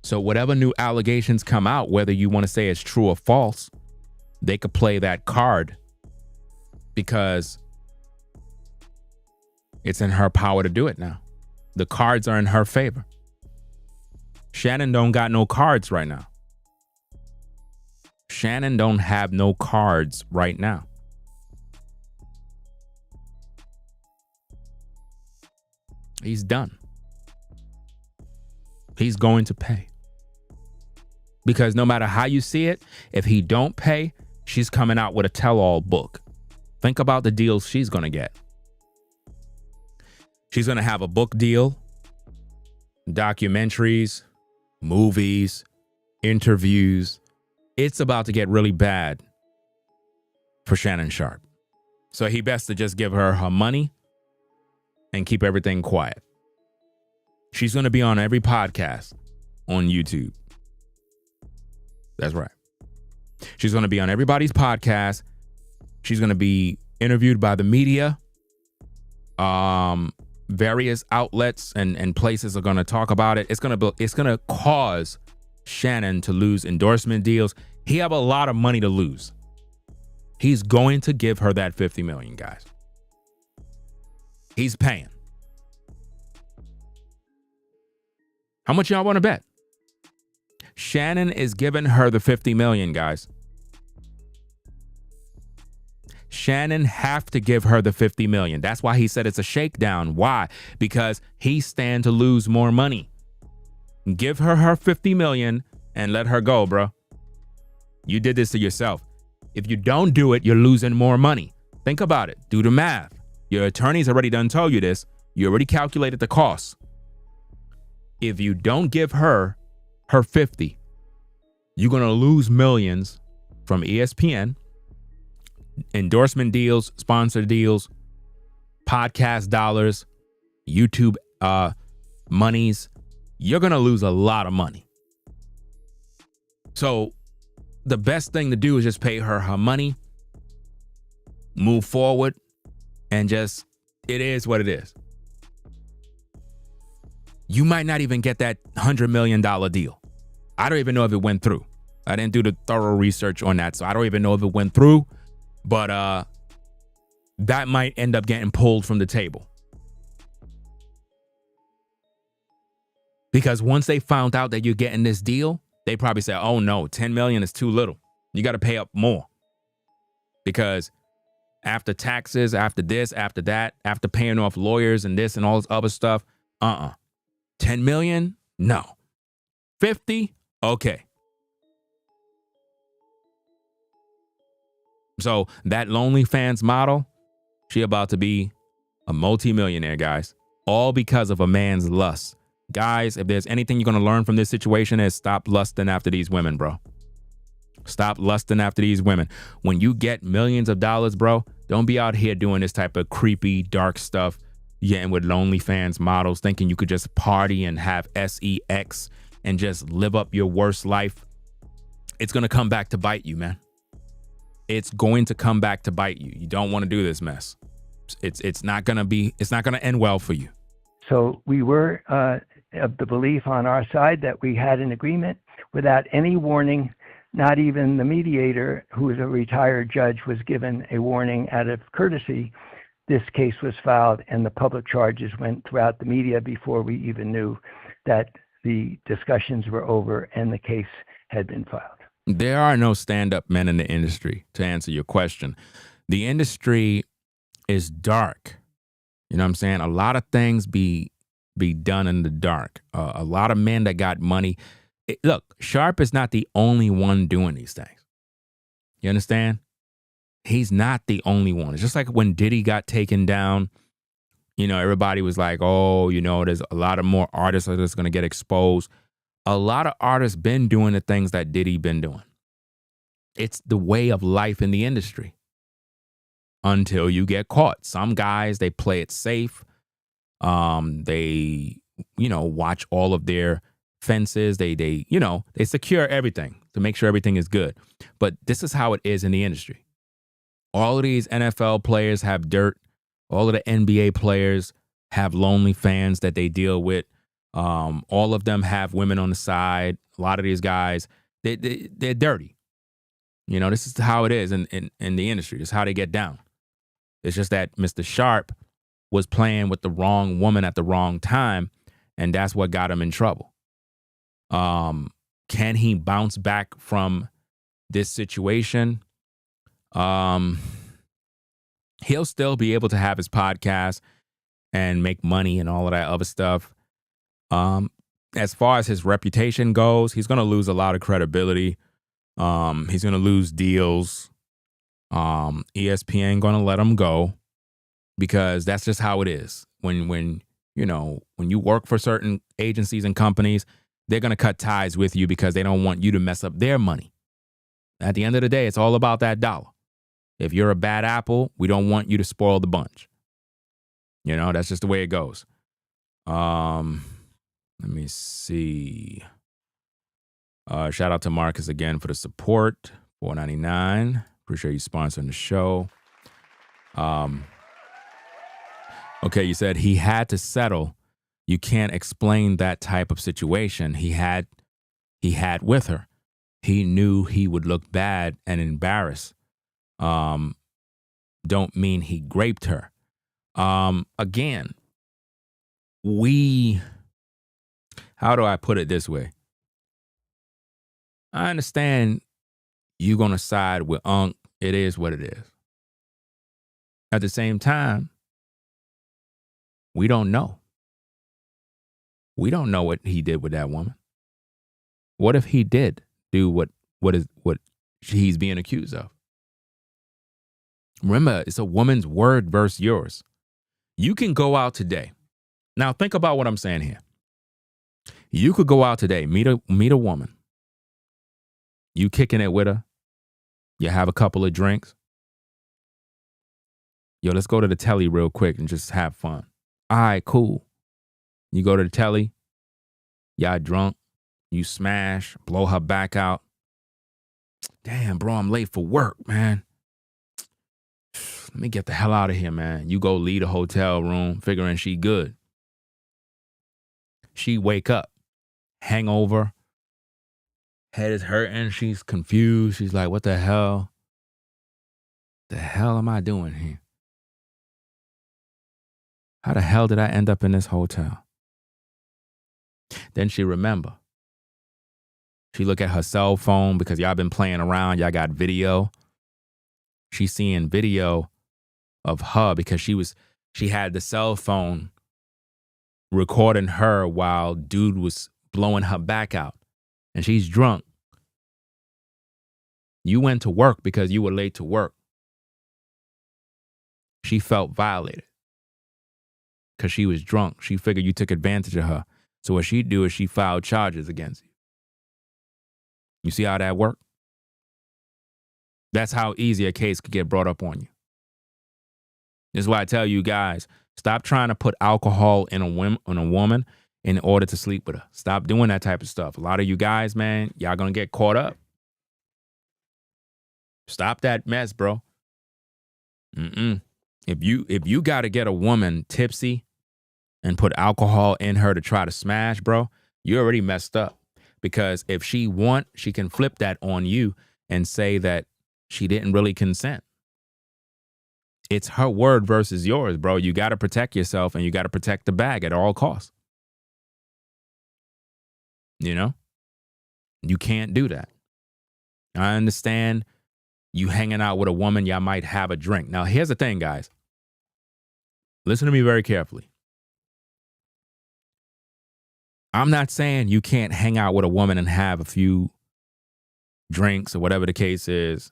So whatever new allegations come out, whether you want to say it's true or false, they could play that card because it's in her power to do it now. The cards are in her favor. Shannon don't got no cards right now. Shannon don't have no cards right now. He's done. He's going to pay. Because no matter how you see it, if he don't pay, she's coming out with a tell-all book. Think about the deals she's going to get. She's going to have a book deal, documentaries, movies, interviews. It's about to get really bad for Shannon Sharpe. So he best to just give her her money and keep everything quiet. She's going to be on every podcast on YouTube. That's right. She's going to be on everybody's podcast. She's going to be interviewed by the media. Various outlets and places are going to talk about it. It's going to cause Shannon to lose endorsement deals. He have a lot of money to lose. He's going to give her that $50 million, guys. He's paying. How much y'all want to bet? Shannon is giving her the $50 million, guys. Shannon have to give her the $50 million. That's why he said it's a shakedown. Why? Because he stand to lose more money. Give her her $50 million and let her go, bro. You did this to yourself. If you don't do it, you're losing more money. Think about it. Do the math. Your attorney's already done told you this. You already calculated the costs. If you don't give her her 50, you're going to lose millions from ESPN, endorsement deals, sponsor deals, podcast dollars, YouTube monies. You're going to lose a lot of money. So the best thing to do is just pay her her money, move forward, and just, it is what it is. You might not even get that $100 million deal. I don't even know if it went through. I didn't do the thorough research on that, so I don't even know if it went through. But that might end up getting pulled from the table. Because once they found out that you're getting this deal, they probably said, oh no, 10 million is too little. You got to pay up more. Because after taxes, after this, after that, after paying off lawyers and this and all this other stuff, 10 million? No. 50? Okay. So that OnlyFans model, she about to be a multimillionaire, guys. All because of a man's lust. Guys, if there's anything you're going to learn from this situation is stop lusting after these women, bro. Stop lusting after these women. When you get millions of dollars, bro, don't be out here doing this type of creepy, dark stuff. Getting with OnlyFans models, thinking you could just party and have sex and just live up your worst life. It's going to come back to bite you, man. It's going to come back to bite you. You don't want to do this mess. It's not going to end well for you. So we were of the belief on our side that we had an agreement without any warning. Not even the mediator, who is a retired judge, was given a warning out of courtesy. This case was filed and the public charges went throughout the media before we even knew that the discussions were over and the case had been filed. There are no stand-up men in the industry, to answer your question. The industry is dark. You know what I'm saying? A lot of things be done in the dark. A lot of men that got money. Look, Sharpe is not the only one doing these things. You understand? He's not the only one. It's just like when Diddy got taken down, you know, everybody was like, oh, you know, there's a lot of more artists that's going to get exposed. A lot of artists been doing the things that Diddy been doing. It's the way of life in the industry until you get caught. Some guys, they play it safe. They, you know, watch all of their fences. They secure everything to make sure everything is good. But this is how it is in the industry. All of these NFL players have dirt. All of the NBA players have OnlyFans that they deal with. All of them have women on the side. A lot of these guys, they're dirty. You know, this is how it is in the industry. This is how they get down. It's just that Mr. Sharpe was playing with the wrong woman at the wrong time, and that's what got him in trouble. Can he bounce back from this situation? He'll still be able to have his podcast and make money and all of that other stuff. As far as his reputation goes, he's going to lose a lot of credibility. He's going to lose deals. ESPN going to let him go because that's just how it is. When you work for certain agencies and companies, they're going to cut ties with you because they don't want you to mess up their money. At the end of the day, it's all about that dollar. If you're a bad apple, we don't want you to spoil the bunch. You know, that's just the way it goes. Let me see. Shout out to Marcus again for the support. $4.99. Appreciate you sponsoring the show. Okay, you said he had to settle. You can't explain that type of situation he had with her. He knew he would look bad and embarrassed. Don't mean he raped her. Again, how do I put it this way? I understand you're going to side with Unc. It is what it is. At the same time, we don't know. We don't know what he did with that woman. What if he did do what he's being accused of? Remember, it's a woman's word versus yours. You can go out today. Now think about what I'm saying here. You could go out today, meet a woman. You kicking it with her. You have a couple of drinks. Yo, let's go to the telly real quick and just have fun. All right, cool. You go to the telly. Y'all drunk. You smash, blow her back out. Damn, bro, I'm late for work, man. Let me get the hell out of here, man. You go leave the hotel room figuring she good. She wake up, hangover, head is hurting. She's confused. She's like, what the hell? The hell am I doing here? How the hell did I end up in this hotel? Then she remember. She look at her cell phone because y'all been playing around. Y'all got video. She's seeing video of her because she had the cell phone recording her while dude was blowing her back out. And she's drunk. You went to work because you were late to work. She felt violated because she was drunk. She figured you took advantage of her. So what she'd do is she filed charges against you. You see how that worked? That's how easy a case could get brought up on you. This is why I tell you guys, stop trying to put alcohol in a woman in order to sleep with her. Stop doing that type of stuff. A lot of you guys, man, y'all gonna get caught up. Stop that mess, bro. If you got to get a woman tipsy and put alcohol in her to try to smash, bro, you already messed up. Because if she can flip that on you and say that she didn't really consent. It's her word versus yours, bro. You got to protect yourself and you got to protect the bag at all costs. You know? You can't do that. I understand you hanging out with a woman, y'all might have a drink. Now, here's the thing, guys. Listen to me very carefully. I'm not saying you can't hang out with a woman and have a few drinks or whatever the case is,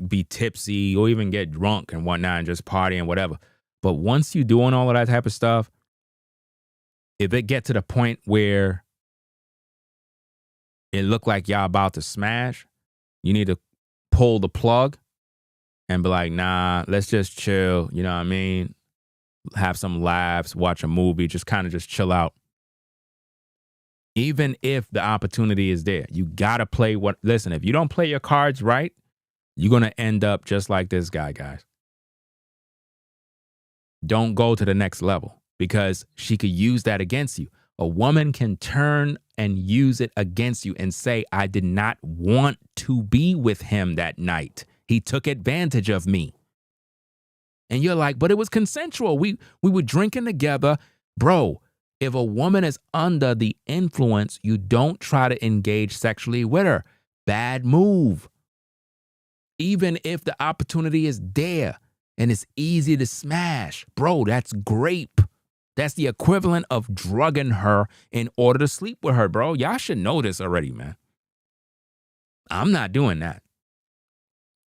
be tipsy or even get drunk and whatnot and just party and whatever. But once you doing all of that type of stuff, if it get to the point where it look like y'all about to smash, you need to pull the plug and be like, nah, let's just chill. You know what I mean? Have some laughs, watch a movie, just kind of just chill out. Even if the opportunity is there, you got to play listen, if you don't play your cards right, you're going to end up just like this guy, guys. Don't go to the next level because she could use that against you. A woman can turn and use it against you and say, I did not want to be with him that night. He took advantage of me. And you're like, but it was consensual. We were drinking together. Bro, if a woman is under the influence, you don't try to engage sexually with her. Bad move. Even if the opportunity is there and it's easy to smash. Bro, that's grape. That's the equivalent of drugging her in order to sleep with her, bro. Y'all should know this already, man. I'm not doing that.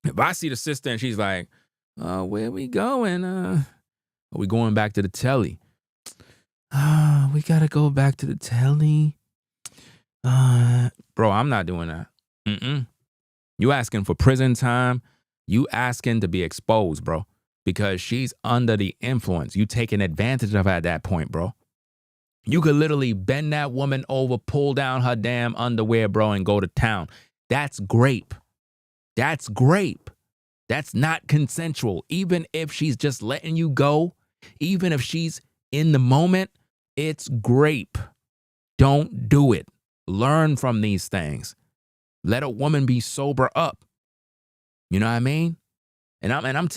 If I see the sister and she's like, where we going? Are we going back to the telly? We gotta go back to the telly. Bro, I'm not doing that. You asking for prison time. You asking to be exposed, bro. Because she's under the influence. You taking advantage of her at that point, bro. You could literally bend that woman over, pull down her damn underwear, bro, and go to town. That's grape. That's grape. That's not consensual. Even if she's just letting you go, even if she's in the moment, it's grape. Don't do it. Learn from these things. Let a woman be sober up. You know what I mean? And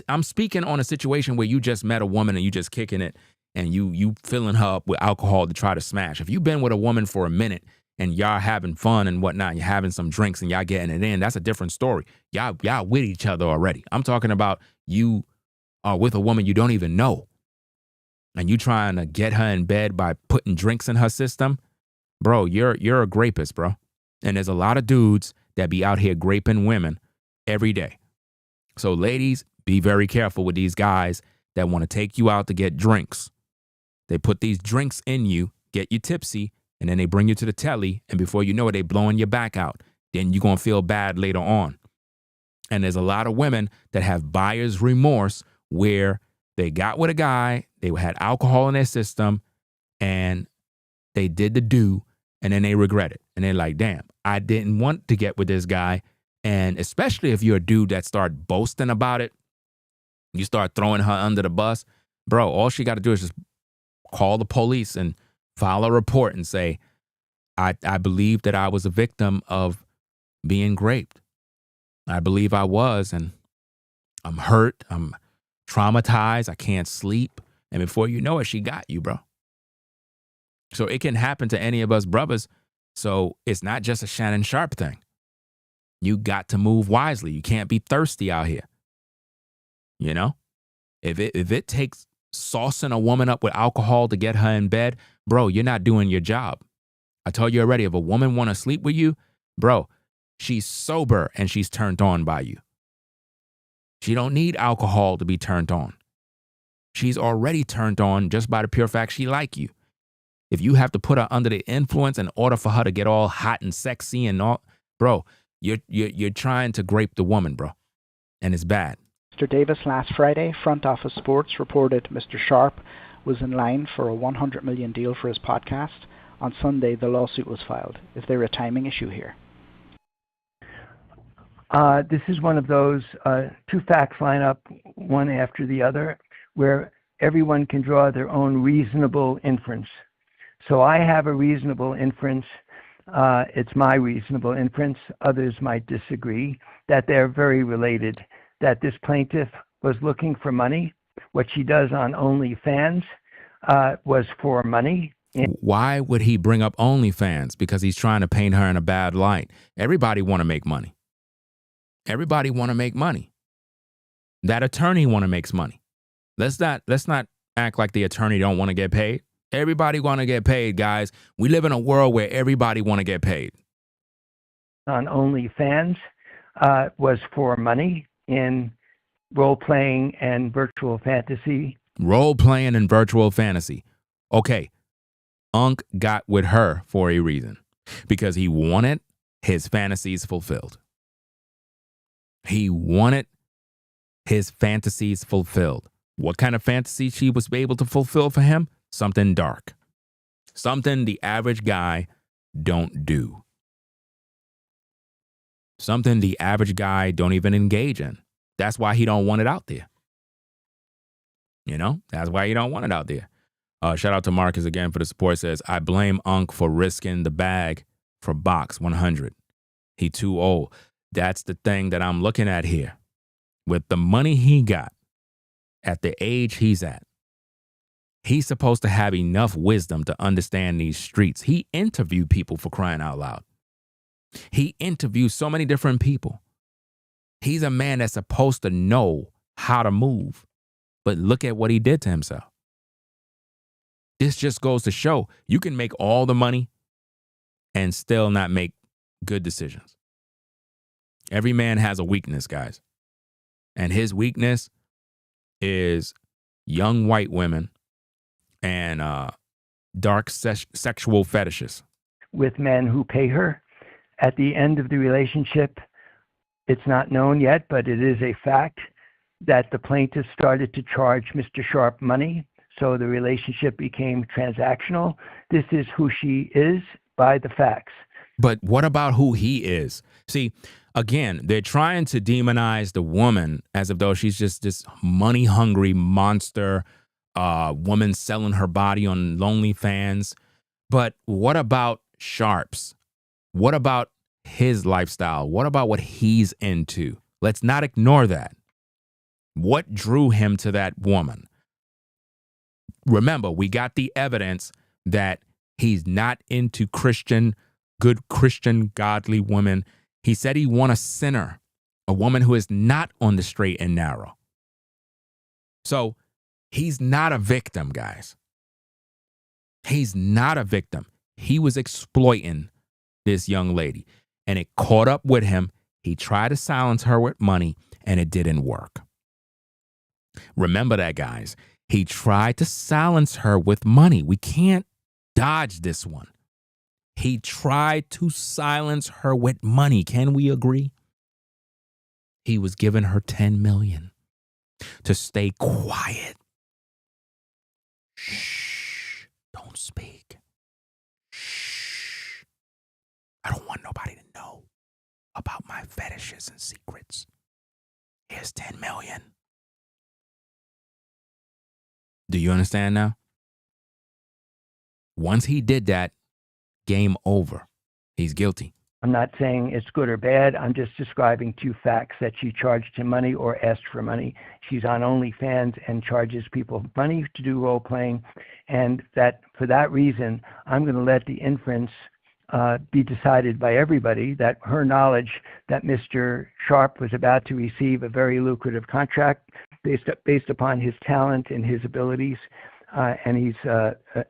I'm speaking on a situation where you just met a woman and you just kicking it and you filling her up with alcohol to try to smash. If you've been with a woman for a minute and y'all having fun and whatnot, you're having some drinks and y'all getting it in, that's a different story. Y'all with each other already. I'm talking about you are with a woman you don't even know. and you trying to get her in bed by putting drinks in her system, bro, you're a grapist, bro. And there's a lot of dudes that be out here graping women every day. So ladies, be very careful with these guys that want to take you out to get drinks. They put these drinks in you, get you tipsy, and then they bring you to the telly, and before you know it, they blowing your back out. Then you're going to feel bad later on. And there's a lot of women that have buyer's remorse where they got with a guy, they had alcohol in their system, and they did the do, and then they regret it. And they're like, damn, I didn't want to get with this guy. And especially if you're a dude that start boasting about it, you start throwing her under the bus, bro, all she got to do is just call the police and file a report and say, I believe that I was a victim of being raped. I believe I was, and I'm hurt. I'm traumatized. I can't sleep. And before you know it, she got you, bro. So it can happen to any of us brothers. So it's not just a Shannon Sharpe thing. You got to move wisely. You can't be thirsty out here. You know, if it takes saucing a woman up with alcohol to get her in bed, bro, you're not doing your job. I told you already, if a woman want to sleep with you, bro, she's sober and she's turned on by you. She don't need alcohol to be turned on. She's already turned on just by the pure fact she like you. If you have to put her under the influence in order for her to get all hot and sexy and all, bro, you're trying to grape the woman, bro. And it's bad. Mr. Davis, last Friday, Front Office Sports reported Mr. Sharpe was in line for a $100 million deal for his podcast. On Sunday, the lawsuit was filed. Is there a timing issue here? This is one of those two facts line up one after the other where everyone can draw their own reasonable inference. So I have a reasonable inference. It's my reasonable inference. Others might disagree that they're very related, that this plaintiff was looking for money. What she does on OnlyFans was for money. Why would he bring up OnlyFans? Because he's trying to paint her in a bad light. Everybody want to make money. Everybody want to make money. That attorney want to make money. Let's not act like the attorney don't want to get paid. Everybody want to get paid, guys. We live in a world where everybody want to get paid. On OnlyFans was for money in role-playing and virtual fantasy. Role-playing and virtual fantasy. Okay. Unc got with her for a reason. Because he wanted his fantasies fulfilled. He wanted his fantasies fulfilled. What kind of fantasy she was able to fulfill for him? Something dark. Something the average guy don't do. Something the average guy don't even engage in. That's why he don't want it out there. You know, that's why he don't want it out there. Shout out to Marcus again for the support. Says, I blame Unc for risking the bag for box 100. He too old. That's the thing that I'm looking at here. With the money he got at the age he's at, he's supposed to have enough wisdom to understand these streets. He interviewed people, for crying out loud. He interviewed so many different people. He's a man that's supposed to know how to move. But look at what he did to himself. This just goes to show you can make all the money and still not make good decisions. Every man has a weakness, guys. And his weakness is young white women and dark sexual fetishes. With men who pay her. At the end of the relationship, it's not known yet, but it is a fact that the plaintiff started to charge Mr. Sharpe money, so the relationship became transactional. This is who she is by the facts. But what about who he is? See, again, they're trying to demonize the woman as if though she's just this money-hungry monster, woman selling her body on OnlyFans. But what about Sharpe's? What about his lifestyle? What about what he's into? Let's not ignore that. What drew him to that woman? Remember, we got the evidence that he's not into good Christian, godly women. He said he want a sinner, a woman who is not on the straight and narrow. So He's not a victim, guys. He's not a victim. He was exploiting this young lady, and it caught up with him. He tried to silence her with money, and it didn't work. Remember that, guys. He tried to silence her with money. We can't dodge this one. He tried to silence her with money. Can we agree? He was giving her $10 million to stay quiet. Shh. Don't speak. Shh. I don't want nobody to know about my fetishes and secrets. Here's $10 million. Do you understand now? Once he did that, game over. He's guilty. I'm not saying it's good or bad. I'm just describing two facts, that she charged him money or asked for money. She's on OnlyFans and charges people money to do role playing. And that for that reason, I'm going to let the inference be decided by everybody that her knowledge that Mr. Sharpe was about to receive a very lucrative contract based upon his talent and his abilities. And he's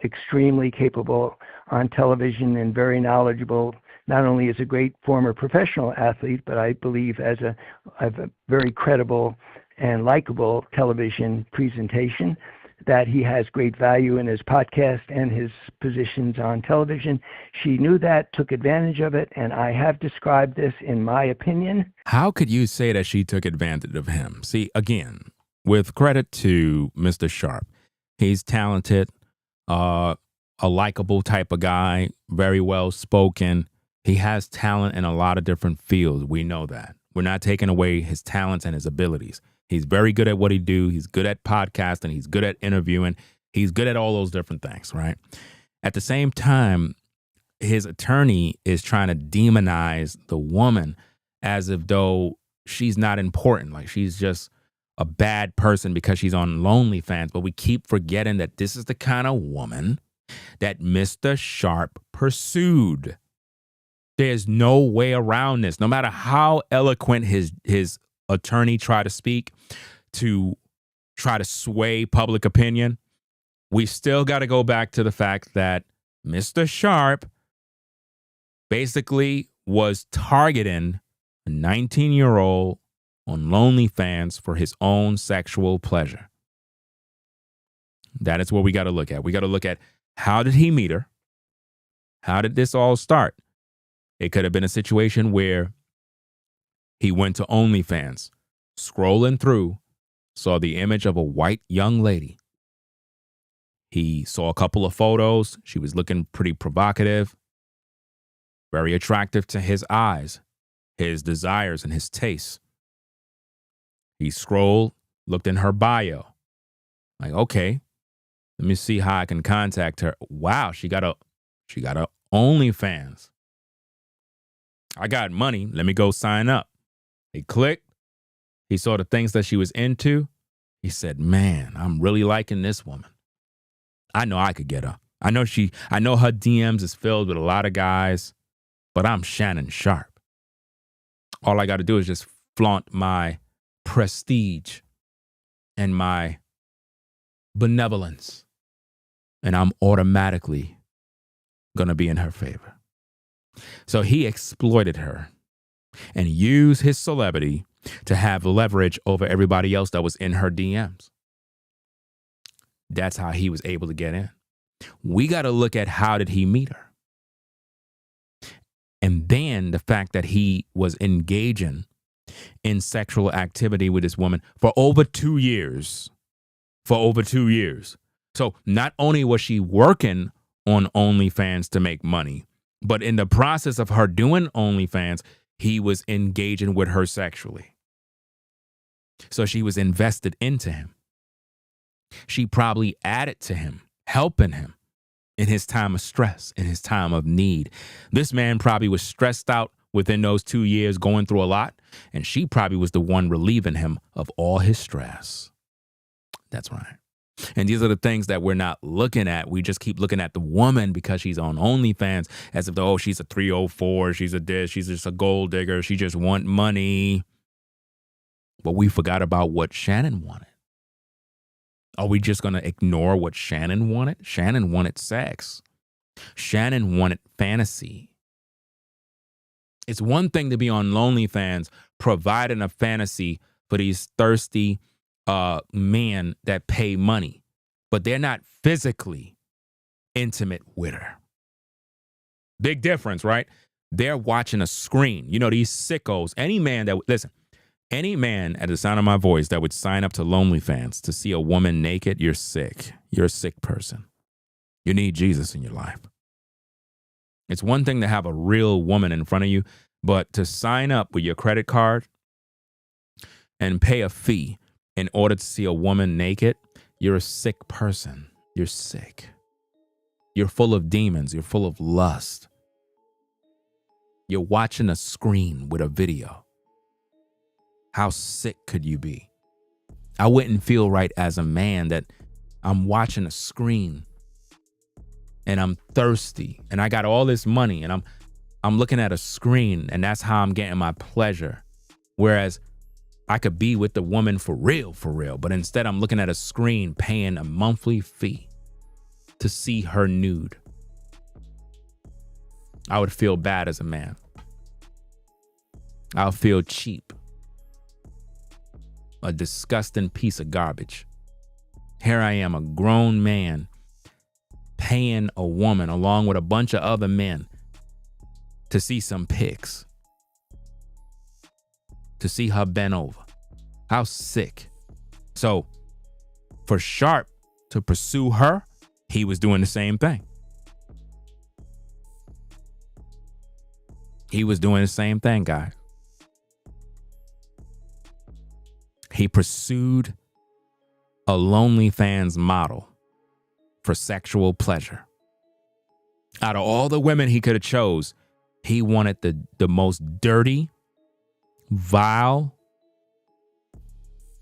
extremely capable on television and very knowledgeable, not only as a great former professional athlete, but I believe as a very credible and likable television presentation, that he has great value in his podcast and his positions on television. She knew that, took advantage of it, and I have described this in my opinion. How could you say that she took advantage of him? See, again, with credit to Mr. Sharpe, he's talented, a likable type of guy, very well spoken. He has talent in a lot of different fields. We know that. We're not taking away his talents and his abilities. He's very good at what he do. He's good at podcasting. He's good at interviewing. He's good at all those different things, right? At the same time, his attorney is trying to demonize the woman as if though she's not important. Like she's just a bad person because she's on OnlyFans. But we keep forgetting that this is the kind of woman that Mr. Sharpe pursued. There's no way around this. No matter how eloquent his attorney tried to speak to try to sway public opinion, we still got to go back to the fact that Mr. Sharpe basically was targeting a 19-year-old on OnlyFans for his own sexual pleasure. That is what we got to look at. We got to look at, how did he meet her? How did this all start? It could have been a situation where he went to OnlyFans, scrolling through, saw the image of a white young lady. He saw a couple of photos. She was looking pretty provocative, very attractive to his eyes, his desires, and his tastes. He scrolled, looked in her bio. Like, okay, let me see how I can contact her. Wow, she got a OnlyFans. I got money. Let me go sign up. He clicked. He saw the things that she was into. He said, man, I'm really liking this woman. I know I could get her. I know her DMs is filled with a lot of guys, but I'm Shannon Sharpe. All I got to do is just flaunt my prestige and my benevolence, and I'm automatically going to be in her favor. So he exploited her and used his celebrity to have leverage over everybody else that was in her DMs. That's how he was able to get in. We got to look at, how did he meet her? And then the fact that he was engaging in sexual activity with this woman for over 2 years. So not only was she working on OnlyFans to make money, but in the process of her doing OnlyFans, he was engaging with her sexually. So she was invested into him. She probably added to him, helping him in his time of stress, in his time of need. This man probably was stressed out within those 2 years, going through a lot, and she probably was the one relieving him of all his stress. That's right. And these are the things that we're not looking at. We just keep looking at the woman because she's on OnlyFans as if, oh, she's a 304, she's a dish, she's just a gold digger, she just want money. But we forgot about what Shannon wanted. Are we just going to ignore what Shannon wanted? Shannon wanted sex. Shannon wanted fantasy. It's one thing to be on OnlyFans providing a fantasy for these thirsty men that pay money, but they're not physically intimate with her. Big difference, right? They're watching a screen. You know, these sickos, any man at the sound of my voice that would sign up to OnlyFans to see a woman naked, you're sick. You're a sick person. You need Jesus in your life. It's one thing to have a real woman in front of you, but to sign up with your credit card and pay a fee in order to see a woman naked, you're a sick person. You're sick. You're full of demons. You're full of lust. You're watching a screen with a video. How sick could you be? I wouldn't feel right as a man that I'm watching a screen and I'm thirsty and I got all this money and I'm looking at a screen and that's how I'm getting my pleasure. Whereas I could be with the woman for real, but instead I'm looking at a screen paying a monthly fee to see her nude. I would feel bad as a man. I'll feel cheap. A disgusting piece of garbage. Here I am, a grown man, paying a woman along with a bunch of other men to see some pics. To see her bent over. How sick. So, for Sharpe to pursue her, he was doing the same thing. He was doing the same thing, guys. He pursued a OnlyFans model for sexual pleasure. Out of all the women he could have chose, he wanted the most dirty, vile,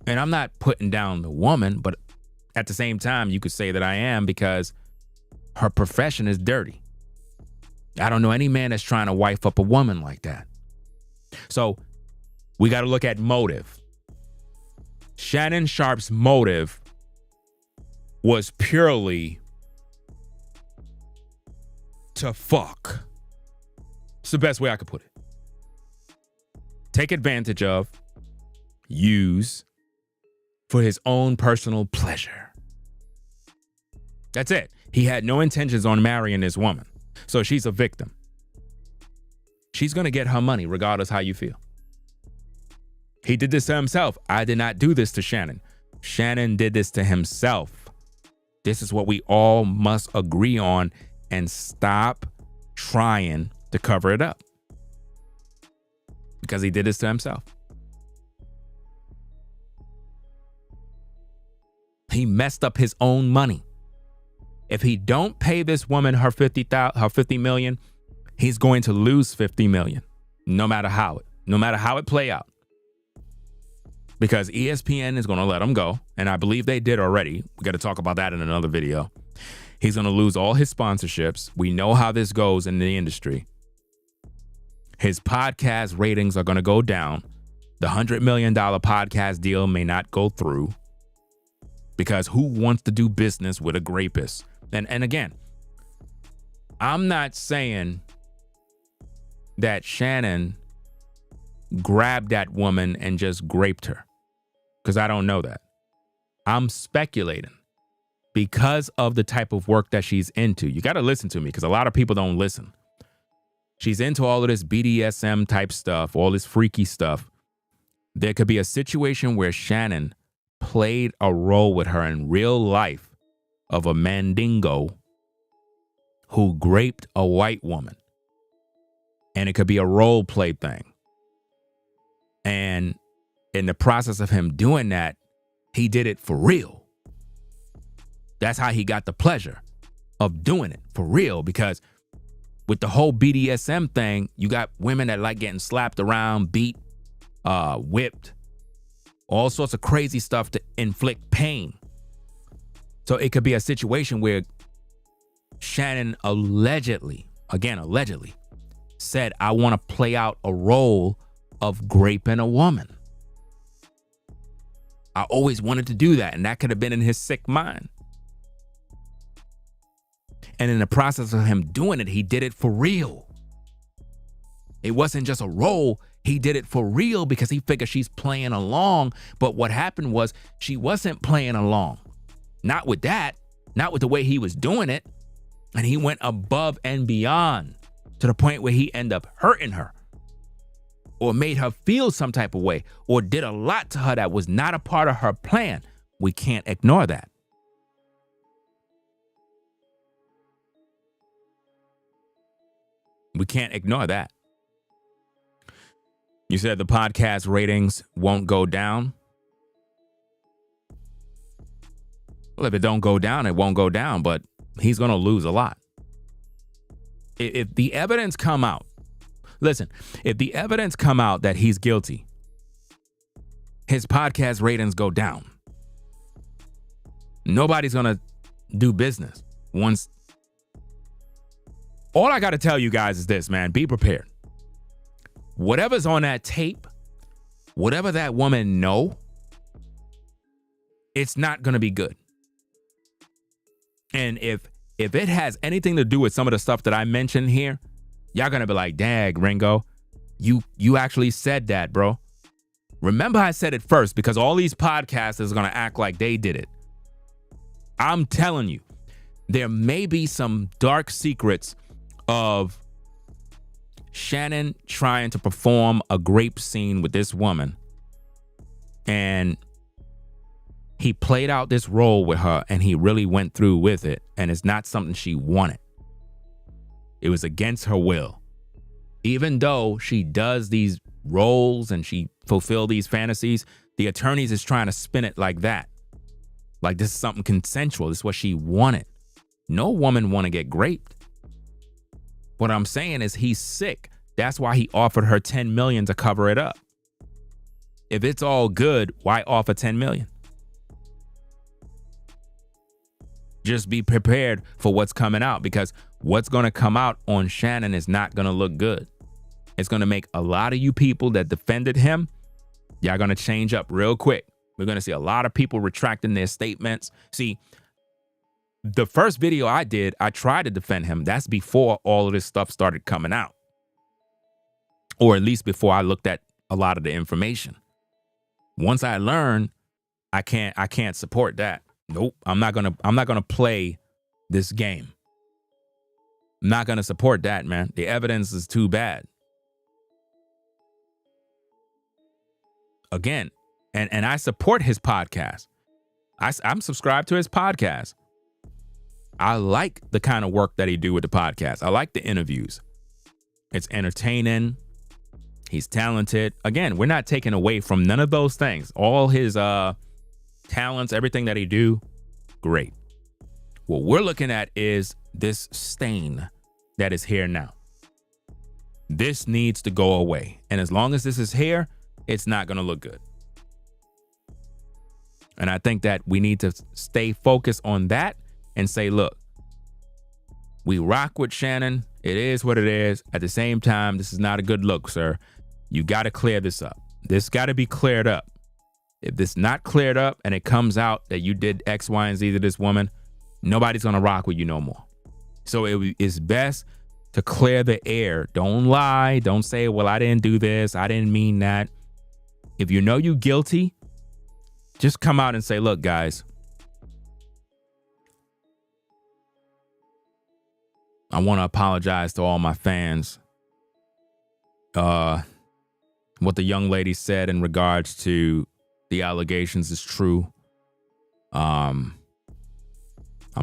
and I'm not putting down the woman, but at the same time, you could say that I am because her profession is dirty. I don't know any man that's trying to wife up a woman like that. So we got to look at motive. Shannon Sharpe's motive was purely to fuck. It's the best way I could put it. Take advantage of, use for his own personal pleasure. That's it. He had no intentions on marrying this woman. So she's a victim. She's going to get her money regardless how you feel. He did this to himself. I did not do this to Shannon. Shannon did this to himself. This is what we all must agree on and stop trying to cover it up. Because he did this to himself. He messed up his own money. If he don't pay this woman her $50 million, he's going to lose $50 million. No matter how it play out. Because ESPN is going to let him go. And I believe they did already. We got to talk about that in another video. He's going to lose all his sponsorships. We know how this goes in the industry. His podcast ratings are going to go down. The $100 million podcast deal may not go through. Because who wants to do business with a rapist? And again, I'm not saying that Shannon grabbed that woman and just raped her. Because I don't know that. I'm speculating because of the type of work that she's into. You got to listen to me because a lot of people don't listen. She's into all of this BDSM type stuff, all this freaky stuff. There could be a situation where Shannon played a role with her in real life of a mandingo who raped a white woman. And it could be a role play thing. And in the process of him doing that, he did it for real. That's how he got the pleasure of doing it for real. Because with the whole BDSM thing, you got women that like getting slapped around, beat, whipped, all sorts of crazy stuff to inflict pain. So it could be a situation where Shannon allegedly said, I want to play out a role of raping a woman. I always wanted to do that. And that could have been in his sick mind. And in the process of him doing it, he did it for real. It wasn't just a role. He did it for real because he figured she's playing along. But what happened was she wasn't playing along. Not with that. Not with the way he was doing it. And he went above and beyond to the point where he ended up hurting her or made her feel some type of way or did a lot to her that was not a part of her plan. We can't ignore that. We can't ignore that. You said the podcast ratings won't go down. Well, if it don't go down, it won't go down, but he's going to lose a lot. If the evidence come out, listen, if the evidence come out that he's guilty, his podcast ratings go down. Nobody's going to do business once. All I got to tell you guys is this, man, be prepared. Whatever's on that tape, whatever that woman know, it's not going to be good. And if it has anything to do with some of the stuff that I mentioned here, y'all going to be like, dag, Ringo, you actually said that, bro. Remember I said it first because all these podcasters are going to act like they did it. I'm telling you, there may be some dark secrets of Shannon trying to perform a grape scene with this woman. And he played out this role with her and he really went through with it. And it's not something she wanted. It was against her will. Even though she does these roles and she fulfills these fantasies, the attorneys is trying to spin it like that. Like this is something consensual. This is what she wanted. No woman want to get raped. What I'm saying is he's sick. That's why he offered her $10 million to cover it up. If it's all good, why offer $10 million? Just be prepared for what's coming out because what's going to come out on Shannon is not going to look good. It's going to make a lot of you people that defended him, y'all going to change up real quick. We're going to see a lot of people retracting their statements. See, the first video I did, I tried to defend him. That's before all of this stuff started coming out. Or at least before I looked at a lot of the information. Once I learned, I can't support that. Nope, I'm not gonna play this game. I'm not gonna support that, man. The evidence is too bad. Again, and I support his podcast. I'm subscribed to his podcast. I like the kind of work that he do with the podcast. I like the interviews. It's entertaining. He's talented. Again, we're not taking away from none of those things. All his talents, everything that he do, great. What we're looking at is this stain that is here now. This needs to go away. And as long as this is here, it's not going to look good. And I think that we need to stay focused on that and say, look, we rock with Shannon. It is what it is. At the same time, this is not a good look, sir. You got to clear this up. This got to be cleared up. If this not cleared up and it comes out that you did X, Y, and Z to this woman, nobody's going to rock with you no more. So it's best to clear the air. Don't lie. Don't say, well, I didn't do this. I didn't mean that. If you know you're guilty, just come out and say, look, guys, I want to apologize to all my fans. What the young lady said in regards to the allegations is true. I'm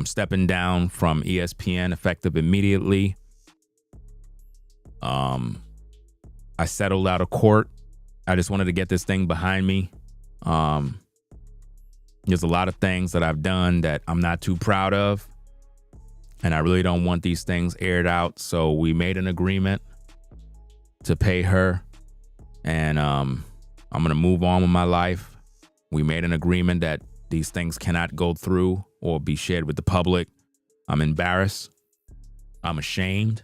stepping down from ESPN effective immediately. I settled out of court. I just wanted to get this thing behind me. There's a lot of things that I've done that I'm not too proud of. And I really don't want these things aired out. So we made an agreement to pay her. And I'm going to move on with my life. We made an agreement that these things cannot go through or be shared with the public. I'm embarrassed. I'm ashamed.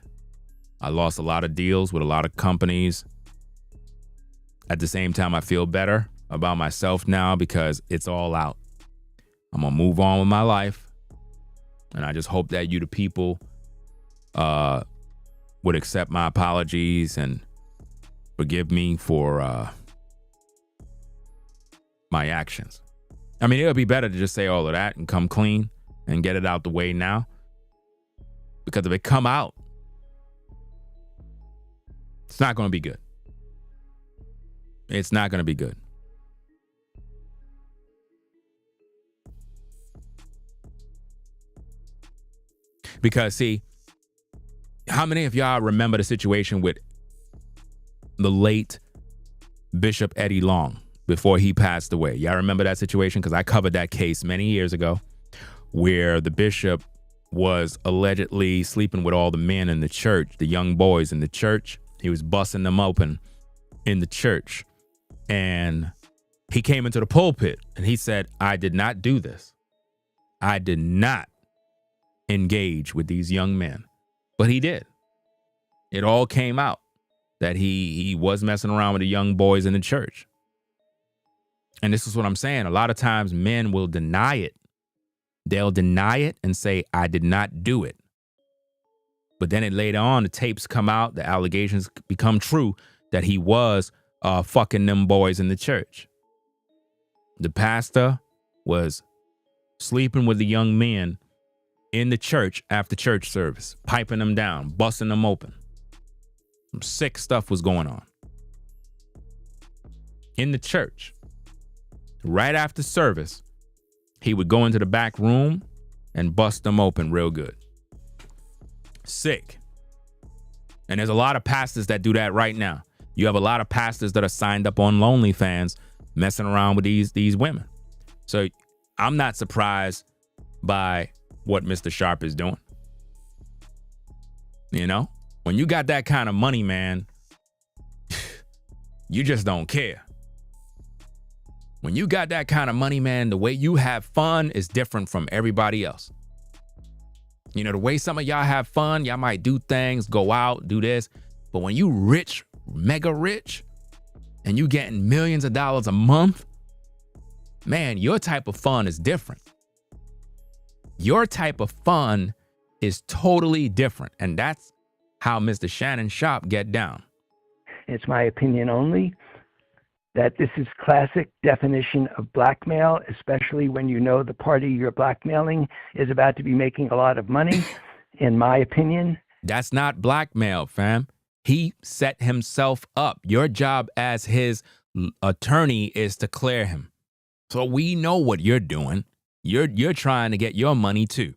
I lost a lot of deals with a lot of companies. At the same time, I feel better about myself now because it's all out. I'm going to move on with my life. And I just hope that you, the people, would accept my apologies and forgive me for my actions. I mean, it would be better to just say all of that and come clean and get it out the way now. Because if it come out, it's not going to be good. It's not going to be good. Because, see, how many of y'all remember the situation with the late Bishop Eddie Long before he passed away? Y'all remember that situation? Because I covered that case many years ago where the bishop was allegedly sleeping with all the men in the church, the young boys in the church. He was busting them open in the church. And he came into the pulpit and he said, I did not do this. I did not engage with these young men. But he did. It all came out that he was messing around with the young boys in the church. And this is what I'm saying. A lot of times men will deny it. They'll deny it and say, I did not do it. But then later on, the tapes come out, the allegations become true that he was fucking them boys in the church. The pastor was sleeping with the young men in the church after church service, piping them down, busting them open. Some sick stuff was going on. In the church, right after service, he would go into the back room and bust them open real good. Sick. And there's a lot of pastors that do that right now. You have a lot of pastors that are signed up on OnlyFans messing around with these women. So I'm not surprised by what Mr. Sharpe is doing. You know, when you got that kind of money, man, you just don't care. When you got that kind of money, man, the way you have fun is different from everybody else. You know, the way some of y'all have fun, y'all might do things, go out, do this. But when you rich, mega rich, and you getting millions of dollars a month, man, your type of fun is different. Your type of fun is totally different. And that's how Mr. Shannon Sharpe get down. It's my opinion only that this is classic definition of blackmail, especially when you know the party you're blackmailing is about to be making a lot of money, in my opinion. That's not blackmail, fam. He set himself up. Your job as his attorney is to clear him. So we know what you're doing. You're trying to get your money too.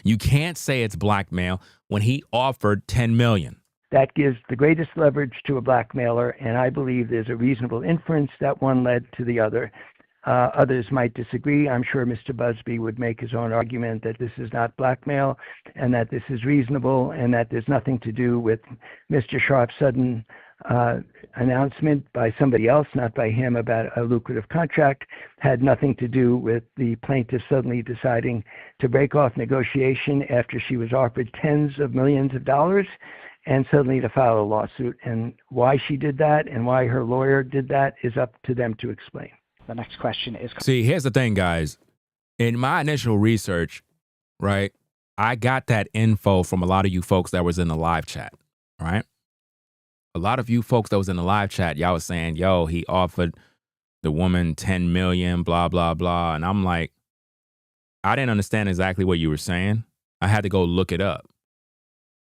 You can't say it's blackmail when he offered $10 million. That gives the greatest leverage to a blackmailer, and I believe there's a reasonable inference that one led to the other. Others might disagree. I'm sure Mr. Busby would make his own argument that this is not blackmail and that this is reasonable and that there's nothing to do with Mr. Sharpe's sudden announcement by somebody else, not by him, about a lucrative contract, had nothing to do with the plaintiff suddenly deciding to break off negotiation after she was offered tens of millions of dollars and suddenly to file a lawsuit. And why she did that and why her lawyer did that is up to them to explain. The next question is... See, here's the thing, guys. In my initial research, right, I got that info from a lot of you folks that was in the live chat, right? A lot of you folks that was in the live chat, y'all was saying, yo, he offered the woman 10 million, blah, blah, blah. And I'm like, I didn't understand exactly what you were saying. I had to go look it up.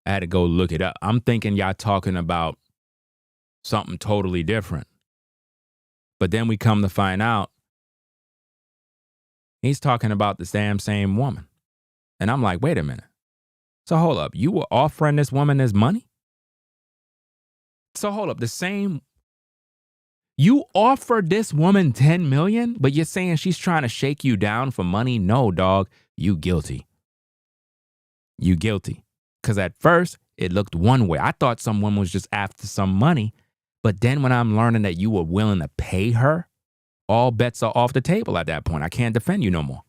I'm thinking y'all talking about something totally different. But then we come to find out he's talking about the damn same woman. And I'm like, wait a minute. So hold up. You were offering this woman this money? So hold up. You offered this woman 10 million, but you're saying she's trying to shake you down for money? No, dog. You guilty. You guilty. Because at first, it looked one way. I thought someone was just after some money. But then when I'm learning that you were willing to pay her, all bets are off the table at that point. I can't defend you no more.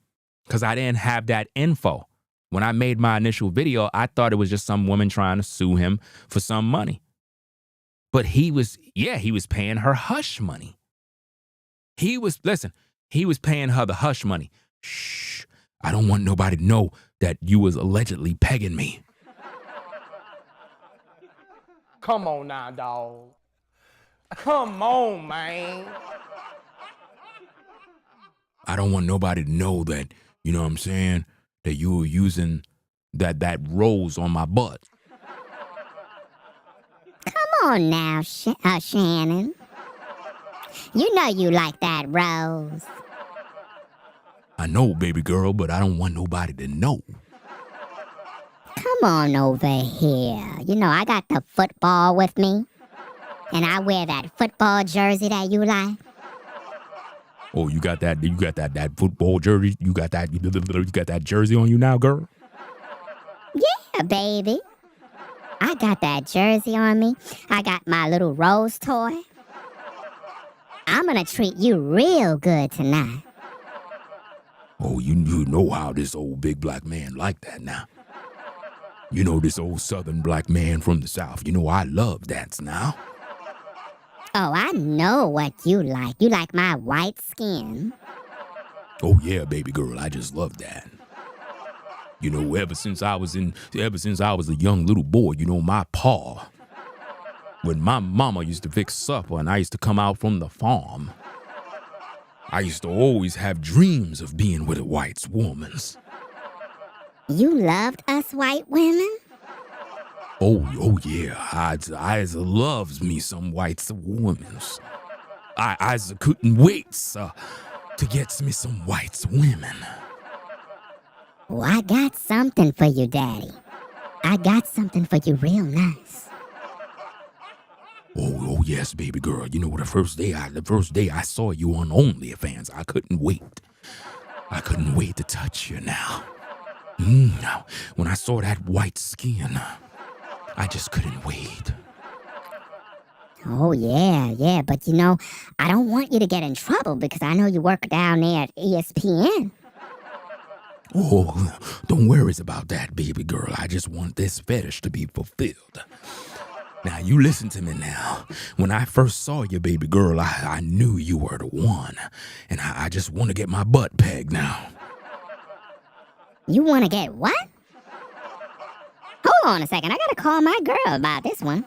Because I didn't have that info. When I made my initial video, I thought it was just some woman trying to sue him for some money. But he was paying her hush money. He was paying her the hush money. Shh, I don't want nobody to know that you was allegedly pegging me. Come on now, dog. Come on, man. I don't want nobody to know that, you know what I'm saying, that you were using that rose on my butt. Come on now, Shannon. You know you like that rose. I know, baby girl, but I don't want nobody to know. Come on over here. You know, I got the football with me. And I wear that football jersey that you like. Oh, you got that football jersey? You got that jersey on you now, girl? Yeah, baby. I got that jersey on me. I got my little rose toy. I'm gonna treat you real good tonight. Oh, you know how this old big black man like that now. You know this old southern black man from the South. You know I love that now. Oh, I know what you like. You like my white skin. Oh yeah, baby girl, I just love that. You know, ever since I was a young little boy, you know, my pa, when my mama used to fix supper and I used to come out from the farm, I used to always have dreams of being with a white woman. You loved us white women? Oh yeah, I loves me some white women. I couldn't wait to get me some white women. Oh, I got something for you, Daddy. I got something for you real nice. Oh yes, baby girl. You know, the first day I saw you on OnlyFans, I couldn't wait. I couldn't wait to touch you now. When I saw that white skin, I just couldn't wait. Oh, yeah, but you know, I don't want you to get in trouble because I know you work down there at ESPN. Oh, don't worry about that, baby girl. I just want this fetish to be fulfilled. Now, you listen to me now. When I first saw you, baby girl, I knew you were the one. And I just want to get my butt pegged now. You want to get what? Hold on a second. I got to call my girl about this one.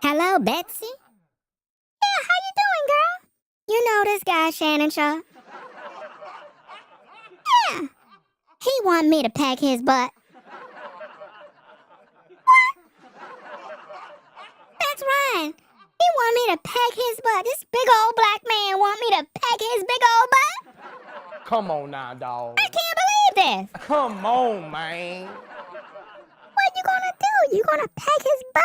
Hello, Betsy? Yeah, how you doing, girl? You know this guy, Shannon Sharpe? Yeah. He want me to peg his butt. That's right. He want me to peg his butt. This big old black man want me to peg his big old butt? Come on now, dog. I can't believe this. Come on, man. What you gonna do? You gonna peg his butt?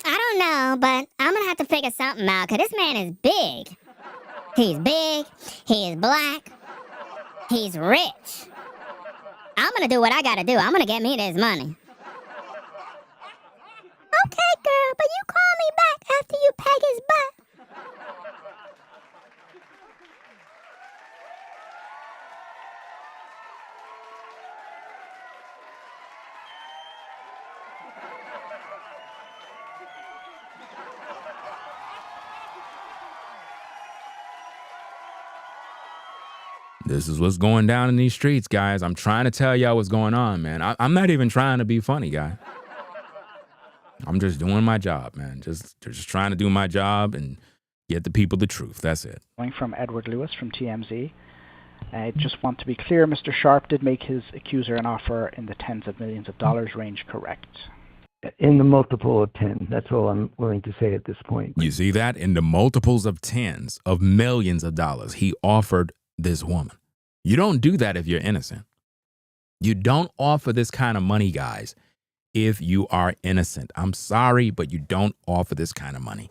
I don't know, but I'm gonna have to figure something out, because this man is big. He's big, he is black, he's rich. I'm gonna do what I gotta do. I'm gonna get me this money. Okay, girl, but you call me back after you peg his butt. This is what's going down in these streets, guys. I'm trying to tell y'all what's going on, man. I'm not even trying to be funny, guy. I'm just doing my job, man. Just trying to do my job and get the people the truth. That's it. Going from Edward Lewis from TMZ. I just want to be clear, Mr. Sharpe did make his accuser an offer in the tens of millions of dollars range, correct? In the multiple of 10. That's all I'm willing to say at this point. You see that? In the multiples of tens of millions of dollars, he offered this woman. You don't do that if you're innocent. You don't offer this kind of money, guys, if you are innocent. I'm sorry, but you don't offer this kind of money.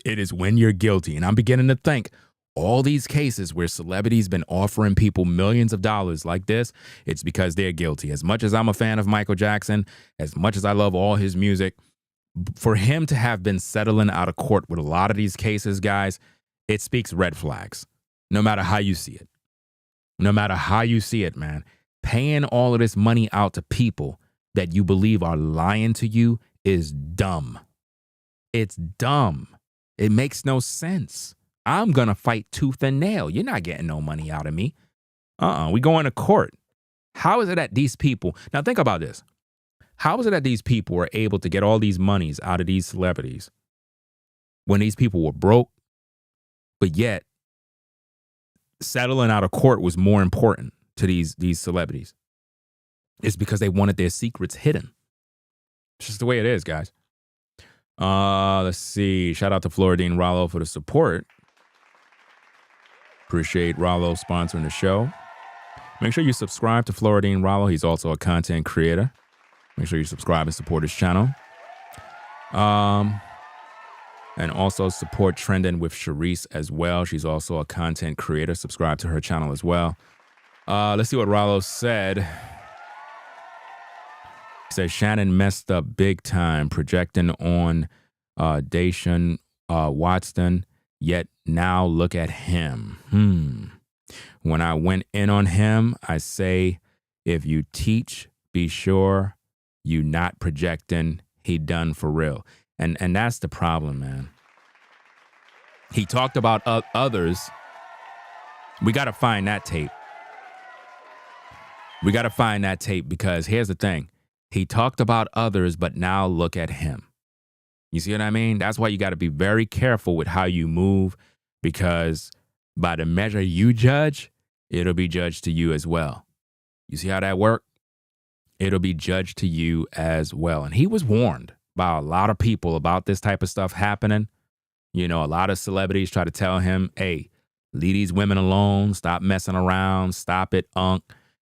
It is when you're guilty. And I'm beginning to think all these cases where celebrities been offering people millions of dollars like this, it's because they're guilty. As much as I'm a fan of Michael Jackson, as much as I love all his music, for him to have been settling out of court with a lot of these cases, guys, it speaks red flags. No matter how you see it. No matter how you see it, man. Paying all of this money out to people that you believe are lying to you is dumb. It's dumb. It makes no sense. I'm going to fight tooth and nail. You're not getting no money out of me. We going to court. How is it that these people, now think about this. How is it that these people were able to get all these monies out of these celebrities when these people were broke, but yet settling out of court was more important to these celebrities? It's because they wanted their secrets hidden. It's just the way it is, guys. Let's see. Shout out to Floridine Rollo for the support. Appreciate Rollo sponsoring the show. Make sure you subscribe to Floridine Rollo. He's also a content creator. Make sure you subscribe and support his channel. And also support Trending with Sharice as well. She's also a content creator. Subscribe to her channel as well. Let's see what Rollo said. He says, Shannon messed up big time projecting on Deshaun Watson, yet now look at him. When I went in on him, I say, if you teach, be sure you not projecting. He done for real. And that's the problem, man. He talked about others. We got to find that tape. We got to find that tape because here's the thing. He talked about others, but now look at him. You see what I mean? That's why you got to be very careful with how you move, because by the measure you judge, it'll be judged to you as well. You see how that works? It'll be judged to you as well. And he was warned by a lot of people about this type of stuff happening. You know, a lot of celebrities try to tell him, hey, leave these women alone. Stop messing around. Stop it, Unc.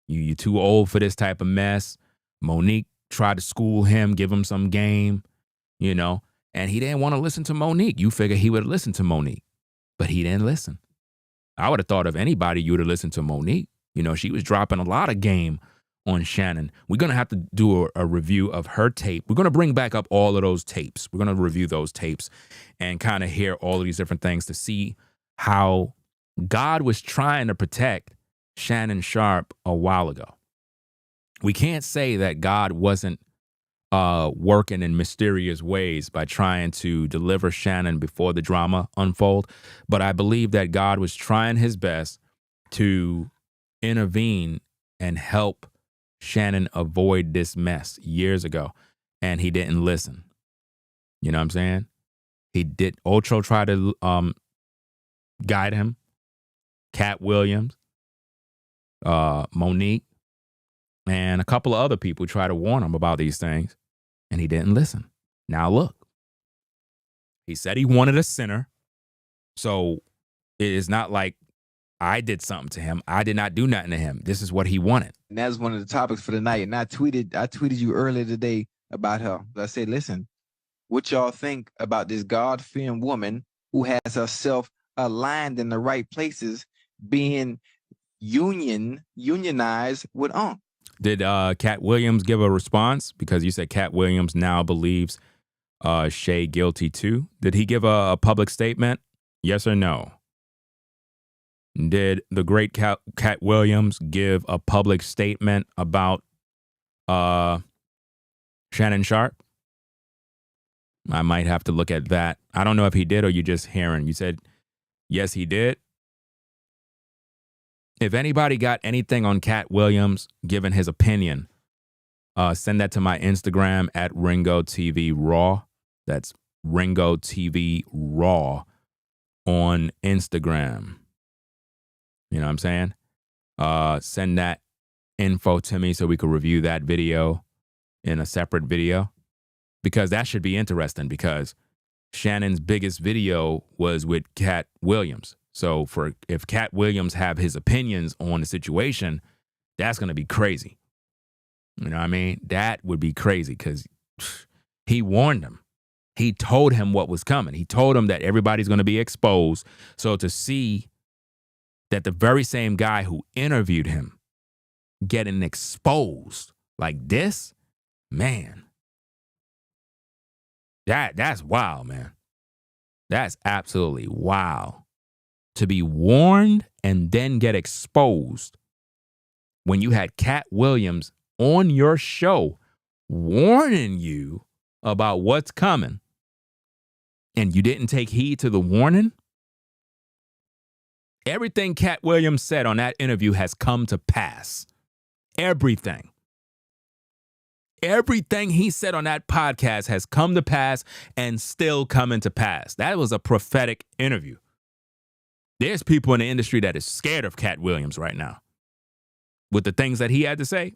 You're too old for this type of mess. Monique tried to school him, give him some game, you know, and he didn't want to listen to Monique. You figure he would have listened to Monique, but he didn't listen. I would have thought of anybody, you would have listened to Monique. You know, she was dropping a lot of game on Shannon. We're going to have to do a review of her tape. We're going to bring back up all of those tapes. We're going to review those tapes and kind of hear all of these different things to see how God was trying to protect Shannon Sharpe a while ago. We can't say that God wasn't working in mysterious ways by trying to deliver Shannon before the drama unfold, but I believe that God was trying his best to intervene and help Shannon avoid this mess years ago, and he didn't listen. You know what I'm saying? He did. Ocho tried to guide him. Cat Williams, Monique, and a couple of other people tried to warn him about these things, and he didn't listen. Now look, he said he wanted a sinner, so it is not like I did something to him. I did not do nothing to him. This is what he wanted. And that's one of the topics for the night. And I tweeted you earlier today about her. I said, listen, what y'all think about this God-fearing woman who has herself aligned in the right places, being unionized with Unc? Did Cat Williams give a response? Because you said Cat Williams now believes Shay guilty too. Did he give a public statement? Yes or no? Did the great Cat Williams give a public statement about Shannon Sharpe? I might have to look at that. I don't know if he did or you just hearing. You said, yes, he did. If anybody got anything on Cat Williams, given his opinion, send that to my Instagram at Ringo TV Raw. That's Ringo TV Raw on Instagram. You know what I'm saying? Send that info to me so we could review that video in a separate video, because that should be interesting, because Shannon's biggest video was with Cat Williams. So if Cat Williams have his opinions on the situation, that's going to be crazy. You know what I mean? That would be crazy, because he warned him. He told him what was coming. He told him that everybody's going to be exposed. So to see that the very same guy who interviewed him getting exposed like this, man, that's wild, man. That's absolutely wild. To be warned and then get exposed when you had Cat Williams on your show warning you about what's coming. and you didn't take heed to the warning? Everything Cat Williams said on that interview has come to pass. Everything. Everything he said on that podcast has come to pass and still coming to pass. That was a prophetic interview. There's people in the industry that is scared of Cat Williams right now. With the things that he had to say,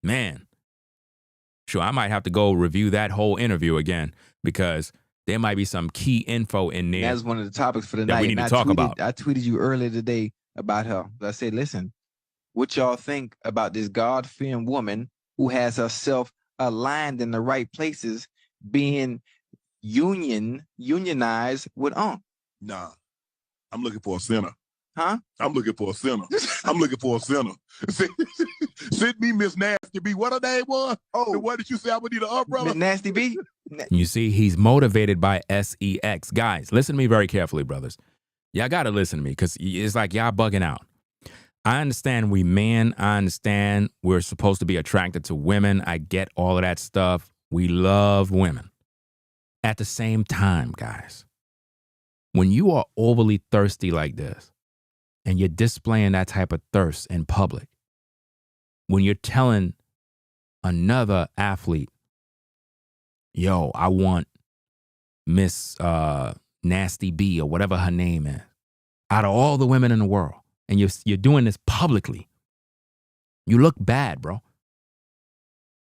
man, sure, I might have to go review that whole interview again because there might be some key info in there. That's one of the topics for the that night. we need And to talk about. I tweeted you earlier today about her. I said, listen, what y'all think about this God-fearing woman who has herself aligned in the right places being unionized with Nah, I'm looking for a sinner. Huh? I'm looking for a sinner. I'm looking for a sinner. Send me Miss Nasty B. What her name was? Oh, And what did you say? I would need an umbrella. Nasty B? You see, he's motivated by sex. Guys, listen to me very carefully, brothers. Y'all got to listen to me because it's like y'all bugging out. I understand we men. I understand we're supposed to be attracted to women. I get all of that stuff. We love women. At the same time, guys, when you are overly thirsty like this and you're displaying that type of thirst in public, when you're telling another athlete, yo, I want Miss Nasty B or whatever her name is, out of all the women in the world, and you're doing this publicly, you look bad, bro.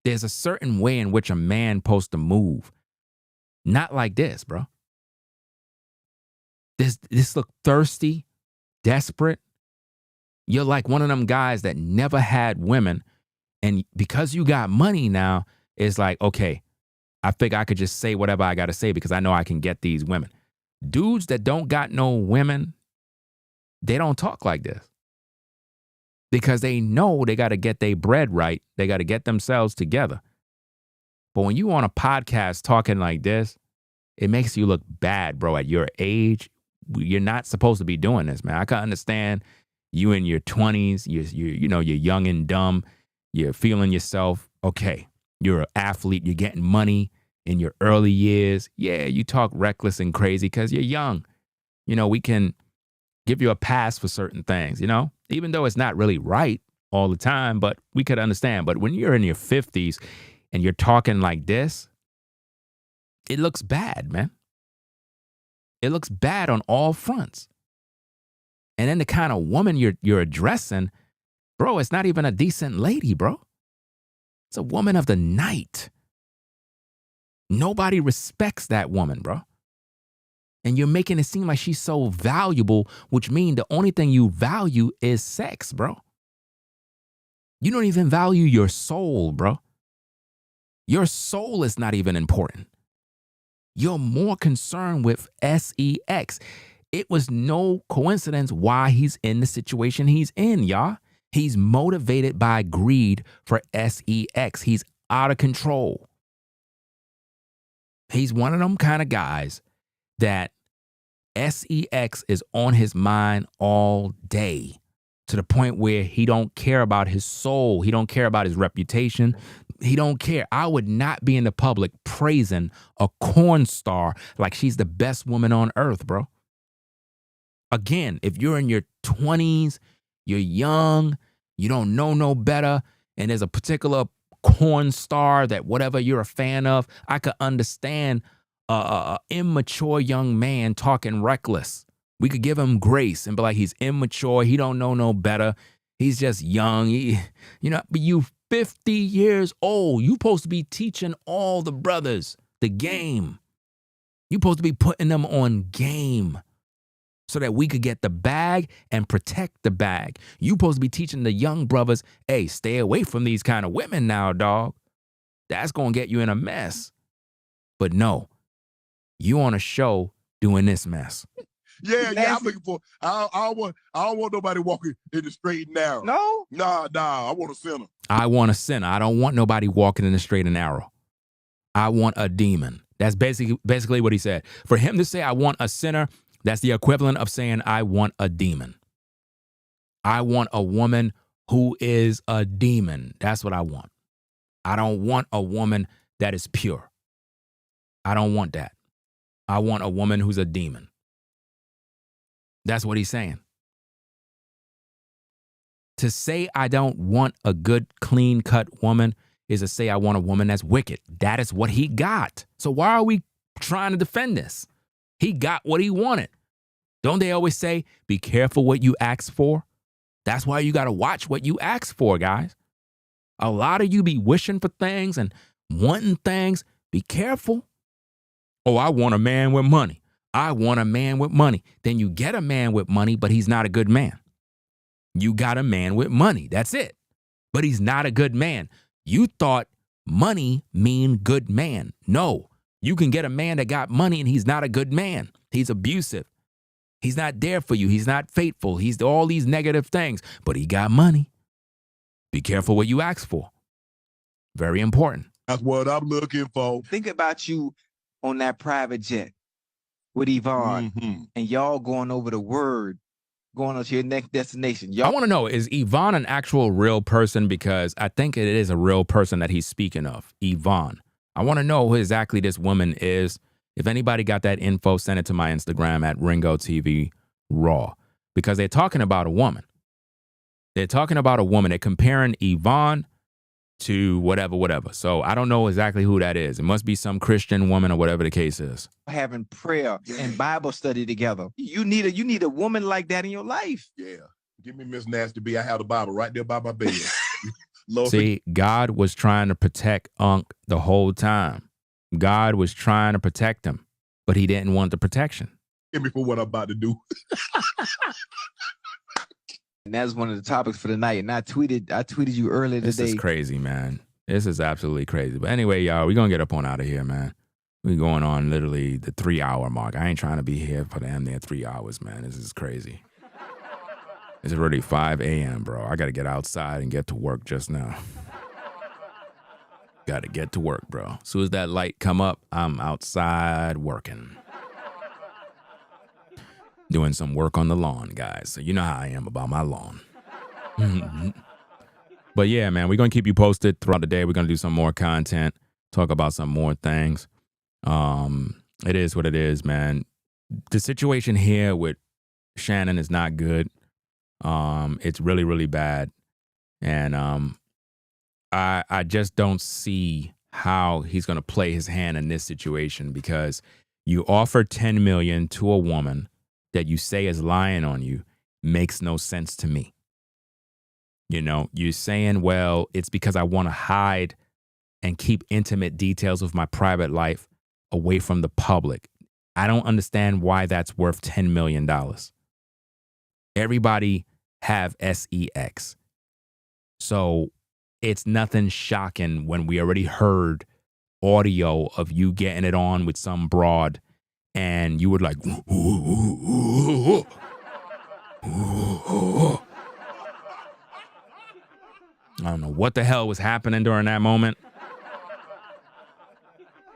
There's a certain way in which a man supposed to move. Not like this, bro. This look thirsty, desperate. You're like one of them guys that never had women, and because you got money now, it's like, okay, I figure I could just say whatever I got to say because I know I can get these women. Dudes that don't got no women, they don't talk like this because they know they got to get their bread right. They got to get themselves together. But when you on a podcast talking like this, it makes you look bad, bro. At your age, you're not supposed to be doing this, man. I can understand you in your 20s, you're young and dumb, you're feeling yourself. Okay, you're an athlete, you're getting money in your early years. Yeah, you talk reckless and crazy because you're young. We can give you a pass for certain things, even though it's not really right all the time, but we could understand. But when you're in your 50s and you're talking like this, it looks bad, man. It looks bad on all fronts. And then the kind of woman you're addressing, bro, it's not even a decent lady, bro. It's a woman of the night. Nobody respects that woman, bro. And you're making it seem like she's so valuable, which means the only thing you value is sex, bro. You don't even value your soul, bro. Your soul is not even important. You're more concerned with sex. It was no coincidence why he's in the situation he's in, y'all. He's motivated by greed for sex. He's out of control. He's one of them kind of guys that sex is on his mind all day to the point where he don't care about his soul. He don't care about his reputation. He don't care. I would not be in the public praising a corn star like she's the best woman on earth, bro. Again, if you're in your 20s, you're young, you don't know no better, and there's a particular corn star that whatever you're a fan of, I could understand a immature young man talking reckless. We could give him grace and be like, he's immature, he don't know no better, he's just young, but you 50 years old, you supposed to be teaching all the brothers the game. You supposed to be putting them on game so that we could get the bag and protect the bag. You supposed to be teaching the young brothers, hey, stay away from these kind of women now, dog. That's going to get you in a mess. But no, you on a show doing this mess. Yeah, I'm looking for. I don't want nobody walking in the straight and narrow. No? Nah, I want a sinner. I want a sinner. I don't want nobody walking in the straight and narrow. I want a demon. That's basically what he said. For him to say, I want a sinner, that's the equivalent of saying, I want a demon. I want a woman who is a demon. That's what I want. I don't want a woman that is pure. I don't want that. I want a woman who's a demon. That's what he's saying. To say I don't want a good, clean-cut woman is to say I want a woman that's wicked. That is what he got. So why are we trying to defend this? He got what he wanted. Don't they always say, be careful what you ask for? That's why you got to watch what you ask for, guys. A lot of you be wishing for things and wanting things. Be careful. Oh, I want a man with money. I want a man with money. Then you get a man with money, but he's not a good man. You got a man with money. That's it. But he's not a good man. You thought money mean good man. No, you can get a man that got money and he's not a good man. He's abusive. He's not there for you. He's not faithful. He's all these negative things, but he got money. Be careful what you ask for. Very important. That's what I'm looking for. Think about you on that private jet with Yvonne and y'all going over the word, going on to your next destination. I want to know, is Yvonne an actual real person? Because I think it is a real person that he's speaking of, Yvonne. I want to know who exactly this woman is. If anybody got that info, send it to my Instagram at Ringo TV Raw. Because they're talking about a woman. They're talking about a woman. They're comparing Yvonne to whatever. So I don't know exactly who that is. It must be some Christian woman or whatever the case is. Having prayer and Bible study together. You need a woman like that in your life. Yeah. Give me Miss Nasty B. I have the Bible right there by my bed. See, God was trying to protect Unc the whole time. God was trying to protect him, but he didn't want the protection. Give me for what I'm about to do. And that's one of the topics for the night. And I tweeted you earlier today. This is crazy, man. This is absolutely crazy. But anyway, y'all, we're going to get up on out of here, man. We're going on literally the 3-hour mark. I ain't trying to be here for damn near 3 hours, man. This is crazy. It's already 5 a.m., bro. I got to get outside and get to work just now. Got to get to work, bro. As soon as that light come up, I'm outside working. Doing some work on the lawn, guys. So you know how I am about my lawn. But yeah, man, we're going to keep you posted throughout the day. We're going to do some more content, talk about some more things. It is what it is, man. The situation here with Shannon is not good. It's really, really bad. And I just don't see how he's going to play his hand in this situation, because you offer $10 million to a woman that you say is lying on you. Makes no sense to me. You know, you're saying, well, it's because I want to hide and keep intimate details of my private life away from the public. I don't understand why that's worth $10 million. Everybody have sex. So it's nothing shocking when we already heard audio of you getting it on with some broad and you were like, I don't know what the hell was happening during that moment.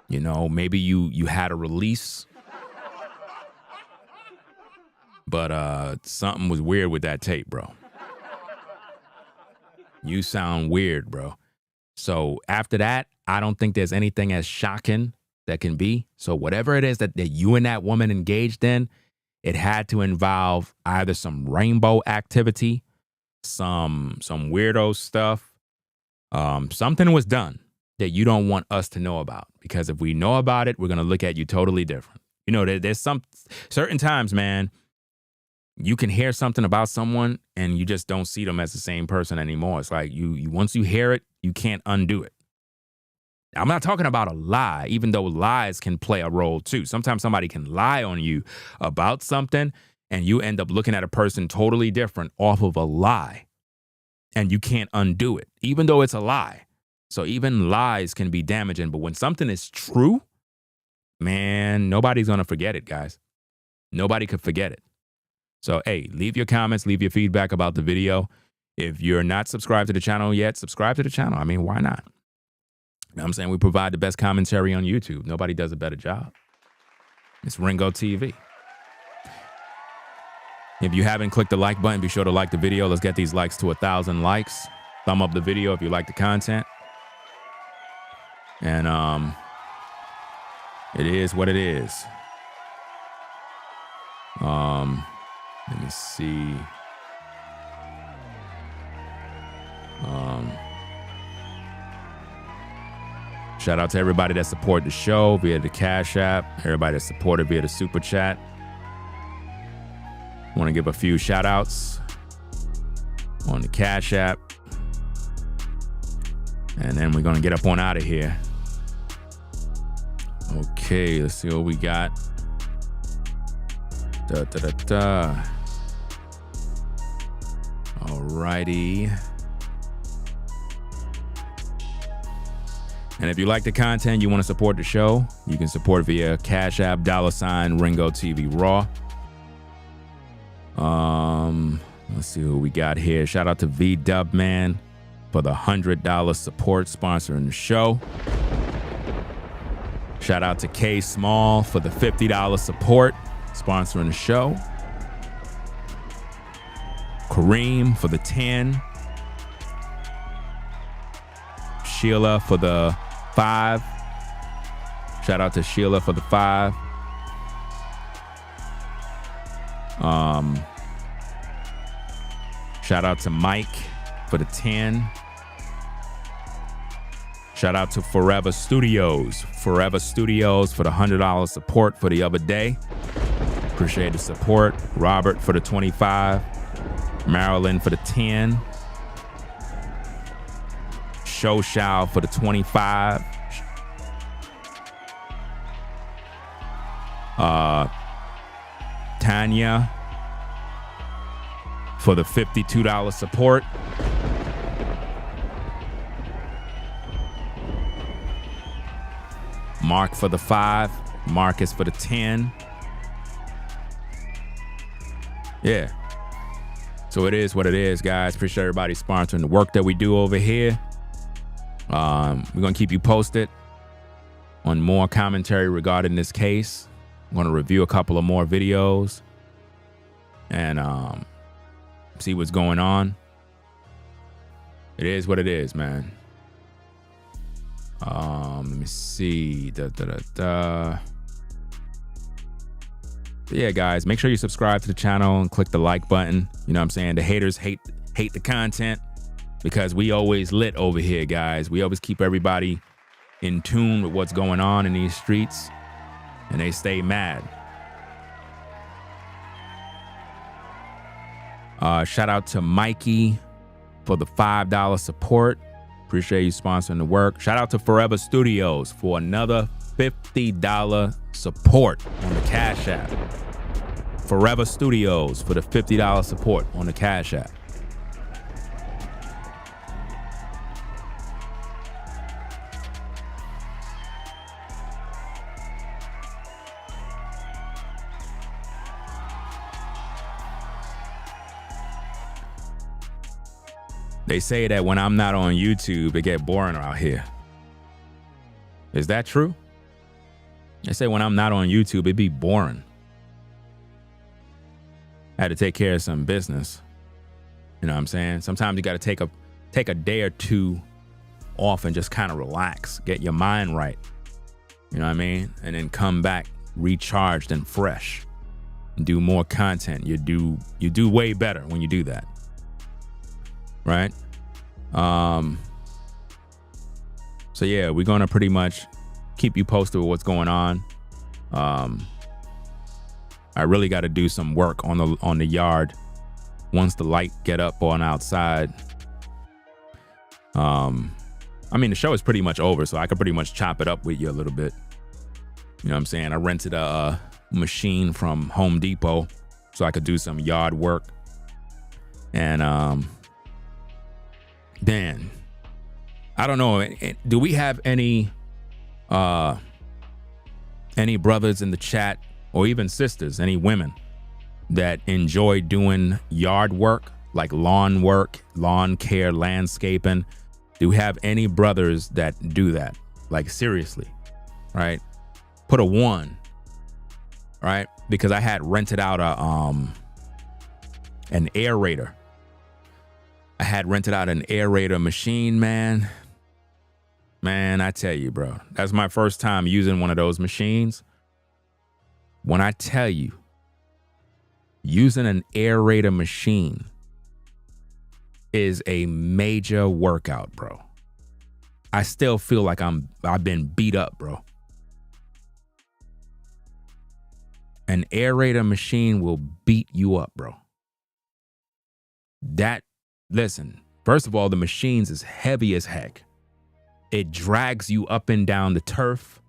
You know, maybe you had a release. But something was weird with that tape, bro. You sound weird, bro. So after that, I don't think there's anything as shocking that can be. So whatever it is that you and that woman engaged in, it had to involve either some rainbow activity, some weirdo stuff. Something was done that you don't want us to know about, because if we know about it, we're going to look at you totally different. You know, there's some certain times, man, you can hear something about someone and you just don't see them as the same person anymore. It's like you once you hear it, you can't undo it. I'm not talking about a lie, even though lies can play a role too. Sometimes somebody can lie on you about something and you end up looking at a person totally different off of a lie, and you can't undo it, even though it's a lie. So even lies can be damaging, but when something is true, man, nobody's going to forget it, guys. Nobody could forget it. So, hey, leave your comments, leave your feedback about the video. If you're not subscribed to the channel yet, subscribe to the channel. I mean, why not? You know what I'm saying? We provide the best commentary on YouTube. Nobody does a better job. It's Ringo TV. If you haven't clicked the like button, be sure to like the video. Let's get these likes to 1,000 likes. Thumb up the video if you like the content. And it is what it is. Let me see. Shout out to everybody that supported the show via the Cash App, everybody that supported via the Super Chat. Want to give a few shout outs on the Cash App. And then we're going to get up on out of here. Okay, let's see what we got. Alrighty. And if you like the content, you want to support the show, you can support via Cash App, $ Ringo TV Raw. Let's see who we got here. Shout out to V Dub Man for the $100 support sponsoring the show. Shout out to K Small for the $50 support sponsoring the show. Kareem for the 10. Sheila for the 5. Shout out to Sheila for the 5. Shout out to Mike for the 10. Shout out to Forever Studios. Forever Studios for the $100 support for the other day. Appreciate the support. Robert for the 25. Marilyn for the 10. Show Shao for the 25. Tanya for the $52 support. Mark for the 5. Marcus for the 10. Yeah. So it is what it is, guys. Appreciate everybody sponsoring the work that we do over here. We're going to keep you posted on more commentary regarding this case. I'm going to review a couple of more videos and see what's going on. It is what it is, man. Let me see. Yeah, guys, make sure you subscribe to the channel and click the like button. You know what I'm saying? The haters hate the content because we always lit over here, guys. We always keep everybody in tune with what's going on in these streets, and they stay mad. Shout out to Mikey for the $5 support. Appreciate you sponsoring the work. Shout out to Forever Studios for another $50 support on the Cash App. Forever Studios for the $50 support on the Cash App. They say that when I'm not on YouTube, it get boring out here. Is that true? They say when I'm not on YouTube, it be boring. I had to take care of some business. You know what I'm saying? Sometimes you got to take a day or two off and just kind of relax, get your mind right. You know what I mean? And then come back recharged and fresh. Do more content. You do way better when you do that. Right? So yeah, we're gonna pretty much keep you posted with what's going on. I really got to do some work on the yard once the light get up on outside. I mean, the show is pretty much over, so I could pretty much chop it up with you a little bit. You know what I'm saying? I rented a machine from Home Depot so I could do some yard work. And Dan, I don't know. Do we have any brothers in the chat, or even sisters, any women that enjoy doing yard work, like lawn work, lawn care, landscaping? Do we have any brothers that do that? Like, seriously, right? Put a 1, right? Because I had rented out an aerator. I had rented out an aerator machine, man. Man, I tell you, bro, that's my first time using one of those machines. When I tell you, using an aerator machine is a major workout, bro. I still feel like I've been beat up, bro. An aerator machine will beat you up, bro. Listen, first of all, the machines is heavy as heck. It drags you up and down the turf.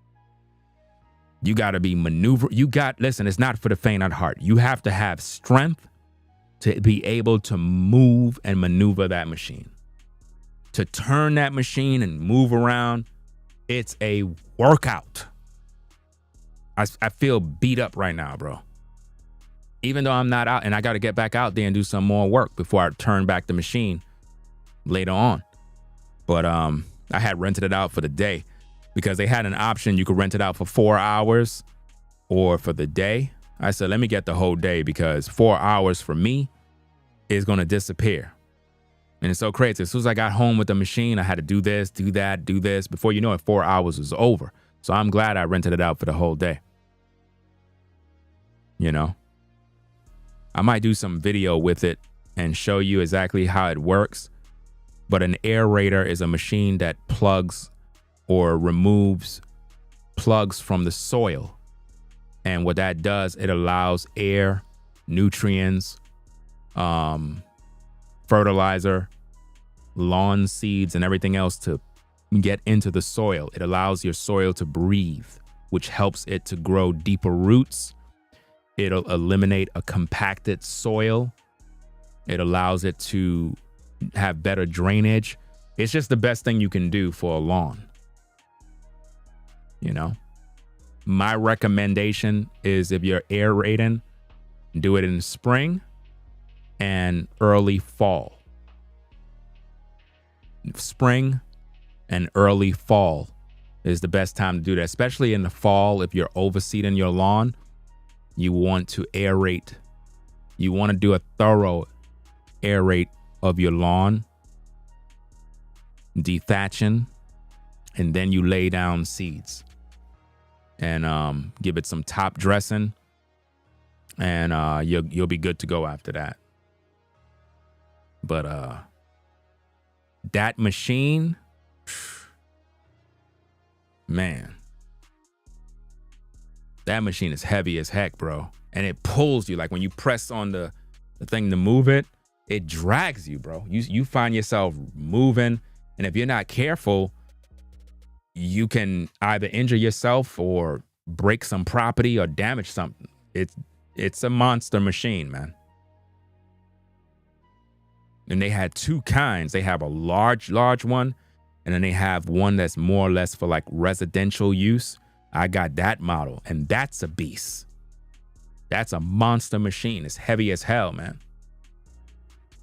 You got to be listen, it's not for the faint of heart. You have to have strength to be able to move and maneuver that machine. To turn that machine and move around, it's a workout. I feel beat up right now, bro. Even though I'm not out, and I got to get back out there and do some more work before I turn back the machine later on. But I had rented it out for the day because they had an option. You could rent it out for 4 hours or for the day. I said, let me get the whole day because 4 hours for me is going to disappear. And it's so crazy. As soon as I got home with the machine, I had to do this, do that, do this. Before you know it, 4 hours was over. So I'm glad I rented it out for the whole day. You know, I might do some video with it and show you exactly how it works. But an aerator is a machine that plugs or removes plugs from the soil. And what that does, it allows air, nutrients, fertilizer, lawn seeds, and everything else to get into the soil. It allows your soil to breathe, which helps it to grow deeper roots. It'll eliminate a compacted soil. It allows it to have better drainage. It's just the best thing you can do for a lawn. You know, my recommendation is if you're aerating, do it in spring and early fall. Spring and early fall is the best time to do that, especially in the fall. If you're overseeding your lawn, you want to aerate. You want to do a thorough aerate of your lawn, dethatching, and then you lay down seeds and give it some top dressing, and you'll be good to go after that. But that machine, man, that machine is heavy as heck, bro. And it pulls you. Like when you press on the thing to move it, it drags you, bro. You find yourself moving. And if you're not careful, you can either injure yourself or break some property or damage something. It's a monster machine, man. And they had two kinds. They have a large one, and then they have one that's more or less for like residential use. I got that model, and that's a beast. That's a monster machine. It's heavy as hell, man.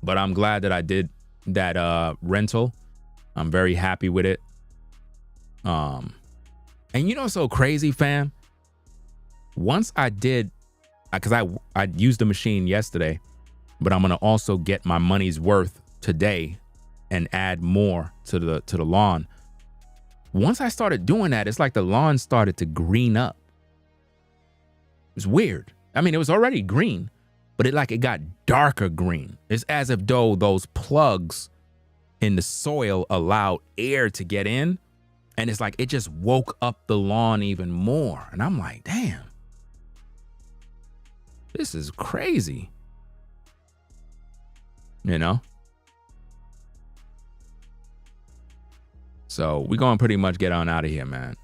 But I'm glad that I did that rental. I'm very happy with it. And you know what's so crazy, fam? Once I did, because I used the machine yesterday, but I'm gonna also get my money's worth today and add more to the lawn. Once I started doing that, it's like the lawn started to green up. It's weird. I mean, it was already green, but it got darker green. It's as if though those plugs in the soil allowed air to get in, and it's like it just woke up the lawn even more. And I'm like, damn, this is crazy. You know? So we're going to pretty much get on out of here, man.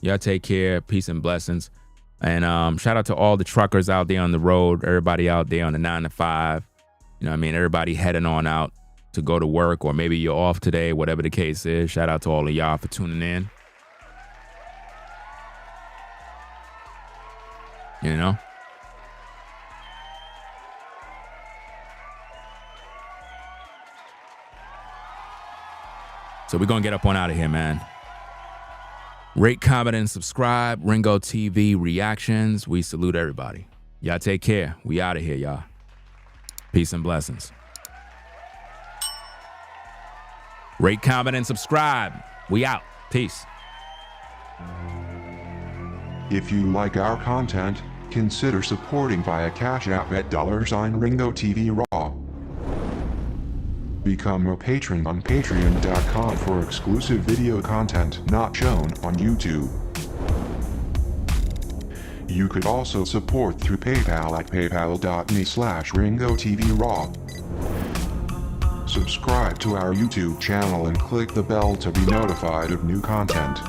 Y'all take care. Peace and blessings. And shout out to all the truckers out there on the road, everybody out there on the 9 to 5. You know what I mean? Everybody heading on out to go to work, or maybe you're off today, whatever the case is. Shout out to all of y'all for tuning in. You know? So we're going to get up on out of here, man. Rate, comment, and subscribe. Ringo TV Reactions. We salute everybody. Y'all take care. We out of here, y'all. Peace and blessings. Rate, comment, and subscribe. We out. Peace. If you like our content, Consider supporting via Cash App at $Ringo TV Raw. Become a patron on patreon.com for exclusive video content not shown on YouTube. You could also support through PayPal at paypal.me/RingoTVRaw. Subscribe to our YouTube channel and click the bell to be notified of new content.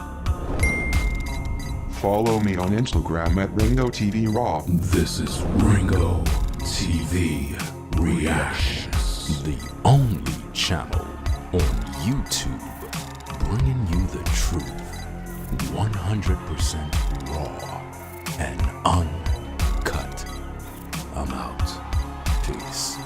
Follow me on Instagram at Ringo TV Raw. This is Ringo TV Reactions, the only channel on YouTube bringing you the truth, 100% raw and uncut. I'm out. Peace.